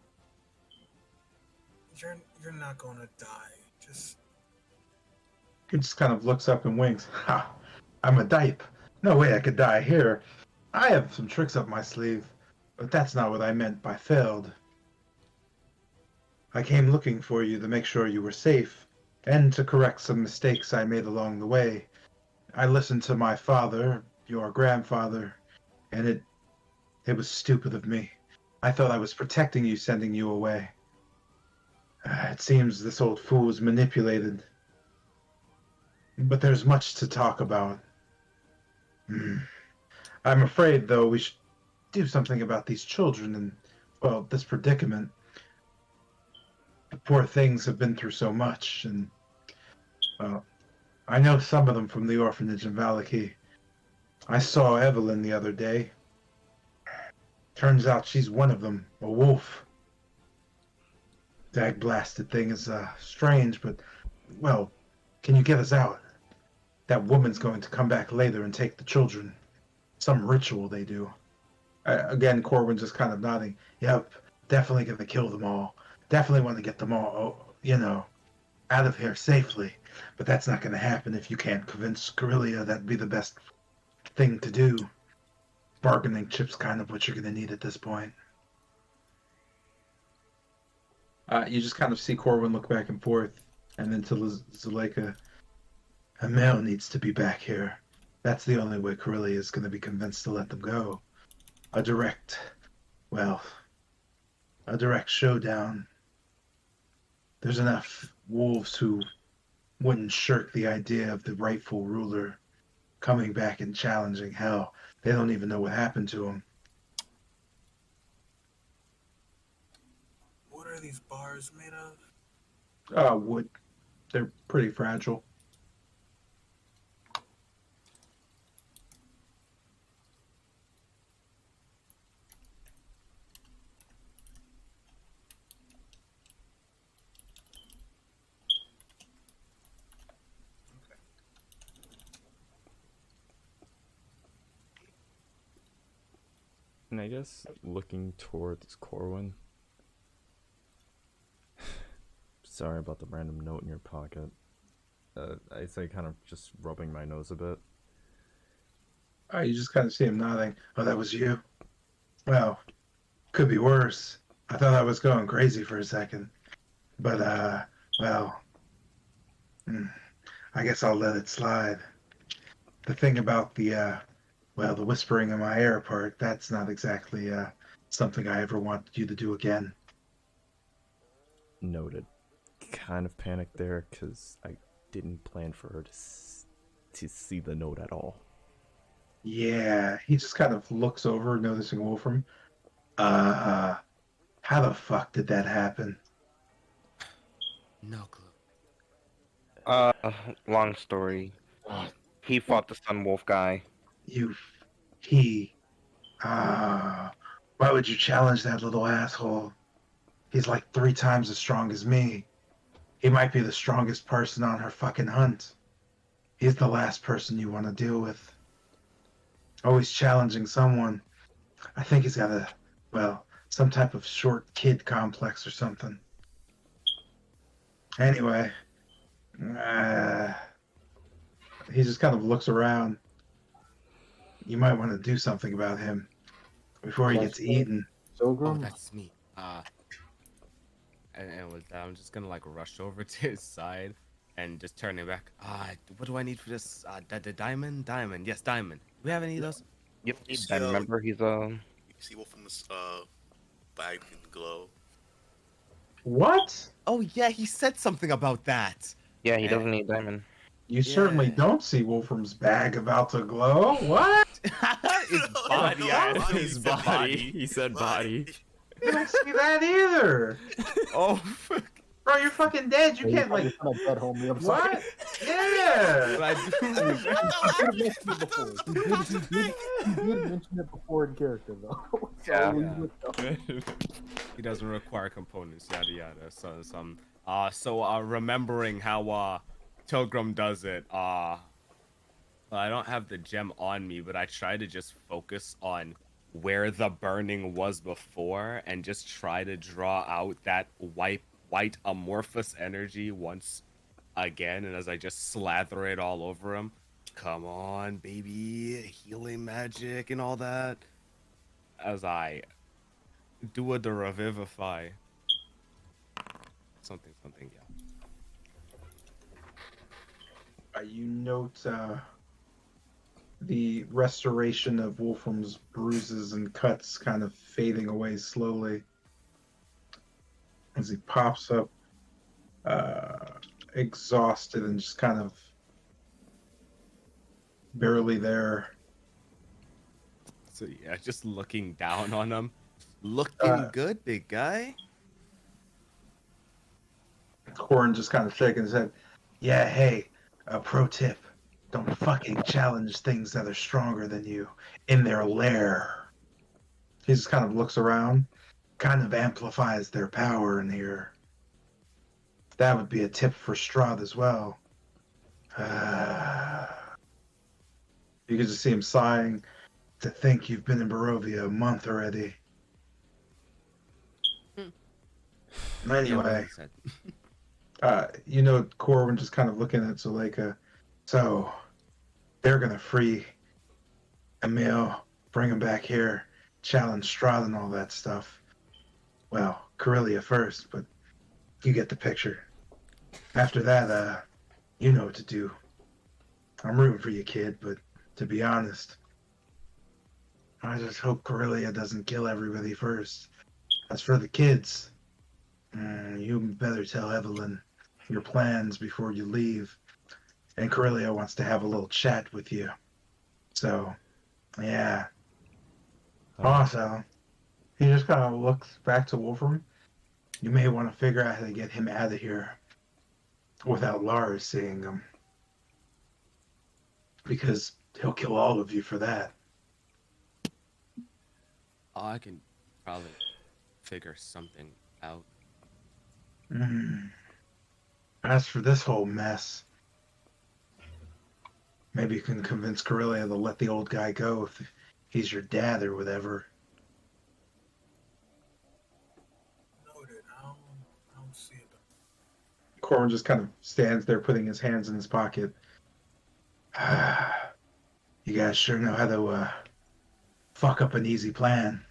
you're not gonna die. Just He just kind of looks up and winks. Ha! I'm a dype. No way I could die here. I have some tricks up my sleeve, but that's not what I meant by failed. I came looking for you to make sure you were safe, and to correct some mistakes I made along the way. I listened to my father, your grandfather, and it was stupid of me. I thought I was protecting you, sending you away. It seems this old fool was manipulated. But there's much to talk about. I'm afraid, though, we should do something about these children and, well, this predicament. The poor things have been through so much, and, well, I know some of them from the orphanage in Valaki. I saw Evelyn the other day. Turns out she's one of them, a wolf. That blasted thing is strange, but, well, can you get us out? That woman's going to come back later and take the children. Some ritual they do. Again, Corwin just kind of nodding. Yep, definitely going to kill them all. Definitely want to get them all, out of here safely. But that's not going to happen if you can't convince Guerrilla that'd be the best thing to do. Bargaining chip's kind of what you're going to need at this point. You just kind of see Corwin look back and forth, and then to Zuleika. A male needs to be back here. That's the only way Corellia is going to be convinced to let them go. A direct showdown. There's enough wolves who wouldn't shirk the idea of the rightful ruler coming back and challenging hell. They don't even know what happened to him. what are these bars made of? Wood. They're pretty fragile. And I guess looking towards Corwin. Sorry about the random note in your pocket. I say kind of just rubbing my nose a bit. You just kind of see him nodding. Oh, that was you? Well, could be worse. I thought I was going crazy for a second. But, I guess I'll let it slide. The thing about the whispering in my ear part, that's not exactly, something I ever wanted you to do again. Noted. Kind of panicked there, because I didn't plan for her to see the note at all. Yeah, he just kind of looks over, noticing Wolfram. How the fuck did that happen? No clue. Long story. He fought the Sun Wolf guy. Why would you challenge that little asshole? He's like 3 times as strong as me. He might be the strongest person on her fucking hunt. He's the last person you want to deal with. Always challenging someone. I think he's got some type of short kid complex or something. Anyway, he just kind of looks around. You might want to do something about him before he gets eaten. Oh, Pilgrim? that's me. And with that, I'm just gonna like rush over to his side and just turning back. What do I need for this? The diamond? Diamond. Yes, diamond. Do we have any of those? Yep. You see, I remember he's You see Wolfram's bag in glow. What? Oh yeah, he said something about that. yeah, he doesn't need diamond. You certainly Yeah. don't see Wolfram's bag about to glow. What? His body. no, I body. think His he said body. He said body. I didn't see that either. Oh, fuck. Bro, you're fucking dead. You Yeah, can't like you're kind of dead, homie. I'm sorry. what? Yeah. But I do. He did mention it before. He did mention it before in character, though. So Yeah. we Yeah. would know. He doesn't require components, yada yada. So remembering how Tilgrim does it, I don't have the gem on me, but I try to just focus on where the burning was before and just try to draw out that white amorphous energy once again, and as I just slather it all over him. Come on, baby, healing magic and all that. As I do the revivify. Something, yeah. You note the restoration of Wolfram's bruises and cuts kind of fading away slowly as he pops up, exhausted and just kind of barely there. So yeah, just looking down on him. Looking good, big guy. Corin just kind of shaking his head. Yeah, hey, a pro tip. Don't fucking challenge things that are stronger than you in their lair. He just kind of looks around, kind of amplifies their power in here. That would be a tip for Strahd as well. You can just see him sighing. To think you've been in Barovia a month already. Anyway, Corwin just kind of looking at Zuleika. So, they're gonna free Emil, bring him back here, challenge Strahd and all that stuff. Well, Corellia first, but you get the picture. After that, you know what to do. I'm rooting for you, kid, but to be honest, I just hope Corellia doesn't kill everybody first. As for the kids, you better tell Evelyn your plans before you leave. And Corellia wants to have a little chat with you. So, yeah. Also, he just kind of looks back to Wolfram. You may want to figure out how to get him out of here without Lars seeing him. Because he'll kill all of you for that. I can probably figure something out. As for this whole mess, maybe you can convince Corellia to let the old guy go if he's your dad or whatever. Noted. I don't see it. Corwin just kind of stands there putting his hands in his pocket. You guys sure know how to fuck up an easy plan.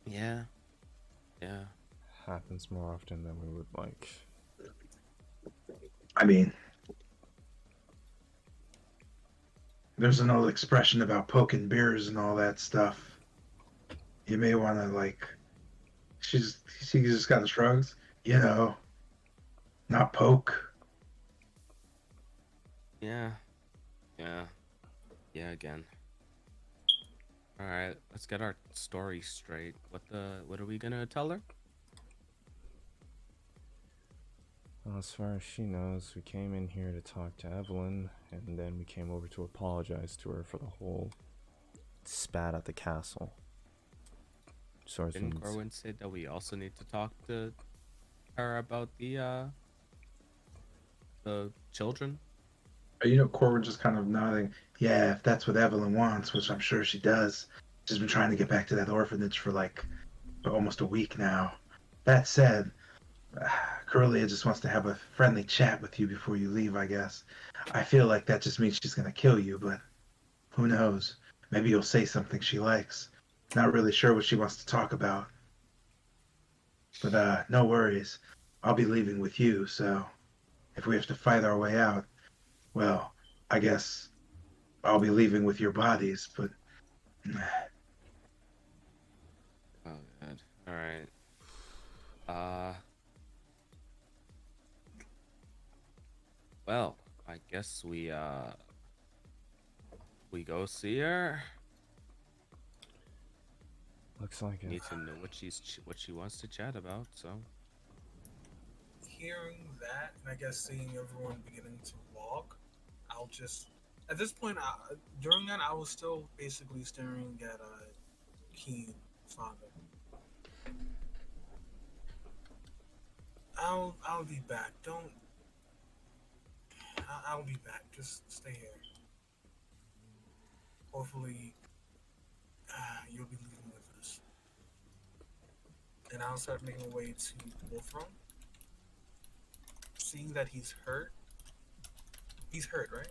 Yeah. Happens more often than we would like. I mean, there's an old expression about poking beers and all that stuff. You may want to she just kind of shrugs. You know, not poke. Yeah. Again. All right, let's get our story straight. What are we gonna tell her? Well, as far as she knows, we came in here to talk to Evelyn, and then we came over to apologize to her for the whole spat at the castle. Didn't Corwin say that we also need to talk to her about the children? Corwin just kind of nodding. Yeah, if that's what Evelyn wants, which I'm sure she does. She's been trying to get back to that orphanage for almost a week now. That said, Corellia just wants to have a friendly chat with you before you leave, I guess. I feel like that just means she's going to kill you, but who knows? Maybe you'll say something she likes. Not really sure what she wants to talk about. But no worries. I'll be leaving with you, so if we have to fight our way out, well, I guess I'll be leaving with your bodies, but... Oh, God. All right. Well, I guess we go see her. Looks like it. Need to know what she wants to chat about. So Hearing that, and I guess seeing everyone beginning to walk, I'll just at this point, during that, I was still basically staring at Keen's father. I'll be back. Don't. I'll be back. Just stay here. Hopefully, you'll be leaving with us. And I'll start making my way to Wolfram. Seeing that he's hurt. He's hurt, right?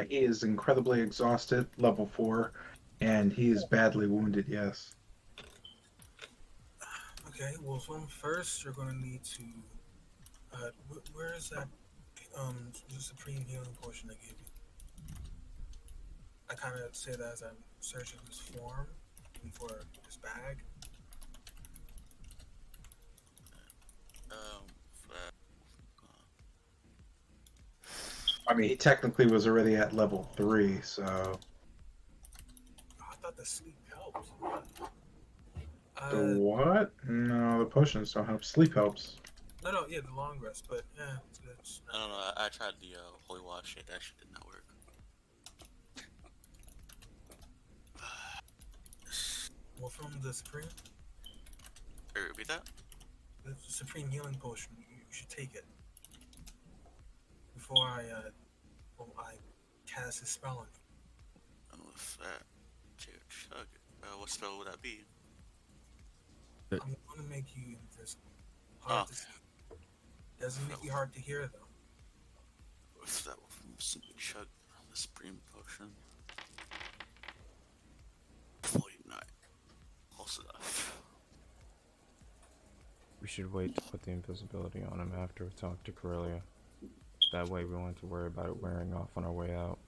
He is incredibly exhausted, level 4, and he is badly wounded, yes. Okay, Wolfram, first you're going to need to. Where is that the supreme healing potion I gave you? I kind of say that as I'm searching his form and for his bag. I mean, he technically was already at level 3, so... Oh, I thought the sleep helped. The what? No, the potions don't help. Sleep helps. No, yeah, the long rest, but yeah, it's I don't know. I tried the holy water shit. That shit did not work. Wolfram, the supreme, Wait, repeat that? the supreme healing potion. You should take it before I cast his spell on you. I don't know what's that. Chug it. What spell would that be? I'm going to make you invisible. Hard to see. Doesn't make you hard to hear, though. What's that? Simply chug the supreme potion. 49. Close enough. We should wait to put the invisibility on him after we talk to Corellia. That way we won't have to worry about it wearing off on our way out.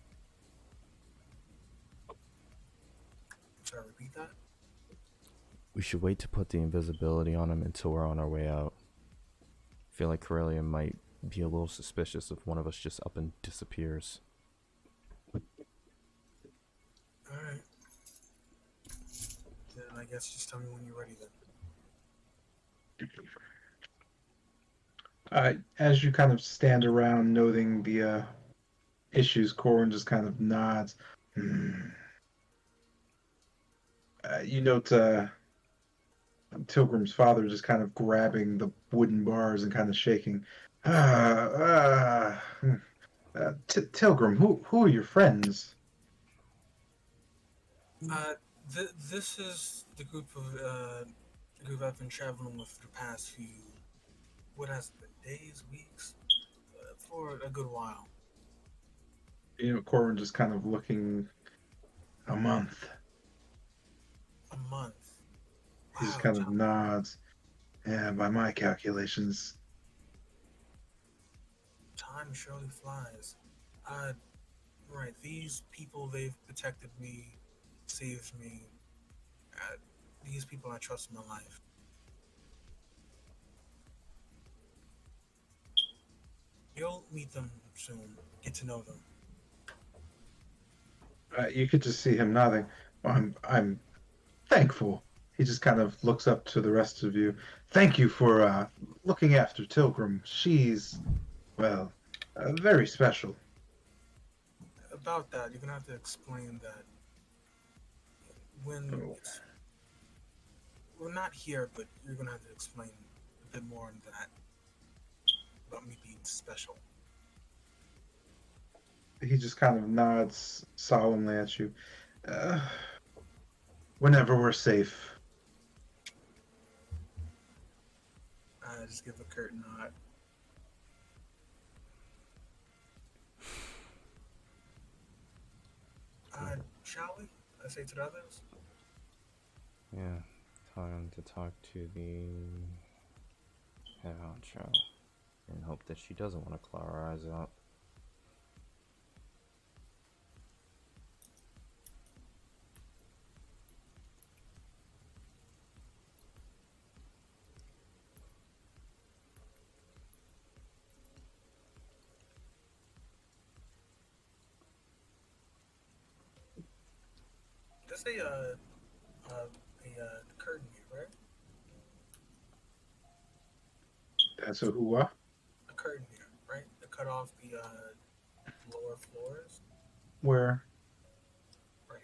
Sorry, repeat that? We should wait to put the invisibility on him until we're on our way out. I feel like Corellia might be a little suspicious if one of us just up and disappears. Alright. Then I guess just tell me when you're ready then. As you kind of stand around noting the issues, Corin just kind of nods. You note Tilgrim's father just kind of grabbing the wooden bars and kind of shaking. Tilgrim, who are your friends? This is the group I've been traveling with the past few, what has it been, days, weeks? For a good while. You know, Corin just kind of looking. A month. A month. He just kind of nods. Yeah, by my calculations. Time surely flies. Right, these people, they've protected me, saved me. These people I trust in my life. You'll meet them soon. Get to know them. You could just see him nodding. Well, I'm thankful. He just kind of looks up to the rest of you. Thank you for looking after Tilgrim. She's, well, very special. About that, you're gonna have to explain that when we're not here, but you're gonna have to explain a bit more on that about me being special. He just kind of nods solemnly at you. Whenever we're safe. I just give a curt nod. Shall we? I say to the others. Yeah, time to talk to the head honcho and hope that she doesn't want to claw her eyes out. There's the curtain here, right? That's a hua. A curtain here, right? To cut off the lower floors. Where? Right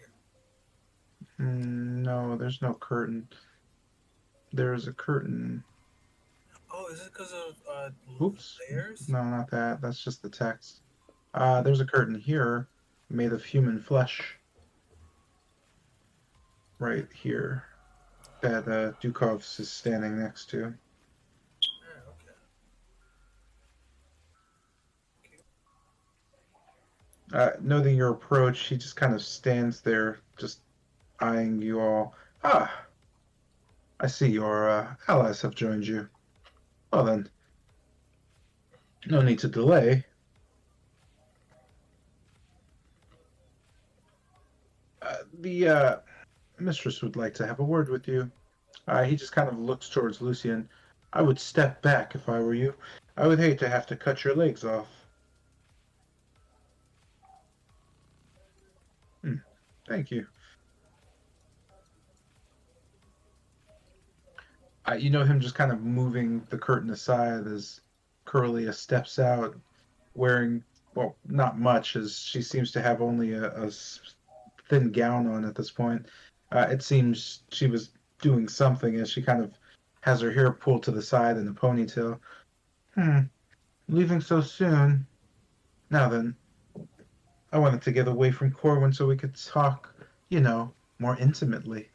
here. No, there's no curtain. There's a curtain. Oh, is it because of Oops. layers? No, not that. That's just the text. There's a curtain here made of human flesh. Right here. That Dukovs is standing next to. Yeah, okay. Noting your approach, he just kind of stands there, just eyeing you all. Ah, I see your allies have joined you. Well then, no need to delay. The mistress would like to have a word with you. He just kind of looks towards Lucian. I would step back if I were you. I would hate to have to cut your legs off. Thank you. You know him just kind of moving the curtain aside as Curlia steps out, wearing, well, not much, as she seems to have only a thin gown on at this point. It seems she was doing something as she kind of has her hair pulled to the side in a ponytail. Leaving so soon. Now then, I wanted to get away from Corwin so we could talk, more intimately.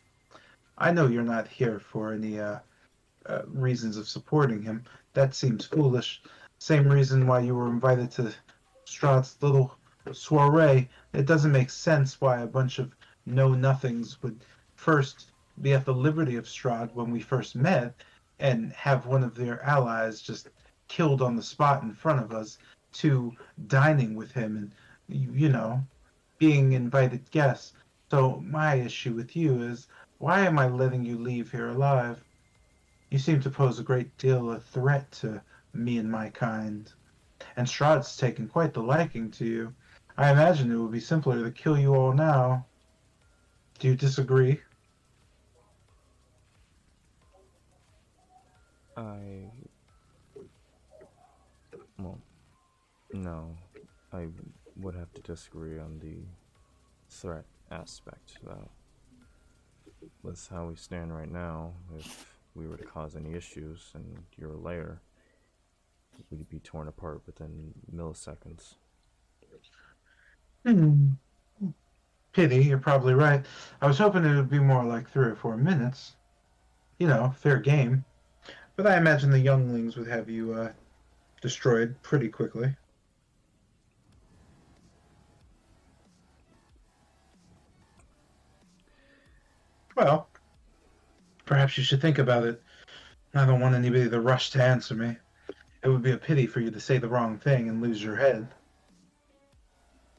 I know you're not here for any reasons of supporting him. That seems foolish. Same reason why you were invited to Strahd's little soiree. It doesn't make sense why a bunch of know-nothings would first be at the liberty of Strahd when we first met and have one of their allies just killed on the spot in front of us, to dining with him and, being invited guests. So my issue with you is, why am I letting you leave here alive? You seem to pose a great deal of threat to me and my kind. And Strahd's taken quite the liking to you. I imagine it would be simpler to kill you all now. Do you disagree? Well, no. I would have to disagree on the threat aspect. With how we stand right now, if we were to cause any issues in your lair, we'd be torn apart within milliseconds. Pity, you're probably right. I was hoping it would be more like 3 or 4 minutes. Fair game. But I imagine the younglings would have you destroyed pretty quickly. Well, perhaps you should think about it. I don't want anybody to rush to answer me. It would be a pity for you to say the wrong thing and lose your head.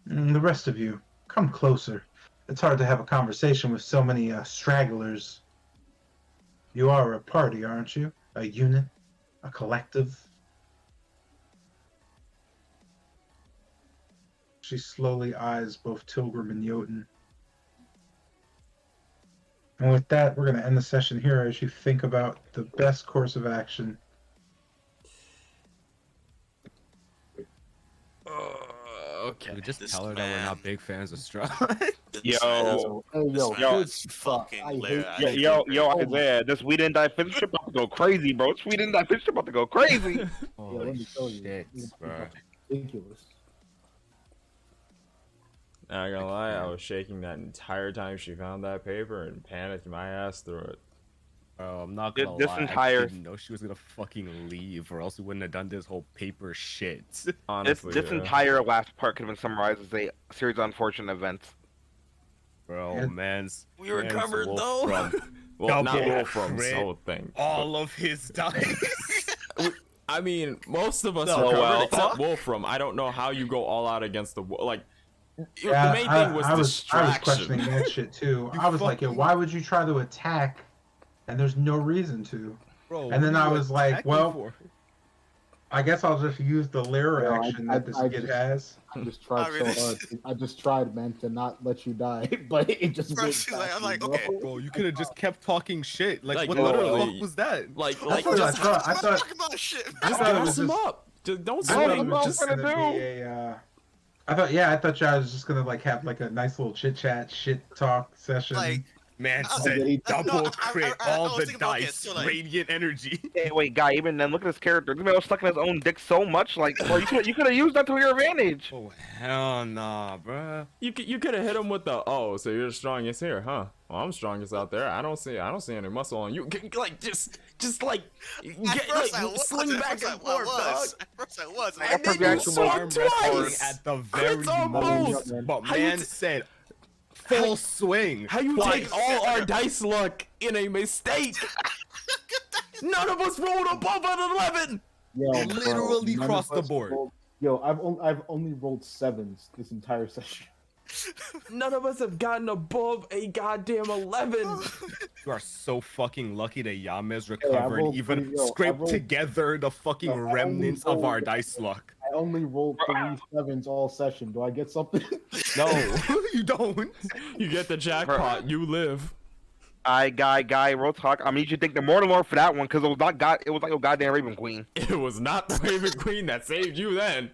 The rest of you, come closer. It's hard to have a conversation with so many stragglers. You are a party, aren't you? A unit? A collective? She slowly eyes both Tilgrim and Jotun. And with that, we're going to end the session here as you think about the best course of action. Okay. We just tell her that we're not big fans of Strahd. Yo, fucking Isaiah, this We Didn't Die Finisher about to go crazy, bro. This We Didn't Die Finisher about to go crazy. Let me tell you, shit, it's bro. ridiculous. Not gonna lie, I was shaking that entire time she found that paper and panicked my ass through it. Bro, I'm not gonna This lie. entire- I didn't know she was gonna fucking leave, or else we wouldn't have done this whole paper shit. Honestly, This entire last part could have been summarized as a series of unfortunate events. Bro, And man's We recovered wolf though. From well, not double Wolfram's crit. whole thing. all of his dice. I mean, most of us No, recovered well, except fuck. Wolfram. I don't know how you go all out against the like. Yeah, the main thing was I was distraction. questioning that shit too. You I was like, fucking- why would you try to attack and there's no reason to? Bro, And then what are I you was like, attacking well, for? I guess I'll just use the lair No, action that this kid has. I just tried I really- so hard. I just tried, man, to not let you die, but it just went First, he's like, past I'm me, like, bro. okay. Bro, you could have just kept talking shit. Like, Like, what literally. the fuck was that? Like That's what just, I thought. I I'm thought talking about shit. I just thought it gas was him just- up. Just don't I thought it swing. was Just just gonna gonna be a. I thought y'all was just gonna like have like a nice little chit chat, shit talk session. Like, Man I- said I- double no, crit, I all was the thinking about, okay, dice, so, like- radiant energy. Hey, wait, guy. Even then, look at his character. This man was sucking his own dick so much. Like, bro, you could have used that to your advantage. Oh hell nah, bruh. You could have hit him with the so you're the strongest here, huh? Well, I'm strongest out there. I don't see any muscle on you. Like just like At first I was. sling At back first I and forth, dog. was. At first I was. I Like, forgot then you to swung arm twice. At the very Crits on most, both. but How you man t- said full swing. How you twice. take all our dice luck in a mistake? None of us rolled above an 11. Yo, bro, Literally none across of the us board. Yo, I've only rolled 7s this entire session. None of us have gotten above a goddamn 11. You are so fucking lucky that Yamez I recovered, rolled even pretty- yo, I scraped rolled- together the fucking Yo, I only remnants of our rolled- dice luck. I only rolled 3 7s all session. Do I get something? No, you don't. You get the jackpot. You live. Guy, real talk. I mean, you should thank the Mortal Lord for that one, because it was not God. It was like a goddamn Raven Queen. It was not the Raven Queen that saved you then.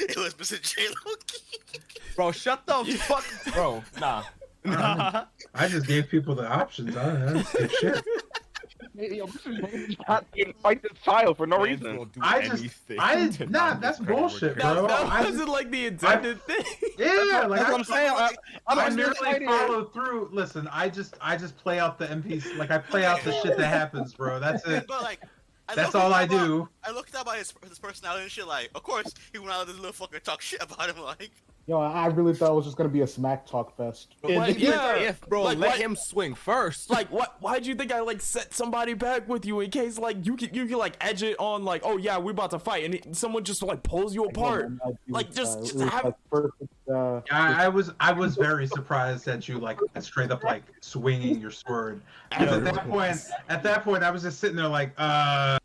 it was Mr. J. Loki. Bro, shut the fuck, bro. Nah. Nah. I just gave people the options. I don't know. That's good shit. Yo, this is Raven's goddamn fight this child for no Mans reason. will do I just- anything I- to nah, not that's discredit bullshit, Rick. bro. That I wasn't just- like the intended thing. Yeah, like That's what I'm saying. I I'm merely excited. follow through. Listen, I just play out the MPs. Like I play out the shit that happens, bro. That's it. But like, That's all I do. I looked up by his personality and shit. Like, of course, he went out of this little fucker talk shit about him. Like, Yo, I really thought it was just gonna be a smack talk fest. Like, Yeah. if, bro, Like, let what- him swing first. Like what? Why'd you think I like set somebody back with you in case like you can like edge it on like, oh yeah, we're about to fight, and someone just like pulls you apart. Like, just it was have- like perfect. I was very surprised that you like straight up like swinging your sword. 'Cause at that point, I was just sitting there like, oh,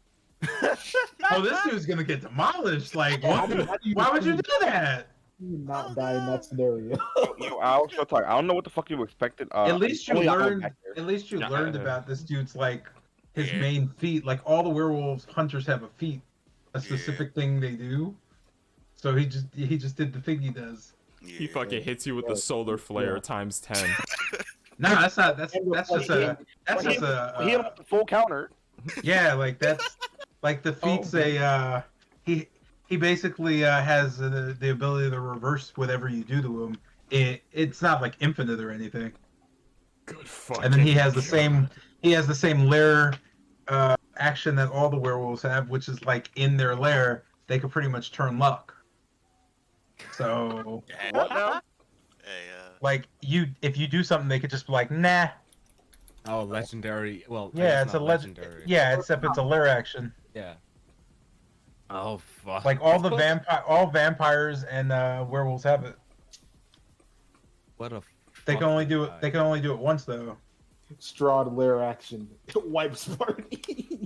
this dude's gonna get demolished. Like, what? Why would you do that? Not die in that scenario. Yo, I'll still talk. I don't know what the fuck you expected. At least you only I know learned. back there. At least you Yeah. learned about this dude's like his Yeah. main feat. Like all the werewolves hunters have a feat, a specific thing they do. So he just did the thing he does. He fucking hits you with the solar flare times 10. No, that's not. That's just a. That's He just a. he hit him with the full counter. Yeah, like that's like the feat's a. He basically has the ability to reverse whatever you do to him. It's not like infinite or anything. Good fuck. And then he has the same lair action that all the werewolves have, which is like in their lair they could pretty much turn luck. So What now? Hey, like if you do something, they could just be like, nah. Oh, legendary. Well, I Yeah, guess it's a not legendary. Yeah, except it's a lair action. Yeah. Oh fuck. Like all vampires and werewolves have it. What a. They can only do it. fucking They can only do it once though. Strahd lair action. Wipes party.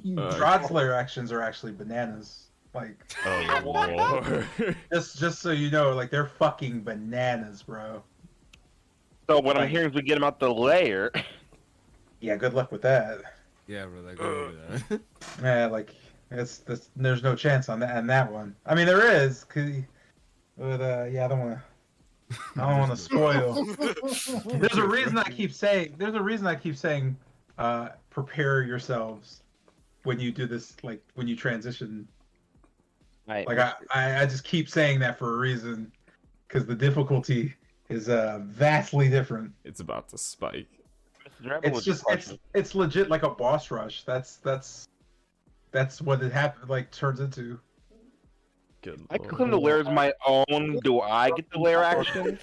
Strahd's lair actions are actually bananas. Like Oh lord. just so you know, like they're fucking bananas, bro. So what I'm hearing is we get him out the lair. Yeah, good luck with that. Yeah, bro. Like, look at that. Yeah, like there's no chance on that one. I mean, there is, but yeah, I don't want to spoil. There's a reason I keep saying. Prepare yourselves when you do this, like when you transition. Right. Like I just keep saying that for a reason, because the difficulty is vastly different. It's about to spike. It's legit like a boss rush. That's what it turns into. Good I lord. claim the lair is my own. Do I get the lair action?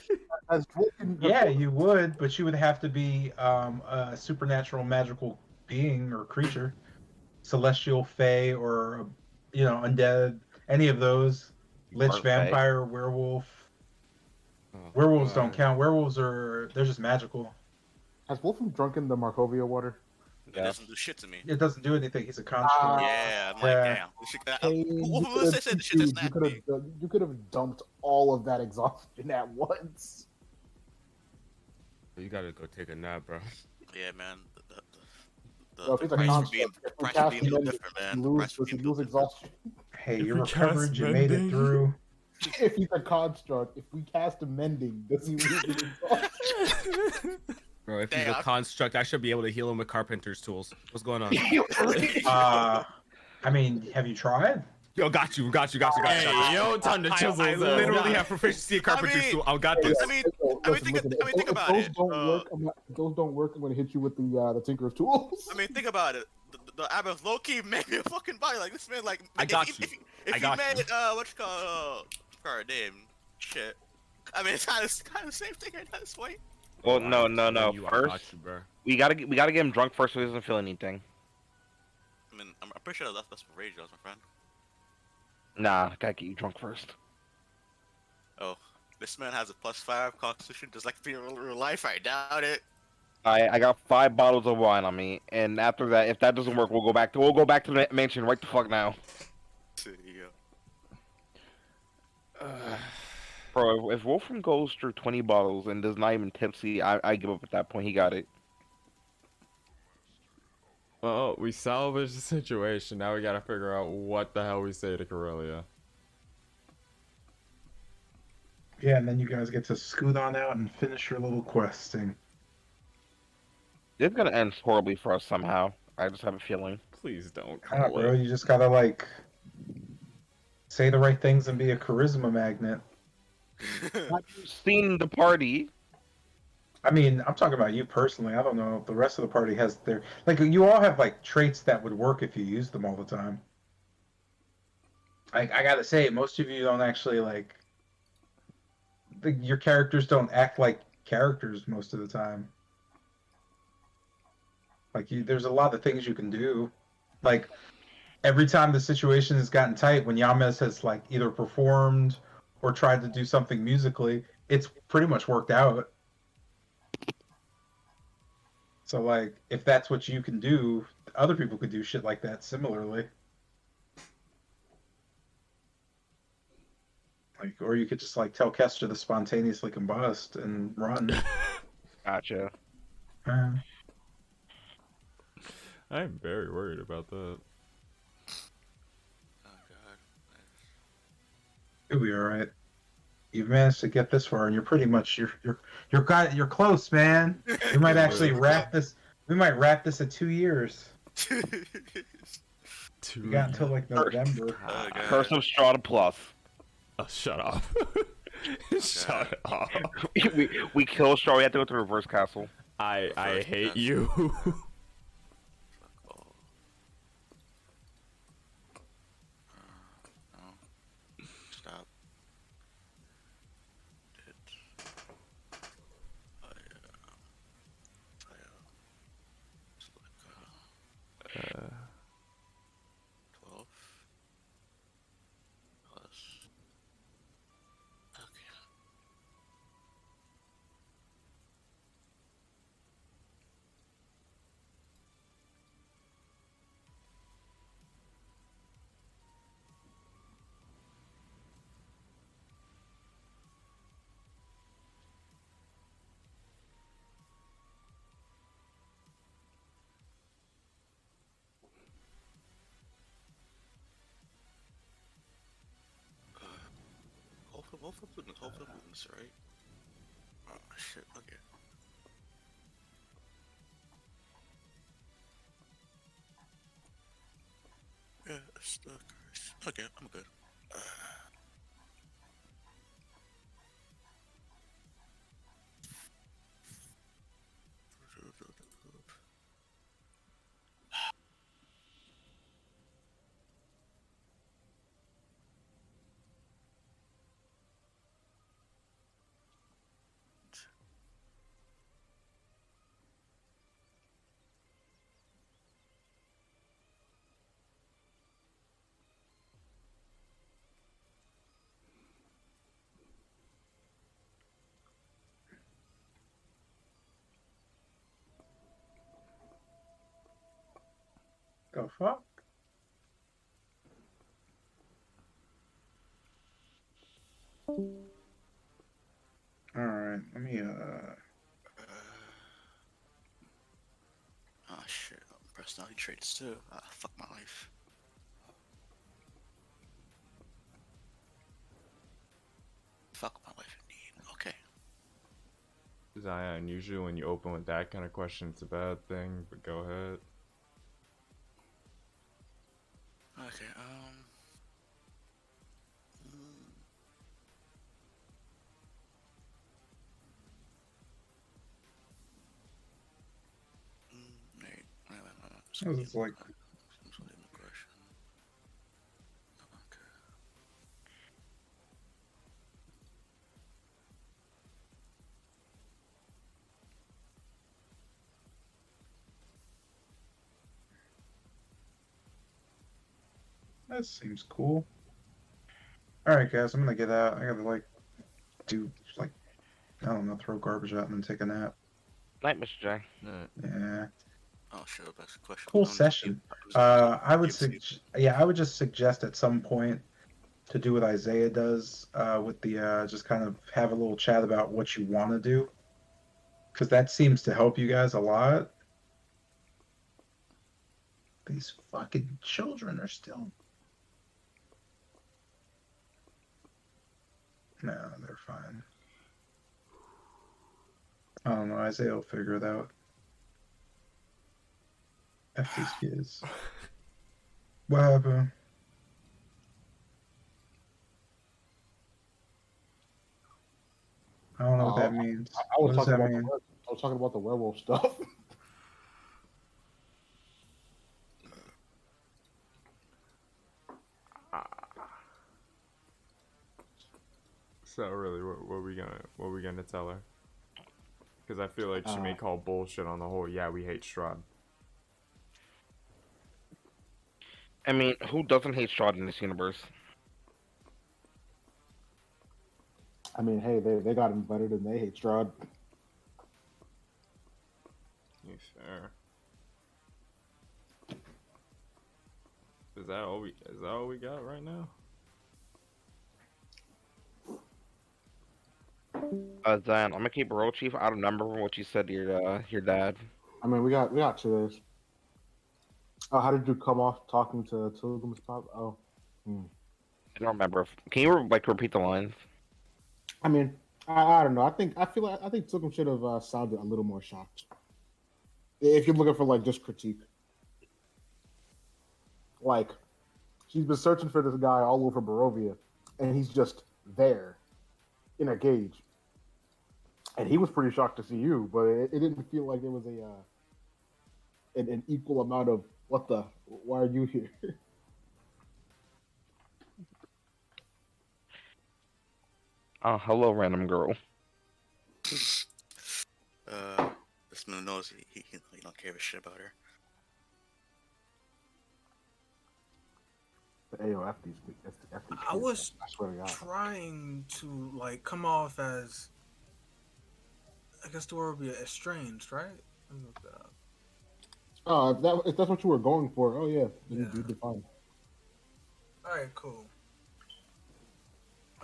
As Vulcan, Yeah, you would, but you would have to be a supernatural magical being or creature, celestial, fae, or undead. Any of those, lich, Or fae. vampire, werewolf. Oh, Werewolves God. don't count. Werewolves they're just magical. Has Wolfram drunken the Markovia water? It Yeah. doesn't do shit to me. It doesn't do anything. He's a construct. Yeah, I'm like, Yeah. damn. This shit, Kane, who said this shit is nasty? you could have dumped all of that exhaustion at once. You gotta go take a nap, bro. Yeah, man. Well, if The he's a price for construct, being, if we price for cast being him no in, different, man. you The lose, price for does he being no lose different. exhaustion? Hey, If you we recovered. cast You made it mending- through. If he's a construct, if we cast a mending, does he lose his exhaustion? Bro, if he's a Damn. construct, I should be able to heal him with carpenter's tools. What's going on? I mean, have you tried? Yo, got you. Hey, yo, time to chisel. I his ass literally down. have proficiency in carpenter's mean- tool. I got this. I mean, think if about those it. don't work, if those don't work, I'm gonna hit you with the Tinker's tools. I mean, think about it. The Abbott low-key made me a fucking body. Like, this man, like... I got if, you. If I you got made, you. what you call, her name? Shit. I mean, it's kind of the same thing at this point. Well, I'm no. telling you, I First, got you, bro. we gotta get him drunk first so he doesn't feel anything. I mean, I'm pretty sure that's for rage, my friend. Nah, gotta get you drunk first. Oh, this man has a +5 constitution, just like in real life. I doubt it. I got 5 bottles of wine on me, and after that, if that doesn't work, we'll go back to the mansion right the fuck now. Bro, if Wolfram goes through 20 bottles and does not even tipsy, I give up at that point. He got it. Well, we salvaged the situation. Now we gotta figure out what the hell we say to Corellia. Yeah, and then you guys get to scoot on out and finish your little questing. It's gonna end horribly for us somehow. I just have a feeling. Please don't Ah, call bro, it. you just gotta like say the right things and be a charisma magnet. Have you seen the party? I mean, I'm talking about you personally. I don't know if the rest of the party has their like. You all have like traits that would work if you used them all the time. I gotta say, most of you don't actually like. Your characters don't act like characters most of the time. Like, there's a lot of things you can do. Like, every time the situation has gotten tight, when Yames has like either performed or tried to do something musically, it's pretty much worked out. So like, if that's what you can do, other people could do shit like that similarly. Like, or you could just like tell Kester to spontaneously combust and run. Gotcha. I'm very worried about that. Oh god. You'll be all right. You've managed to get this far, and you're pretty much you're close, man. We might actually wrap this. We might wrap this at 2 years. We got until like November. Oh, God. Curse of Strahd Plus. Oh, shut up. Shut up. we kill Strahd. We have to go to the reverse castle. I First hate pass. you. Fuck all. No. Stop. It. Select, 12 plus. Okay. Hopefully movements, right? Oh shit, okay. Yeah, it's the curse. Okay, I'm good. The fuck? All right, let me Oh shit, personality traits too. Ah, fuck my life. Fuck my life indeed. Okay. Zion, usually when you open with that kind of question, it's a bad thing, but go ahead. Okay, wait. This is like Okay. that seems cool. All right, guys, I'm gonna get out. I gotta like do like I don't know, throw garbage out and then take a nap. Night, Mr. J. Yeah. Oh shit, that's a question. Cool session. I would I would just suggest at some point to do what Isaiah does with the just kind of have a little chat about what you want to do, because that seems to help you guys a lot. These fucking children are still. No, they're fine. I don't know. Isaiah will figure it out. F these kids. What happened? I don't know what that means. I was What does talking that about mean? I was talking about the werewolf stuff. So really, what are we gonna tell her? Because I feel like she may call bullshit on the whole. Yeah, we hate Strahd. I mean, who doesn't hate Strahd in this universe? I mean, hey, they got invited and they hate Strahd. You fair? Is that all we got right now? Zion, I'm gonna keep it real, Chief. I don't remember what you said to your dad. I mean, we got 2 days. Oh, how did you come off talking to Tilgum's pop? Oh, I don't remember. Can you like repeat the lines? I mean, I don't know. I think Tilgum should have sounded a little more shocked. If you're looking for like just critique, like she's been searching for this guy all over Barovia, and he's just there in a cage. And he was pretty shocked to see you, but it didn't feel like there was an equal amount of why are you here? Hello, random girl. This man knows he don't care a shit about her. F these I was I swear to God. trying to like come off as, I guess the word would be estranged, right? Let me look that up. Oh, if that's what you were going for, oh yeah, Yeah. you did fine. All right, cool.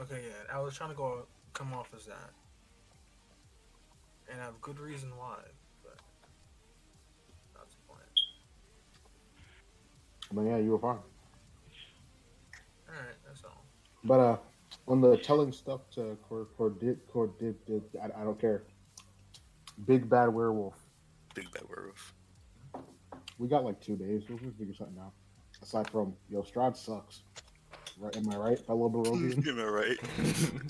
Okay, yeah, I was trying to come off as that, and I have good reason why, but that's the point. But yeah, you were fine. All right, that's all. But on the telling stuff to I don't care. Big bad werewolf. Big bad werewolf. We got like 2 days. We'll figure something out. Aside from Strahd sucks. Right? Am I right, fellow Barovian? Am I right?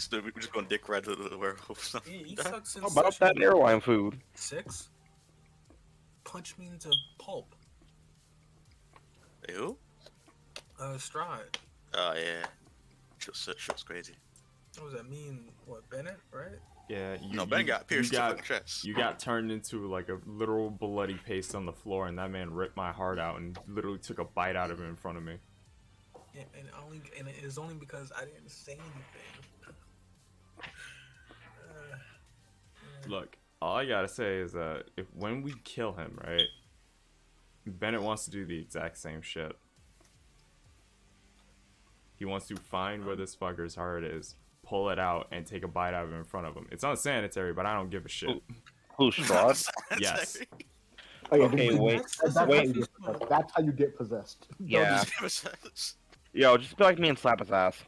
So we're just going dick right to the werewolf. He sucks in How about session that airline food? 6. Punch me into pulp. Who? Strahd. Oh yeah. She was crazy. What does that mean? What, Bennett, right? Yeah, Ben got pierced in the chest. You got turned into like a literal bloody paste on the floor, and that man ripped my heart out and literally took a bite out of it in front of me. Yeah, and it is only because I didn't say anything. Look, all I gotta say is that when we kill him, right? Bennett wants to do the exact same shit. He wants to find where this fucker's heart is, pull it out, and take a bite out of it in front of him. It's unsanitary, but I don't give a shit. Who's Strahd? Yes. Oh, yeah, Okay, wait. That's how you get possessed. Yeah. Yo, just be like me and slap his ass.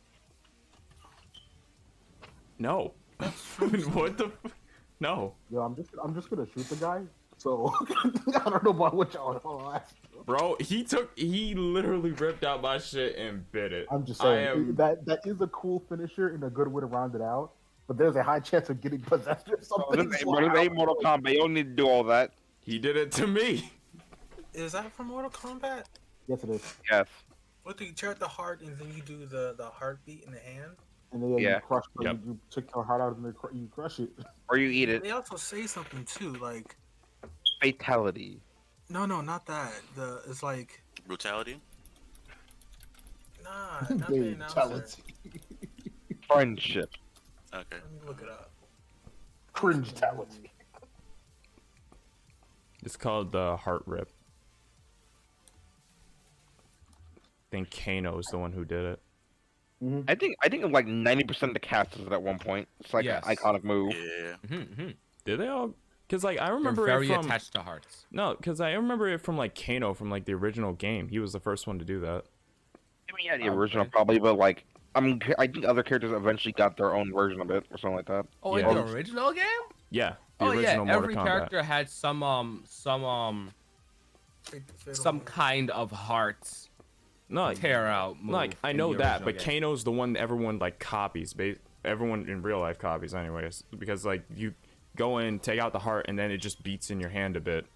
No. What the? No. Yo, I'm just gonna shoot the guy. So I don't know about what y'all ask. Bro, he literally ripped out my shit and bit it. I'm just saying that is a cool finisher and a good way to round it out. But there's a high chance of getting possessed or something. This ain't Mortal Kombat. You don't need to do all that. He did it to me. Is that from Mortal Kombat? Yes, it is. Yes. What do you tear at the heart and then you do the heartbeat in the hand? And then Yeah. you crush it. Yep. You took your heart out and then you crush it. Or you eat it. They also say something too, like Fatality. no, not that. It's like Brutality. nah, not the announcer. Friendship. Okay. Let me look it up. Cringe-tality. It's called the heart rip. I think Kano is the one who did it. I think like 90% of the cast does it at one point. It's like Yes. an iconic move. Yeah. Did they all? Because like I They're remember very it from attached to hearts. no, because I remember it from like Kano from like the original game. He was the first one to do that. I mean, yeah, the original probably, but like I think other characters eventually got their own version of it or something like that. Oh, Yeah. in the original game? Yeah, the Oh yeah, original Mortal every Kombat. character had some kind of hearts No, tear out move. like I in know the that, original but game. Kano's the one everyone like copies. Everyone in real life copies, anyways, because like you go in, take out the heart, and then it just beats in your hand a bit.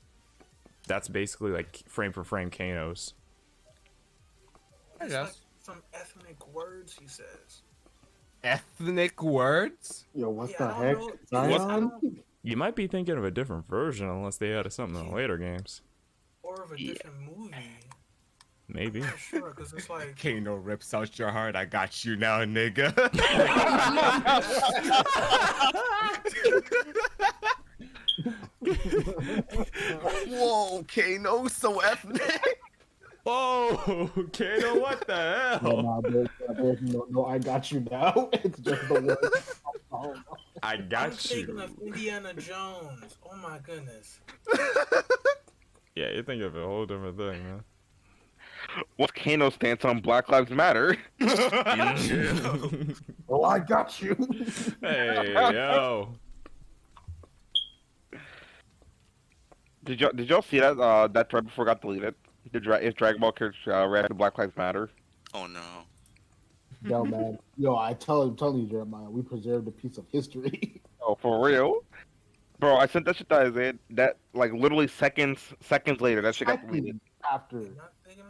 That's basically like frame for frame Kano's. I It's guess. like some ethnic words he says. Ethnic words? Yo, what Yeah, the I heck? don't know. Zion? You might be thinking of a different version, unless they added something in the later games. Or of a different movie. Maybe. I'm not sure, because it's like Kano rips out your heart. I got you now, nigga. Whoa, Kano, so ethnic. Oh, Kano, what the No, hell? there's no, I got you now. It's just the word. I I'm got thinking you. of Indiana Jones. Oh my goodness. Yeah, you think of a whole different thing, man. What's Kano's stance on Black Lives Matter? Oh, I got you. Hey, yo. Did y'all see that that thread before it got deleted? If Dragon Ball characters react to Black Lives Matter? Oh no. Yo, man. Yo, I'm telling you, Jeremiah, we preserved a piece of history. Oh, for real? Bro, I sent that shit to Isaiah. That like literally seconds later, that shit got deleted. After, I'm not thinking of.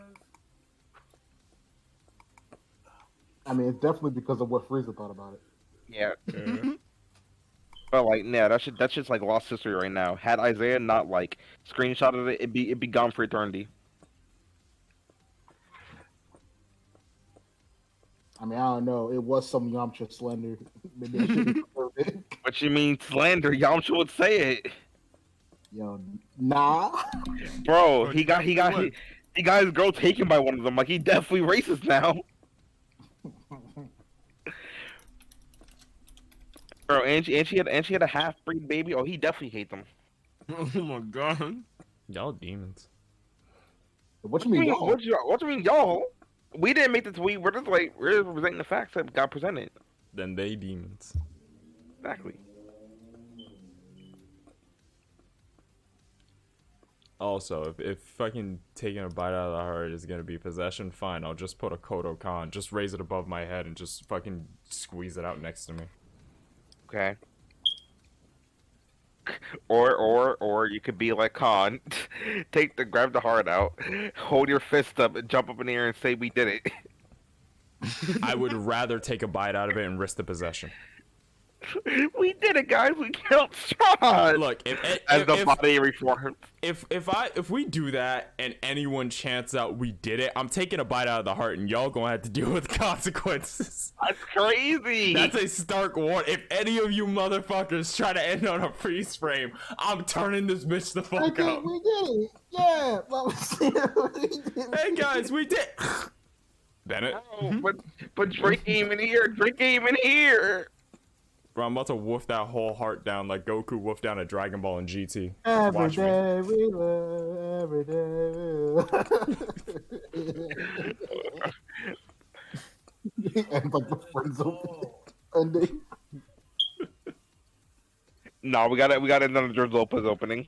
I mean, it's definitely because of what Frieza thought about it. Yeah. But like, yeah, that shit's like lost history right now. Had Isaiah not like screenshotted it, it'd be gone for eternity. I mean, I don't know. It was some Yamcha slander. Maybe I shouldn't preserve it. What you mean slander? Yamcha would say it. Yo, nah. Bro, he got his girl taken by one of them. Like he definitely racist now. Bro, and she had a half breed baby. Oh, he definitely hates them. Oh my god. Y'all demons. What you mean, y'all? What you mean, y'all? We didn't make the tweet. We're just like we're presenting the facts that got presented. Then they demons. Exactly. Also, if fucking taking a bite out of the heart is gonna be possession, fine. I'll just put a Kodokan, just raise it above my head and just fucking squeeze it out next to me. Okay. Or you could be like Khan, grab the heart out, hold your fist up, and jump up in the air and say we did it. I would rather take a bite out of it and risk the possession. We did it, guys. We killed Strahd. Look, As the body reforms. if we do that and anyone chants out we did it, I'm taking a bite out of the heart, and y'all gonna have to deal with consequences. That's crazy. That's a stark warning. If any of you motherfuckers try to end on a freeze frame, I'm turning this bitch the fuck up. We did it. Yeah. Hey guys, we did. Bennett. But Drake came in here. Drake came in here. Bro, I'm about to wolf that whole heart down like Goku wolfed down a Dragon Ball in GT. Every Watch me. day we live, every day we live. And like the friends open ending. No, we got another Lopez opening.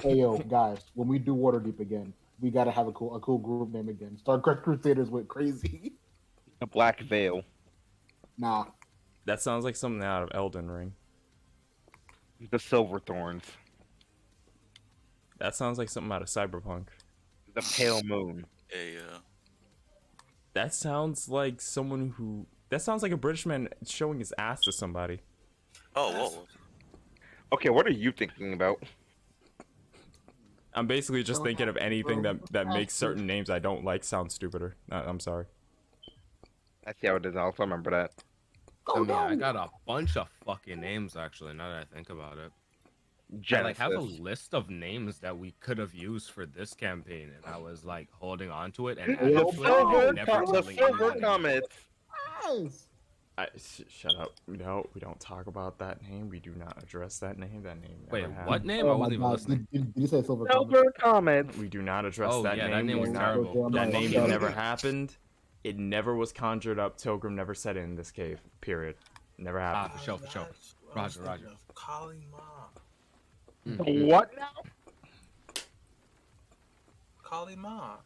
Hey yo, guys, when we do Waterdeep again, we gotta have a cool group name again. Starcraft Crusaders went crazy. The Black Veil. Nah. That sounds like something out of Elden Ring. The Silverthorns. That sounds like something out of Cyberpunk. The Pale Moon. Hey, That sounds like someone who... That sounds like a British man showing his ass to somebody. oh, whoa. Okay, what are you thinking about? I'm basically just thinking of anything that makes certain names I don't like sound stupider. I'm sorry. I see how it is. I'll also remember that. I mean, I got a bunch of fucking names actually. Now that I think about it, I like have a list of names that we could have used for this campaign, and I was like holding on to it and adding to it, and never telling anyone. Comets. Shut up. No, we don't talk about that name. We do not address that name. That name never Wait, happened. what name? I wasn't even listening. Did you say Silver Comets. We do not address Oh, that yeah, name. that name was We're terrible. That name Okay. never happened. It never was conjured up. Tilgrim never said it in this cave. Period. Never happened. For sure, for sure. Roger, Roger. Kali Ma. What now? Kali Ma.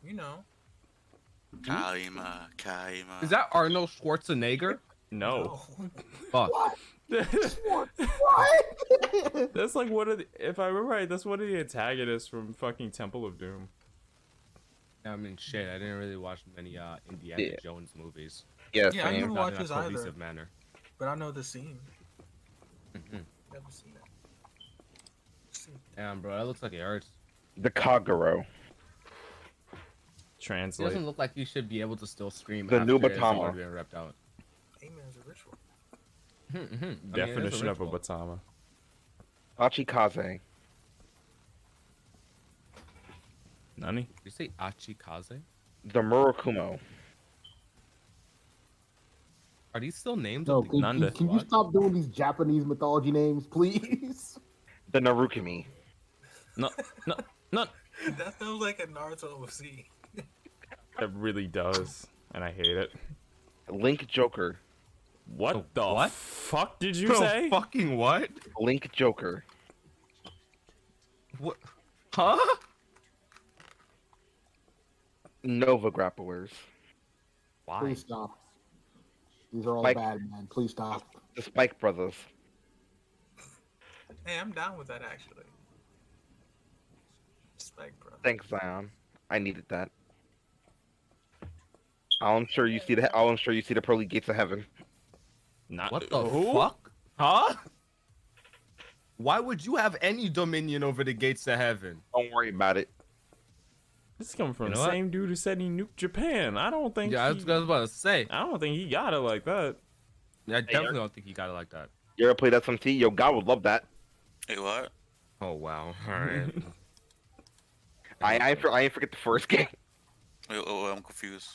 You know. Kaima. Is that Arnold Schwarzenegger? No. Fuck. That's like one of the, if I remember right, that's one of the antagonists from fucking Temple of Doom. I mean, shit. I didn't really watch many Indiana Yeah. Jones movies. Yes, Yeah, I same. didn't Not watch in a this either, cohesive manner. but I know the scene. Mhm. Never seen it. Damn, bro, that looks like it hurts. The Kagero. He Translate. doesn't look like he should be able to still scream. The after his Nubatama. sword being ripped out. Amen is a ritual. Definition of a Batama. Achikaze. Nani? Did you say Achikaze? The Murakumo. Are these still names No, of the Nanda. can you stop doing these Japanese mythology names, please? The Narukami. No. That sounds like a Naruto OC. It really does, and I hate it. Link Joker. What the what? fuck did you Bro, say? fucking what? Link Joker. What? Huh? Nova Grapplers. Why? Please stop. These are all Spike. bad, man. Please stop. The Spike Brothers. Hey, I'm down with that actually. Spike, bro. Thanks, Zion. I needed that. I'm sure you see the pearly gates of heaven. Not What the who? fuck? Huh? Why would you have any dominion over the gates of heaven? Don't worry about it. This is coming from You know the what? same dude who said he nuked Japan. I don't think. Yeah, I was about to say. I don't think he got it like that. I definitely don't think he got it like that. You ever played SMT? Yo, God would love that. Hey, what? Oh wow. All right. I ain't forget the first game. Wait, I'm confused.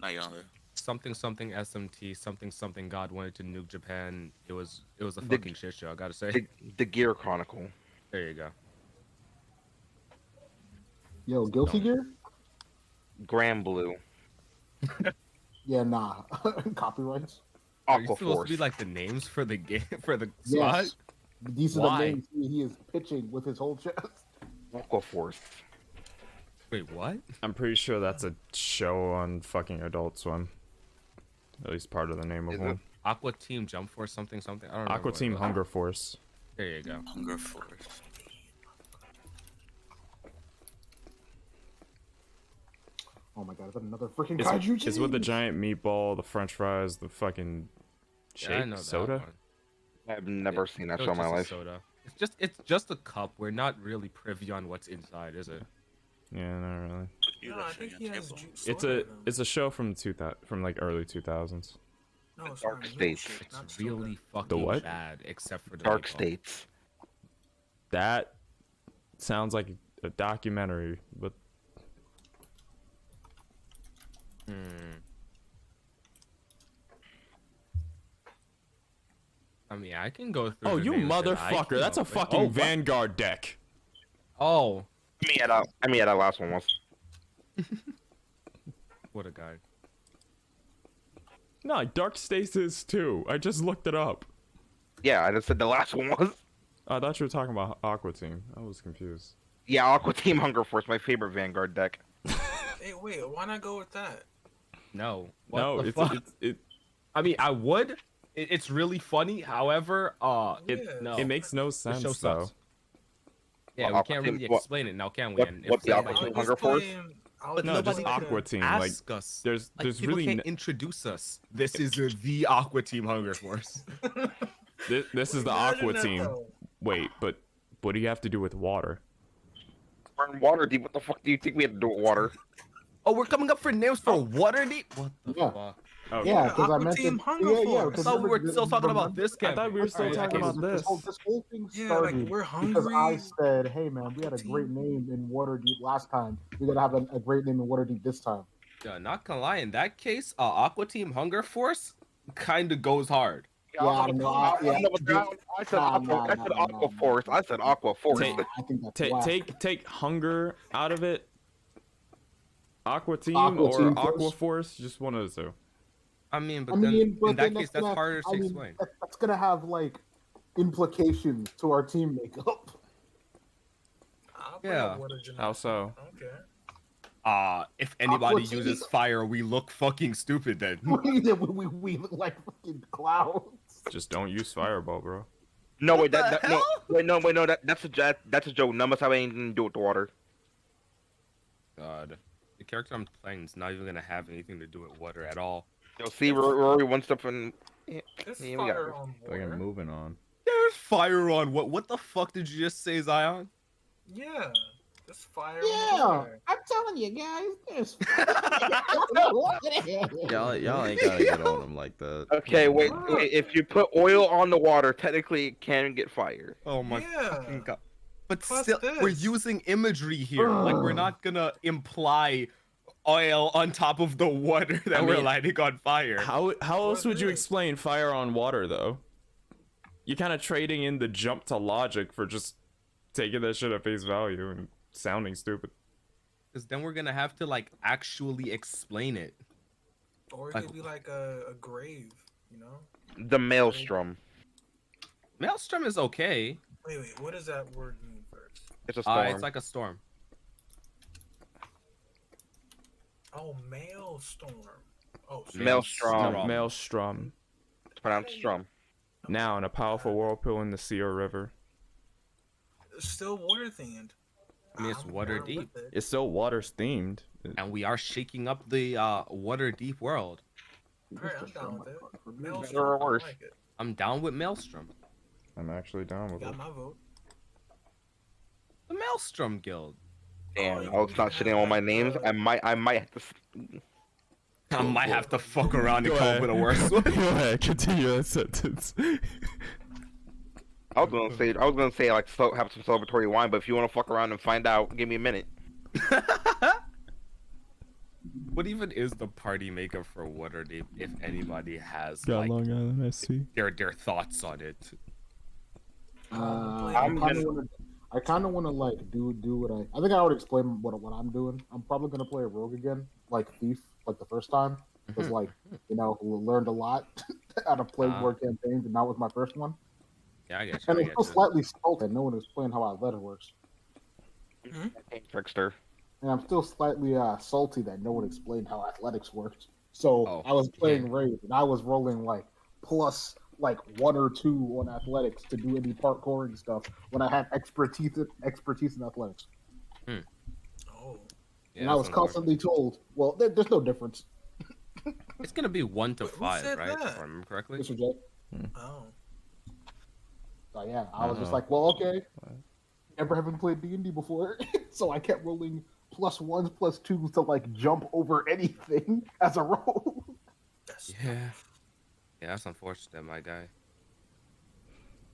Not yonder. something SMT something God wanted to nuke Japan. It was a fucking shit show. I gotta say. The Gear Chronicle. There you go. Yo, Guilty Gear? Grand Blue. Yeah, nah. Copyrights. Are you supposed to Aquaforce. be like the names for the game for the Yes. spot? These are Why? the names he is pitching with his whole chest. Aquaforce. Wait, what? I'm pretty sure that's a show on fucking Adult Swim. At least part of the name of Is one. it? Aqua Team Jump Force something. I don't know. Aqua what it Team was. Hunger Force. There you go. Hunger Force. Oh my god, is that another freaking It's, kaiju? it's with the Jeez. giant meatball, the French fries, the fucking shake, Yeah, I know that soda. one. I've never seen that No, show in my just a life. soda. It's just a cup. We're not really privy on what's inside, is it? Yeah, not really. You No, that I shit think on he your has table. juice. It's a show from 2000, from like early 2000s. No, it's Dark not States. milkshake, It's not soda. really fucking what? bad, except for the Dark meatball. States. That sounds like a documentary, but I mean, I can go through. oh, the you names that I motherfucker! came That's a up with. fucking Oh, what? Vanguard deck. Oh, I mean, that last one was. what a guy. No, Dark Stasis too. I just looked it up. Yeah, I just said the last one was. I thought you were talking about Aqua Team. I was confused. Yeah, Aqua Team Hunger Force, my favorite Vanguard deck. Hey, wait, why not go with that? No. What No, the it's fuck? it I mean, I would. It's really funny. However, Yeah. no. it makes no The sense show though. sucks. Yeah, Well, we Aqua can't Team- really what- explain it now, can we? what- And what's if the Aqua somebody Team Hunger Force? But No, just nobody Aqua Team. Like ask us. there's Like, people really can't introduce us. This is the Aqua Team Hunger Force. this is the Imagine Aqua that, Team. though. Wait, but what do you have to do with water? We're in Waterdeep. What the fuck do you think we had to do with water? Oh, we're coming up for names for Waterdeep. What the Yeah. fuck? Oh, Yeah, because I Aqua mentioned Team Hunger yeah, Force. I because thought we were still talking about remember- this I campaign. thought we were still Alright, talking okay. about this. This whole thing Yeah, started like, we're because I hungry. said, "Hey man, we had a great name in Waterdeep last time. We gotta have a great name in Waterdeep this time." Yeah, not gonna lie. In that case, Aqua Team Hunger Force kind of goes hard. Yeah, I don't know. I said Aqua Force. I said Aqua Force. Take- I think that's Ta- whack. take hunger out of it. Aqua Team Aqua or Team Aqua Force? Force, just one of the two. I mean, but I mean, then but in then that case, that's gonna- harder to I mean, explain. That's gonna have like implications to our team makeup. I'll play Yeah. a water generic. How so? Okay. If anybody Aqua Team. uses fire, we look fucking stupid then. we look like fucking clowns. Just don't use Fireball, bro. No, wait, What the that no, hell? wait, no, that's a joke. None of us have anything to do with the water. God, the character I'm playing is not even gonna have anything to do with water at all. You'll see, Rory one step in. There's Yeah, we got fire this. on Fucking water. moving on. There's fire on what? What the fuck did you just say, Zion? Yeah. There's fire Yeah, on water. I'm telling you guys, there's. Y'all ain't gotta get on him like that. Okay, wait. If you put oil on the water, technically it can get fire. Oh my Yeah. fucking god! But Plus still, we're this. using imagery here. Like we're not gonna imply oil on top of the water that I we're mean, lighting on fire. How else would you is? explain fire on water though? You're kind of trading in the jump to logic for just taking that shit at face value and sounding stupid. Because then we're gonna have to like actually explain it. Or it Like- could be like a grave, you know? The maelstrom. Maelstrom is okay. Wait, what does that word mean first? It's a storm. It's like a storm. Oh, maelstrom. Oh, so Maelstrom. Strom. Maelstrom. It's pronounced strum. Now in a powerful whirlpool in the sea or river. it's still water themed. I mean, it's I'm water down deep. with it. It's still water's themed. And we are shaking up the water deep world. Alright, I'm down with it. Better or Maelstrom, I worse. like it. I'm down with Maelstrom. I'm actually down with it. Got my vote. The Maelstrom Guild. Damn, I was not shitting on my names. I might have to. I might have to fuck around and Go come up ahead. with a worse Go one. ahead, continue that sentence. I was gonna say like have some celebratory wine, but if you want to fuck around and find out, give me a minute. What even is the party maker for Waterdeep? If anybody has Got like Long Island SC. their thoughts on it. I'm I kind of want to like do what I think I already explained what I'm doing. I'm probably gonna play a rogue again, like thief, like the first time, because like we learned a lot out of playing more campaigns, and that was my first one. Yeah, I guess. And it's still slightly salty. No one explained how athletic works, Trickster. and I'm still slightly salty that no one explained how athletics works. So Oh, I was playing raid, and I was rolling like plus like 1 or 2 on athletics to do any parkouring stuff when I had expertise in athletics. Oh. And I was constantly told, well, there's no difference. It's gonna be 1 to Who 5, said right? that? If I remember correctly. Mr. J. Oh. So yeah, I was just Oh. like, well, okay. Never having played D&D before, so I kept rolling +1s, +2s to like jump over anything as a roll. Yeah. Yeah, that's unfortunate, my guy.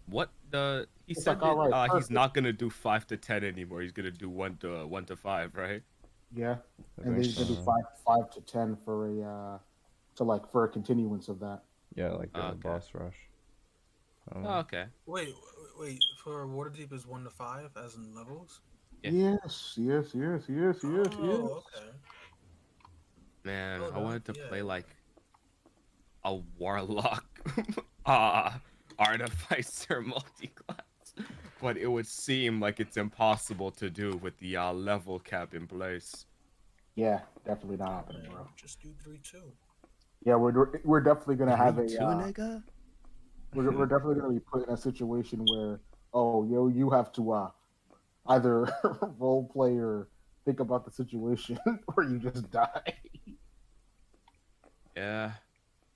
What the? He It's said like, all that, right, he's perfect. not gonna do 5 to 10 anymore. He's gonna do 1 to 5, right? Yeah, and they do 5 to 10 for a for a continuance of that. Yeah, like a Okay. boss rush. Oh, okay. Wait. For Waterdeep is 1 to 5 as in levels? Yeah. Yes. Oh, okay. Man, Oh, I wanted to yeah. play like a warlock, artificer multi-class, but it would seem like it's impossible to do with the level cap in place. Yeah, definitely not happening, bro. Just do 3-2. Yeah, we're definitely gonna have a. 3-2, nigga. We're definitely gonna be put in a situation where, you have to either role play or think about the situation, or you just die. Yeah,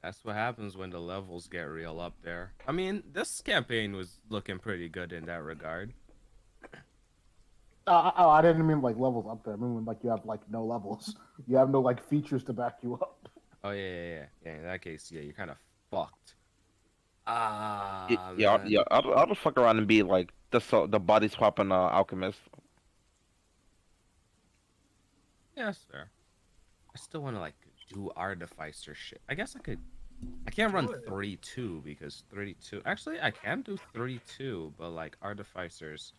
that's what happens when the levels get real up there. I mean, this campaign was looking pretty good in that regard. I didn't mean like levels up there. I mean like you have like no levels. You have no like features to back you up. Oh yeah. In that case, yeah, you're kind of fucked. Yeah, Man. I'll just fuck around and be like the body swapping alchemist. Yeah, that's fair. I still want to like do artificer shit. I guess I could. I can't run 3-2 because 3-2. Actually, I can do 3-2, but like artificers.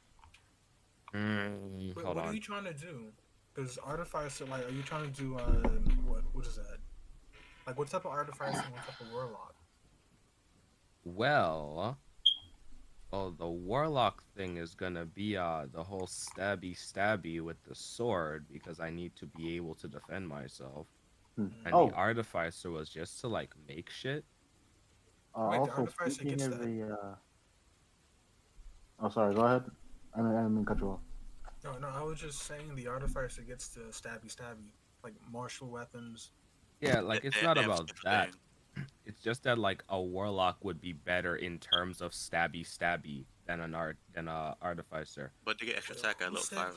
Wait, Hold what on. are you trying to do? Because artificer, like, are you trying to do what is that? Like, what type of artificer and what type of warlock? Well, the warlock thing is gonna be the whole stabby with the sword because I need to be able to defend myself. And the artificer was just to like make shit. Wait, the Also, artificer speaking gets of that? the, oh, sorry, go ahead. I didn't mean to cut you off. No, I was just saying the artificer gets to stabby, like martial weapons. Yeah, like it's not about that. It's just that like a warlock would be better in terms of stabby than a artificer. But they get extra attack at level 5.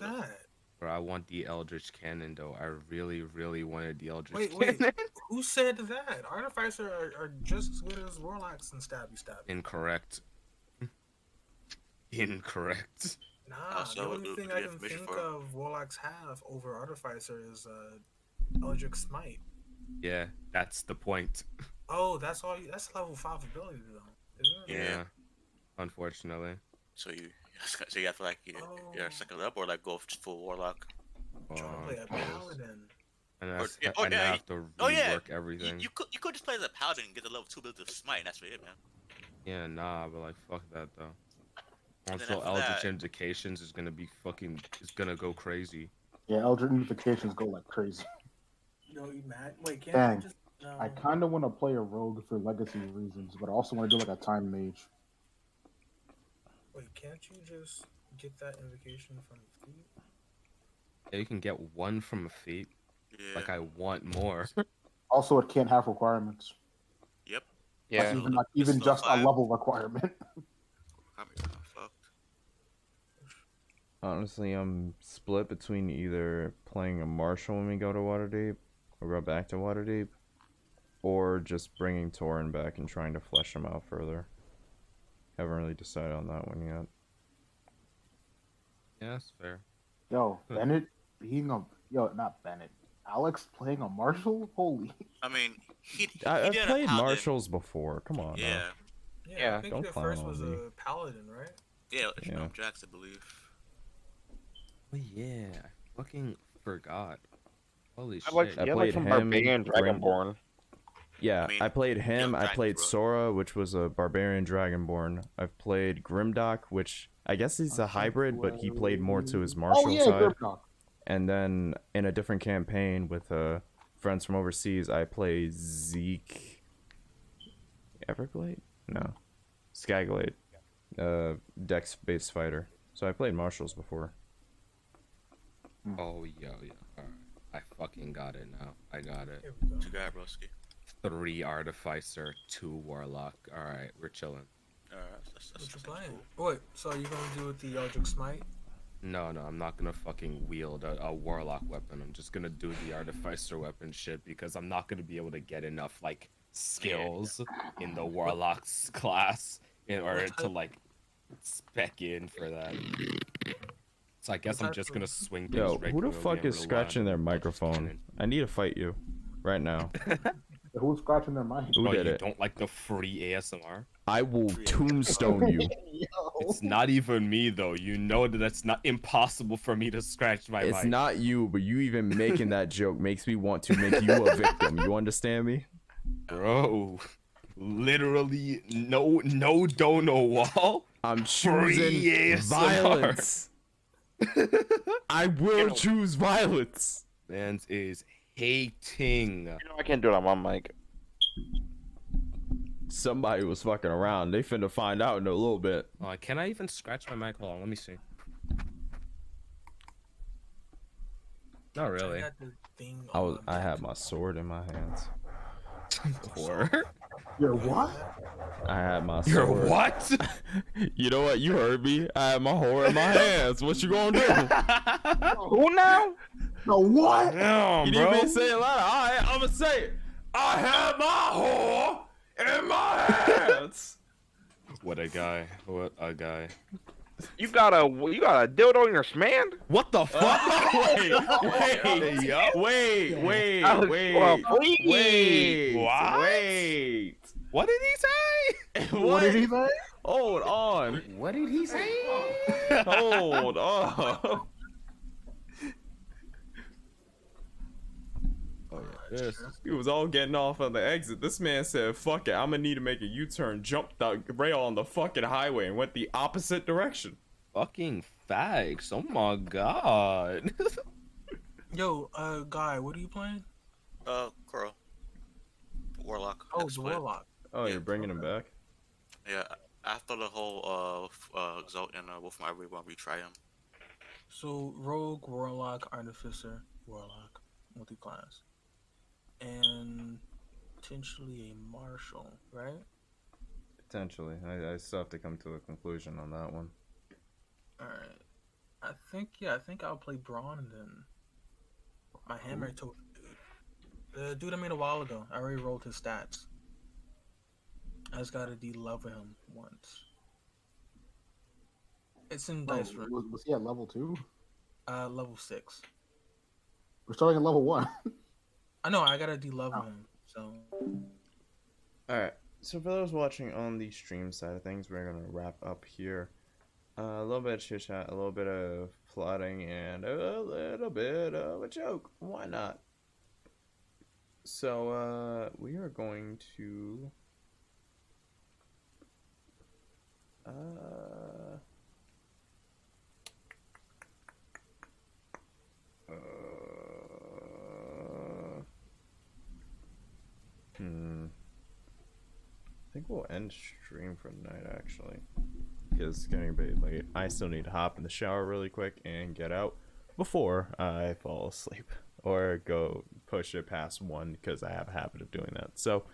Bro, I want the Eldritch Cannon though. I really wanted the Eldritch Wait, Cannon. who said that? Artificer are just as good as warlocks and stabby. Incorrect. Incorrect. Nah, the only thing I can think of warlocks have over artificer is Eldritch Smite. Yeah, that's the point. Oh, that's all. That's level 5 ability though, isn't it? Yeah. Unfortunately. So you have to like you're second up or like go full warlock. Trying to play a paladin. And I have to rework everything. You could just play as a paladin and get the level 2 ability of smite, and that's it, man. Yeah, nah, but like fuck that though. And Also, Eldritch Indications is gonna be go crazy. Yeah, Eldritch Indications go like crazy. No, you mad? Wait, can't Dang. I just? No. I kind of want to play a rogue for legacy reasons, but I also want to do like a time mage. Wait, can't you just get that invocation from the feet? Yeah, you can get one from a feat. Yeah. Like I want more. Also, it can't have requirements. Yep. Yeah. Like even just a level requirement. Honestly, I'm split between either playing a martial when we go to Waterdeep, or go back to Waterdeep, or just bringing Torin back and trying to flesh him out further. Haven't really decided on that one yet. Yeah, that's fair. Yo, Bennett being a not Bennett. Alex playing a martial? Holy. I mean, I've played martials before. Come on. Yeah. Yeah. I think don't your clown first on was me. a paladin, right? Yeah, Yeah. Jax, I believe. Oh yeah, I fucking forgot. Holy shit. I played him, Barbarian Dragonborn. Yeah, I played him. I played Sora, which was a Barbarian Dragonborn. I've played Grimdock, which I guess he's a hybrid, but he played more to his martial side. Grimdock. And then in a different campaign with friends from overseas, I played Zeke. Everglade? No. Skaglade. Dex-based fighter. So I played martials before. Oh yeah. Alright. I fucking got it now. I got it. Here we go. What you got, broski? 3 artificer, 2 warlock. All right, we're chilling. What you playing? Wait, so are you gonna do with the Eldritch Smite? No, I'm not gonna fucking wield a warlock weapon. I'm just gonna do the artificer weapon shit because I'm not gonna be able to get enough like skills in the warlock's class in order to like spec in for that. So I guess I'm just gonna swing things. Yo, who the fuck is scratching their microphone? I need to fight you right now. Who's scratching their mic? Who did you it? don't like the free ASMR? I will tombstone you. It's not even me though. You know that it's not impossible for me to scratch my It's mic. not you, but you even making that joke makes me want to make you a victim. You understand me? Bro, literally no dono wall. I'm Free choosing ASMR. violence. I will choose violence. Mans is hating. You know I can't do it on my mic. Somebody was fucking around. They finna find out in a little bit. Can I even scratch my mic? Hold on, let me see. Not really. I had my sword in my hands. Whore? You're what? I had my sword. You're what? You know what? You heard me. I had my whore in my hands. What you gonna do? Who now? No, what? Damn, You bro. need me to say it louder. Alright, I'm gonna say it. I had my whore in my hands. What a guy. What a guy. You got a dildo in your man? What the fuck? Wait. What? Wait. What did he say? What did he say? Hold on. What did he say? Hold on. Yes. He was all getting off on the exit. This man said, fuck it, I'm gonna need to make a U-turn, jumped the rail on the fucking highway and went the opposite direction. Fucking fags. Oh my god. Yo, Guy, what are you playing? Crow. Warlock. Oh, the X-Wing. Warlock. Oh, you're bringing him back? Yeah, after the whole Exalt and Wolf, I really want to retry him. So, Rogue, Warlock, Artificer, Warlock, multi-class. And potentially a Marshal, right? Potentially. I still have to come to a conclusion on that one. Alright. I think I'll play Braun and then my hammer told the dude I made a while ago. I already rolled his stats. I just gotta de-level him once. It's in dice room. Was he at level 2? Level 6. We're starting at level 1. I know, I gotta de-level him, so... Alright, so for those watching on the stream side of things, we're gonna wrap up here. A little bit of chit chat, a little bit of plotting, and a little bit of a joke. Why not? So, we are going to... I think we'll end stream for the night, actually. Because it's getting a bit late. I still need to hop in the shower really quick and get out before I fall asleep. Or go push it past 1 because I have a habit of doing that. So,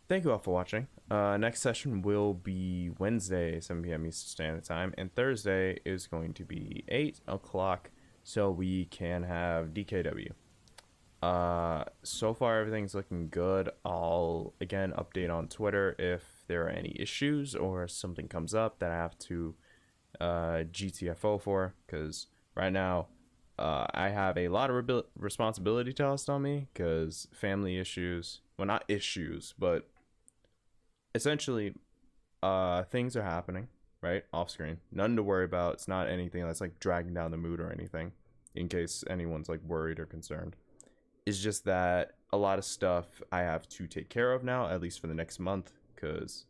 thank you all for watching. Next session will be Wednesday, 7 p.m. Eastern Standard Time. And Thursday is going to be 8 o'clock. So we can have DKW. So far everything's looking good. I'll again update on Twitter if there are any issues or something comes up that I have to GTFO for, because right now I have a lot of responsibility tossed on me because family issues, well, not issues, but essentially things are happening right off screen, nothing to worry about. It's not anything that's like dragging down the mood or anything, in case anyone's like worried or concerned. It's just that a lot of stuff I have to take care of now, at least for the next month, because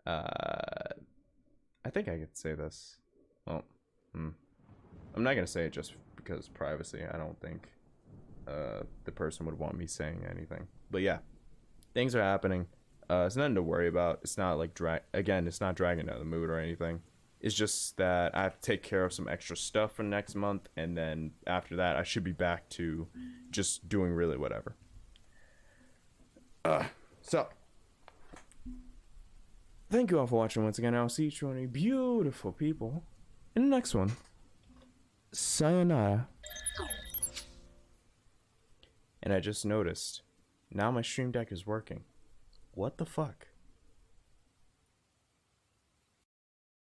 I think I could say this. Well, I'm not going to say it just because privacy. I don't think the person would want me saying anything. But yeah, things are happening. It's nothing to worry about. It's not like it's not dragging down the mood or anything. It's just that I have to take care of some extra stuff for next month, and then after that, I should be back to just doing really whatever. So, thank you all for watching once again. I'll see each one of you beautiful people in the next one. Sayonara. And I just noticed, now my stream deck is working. What the fuck?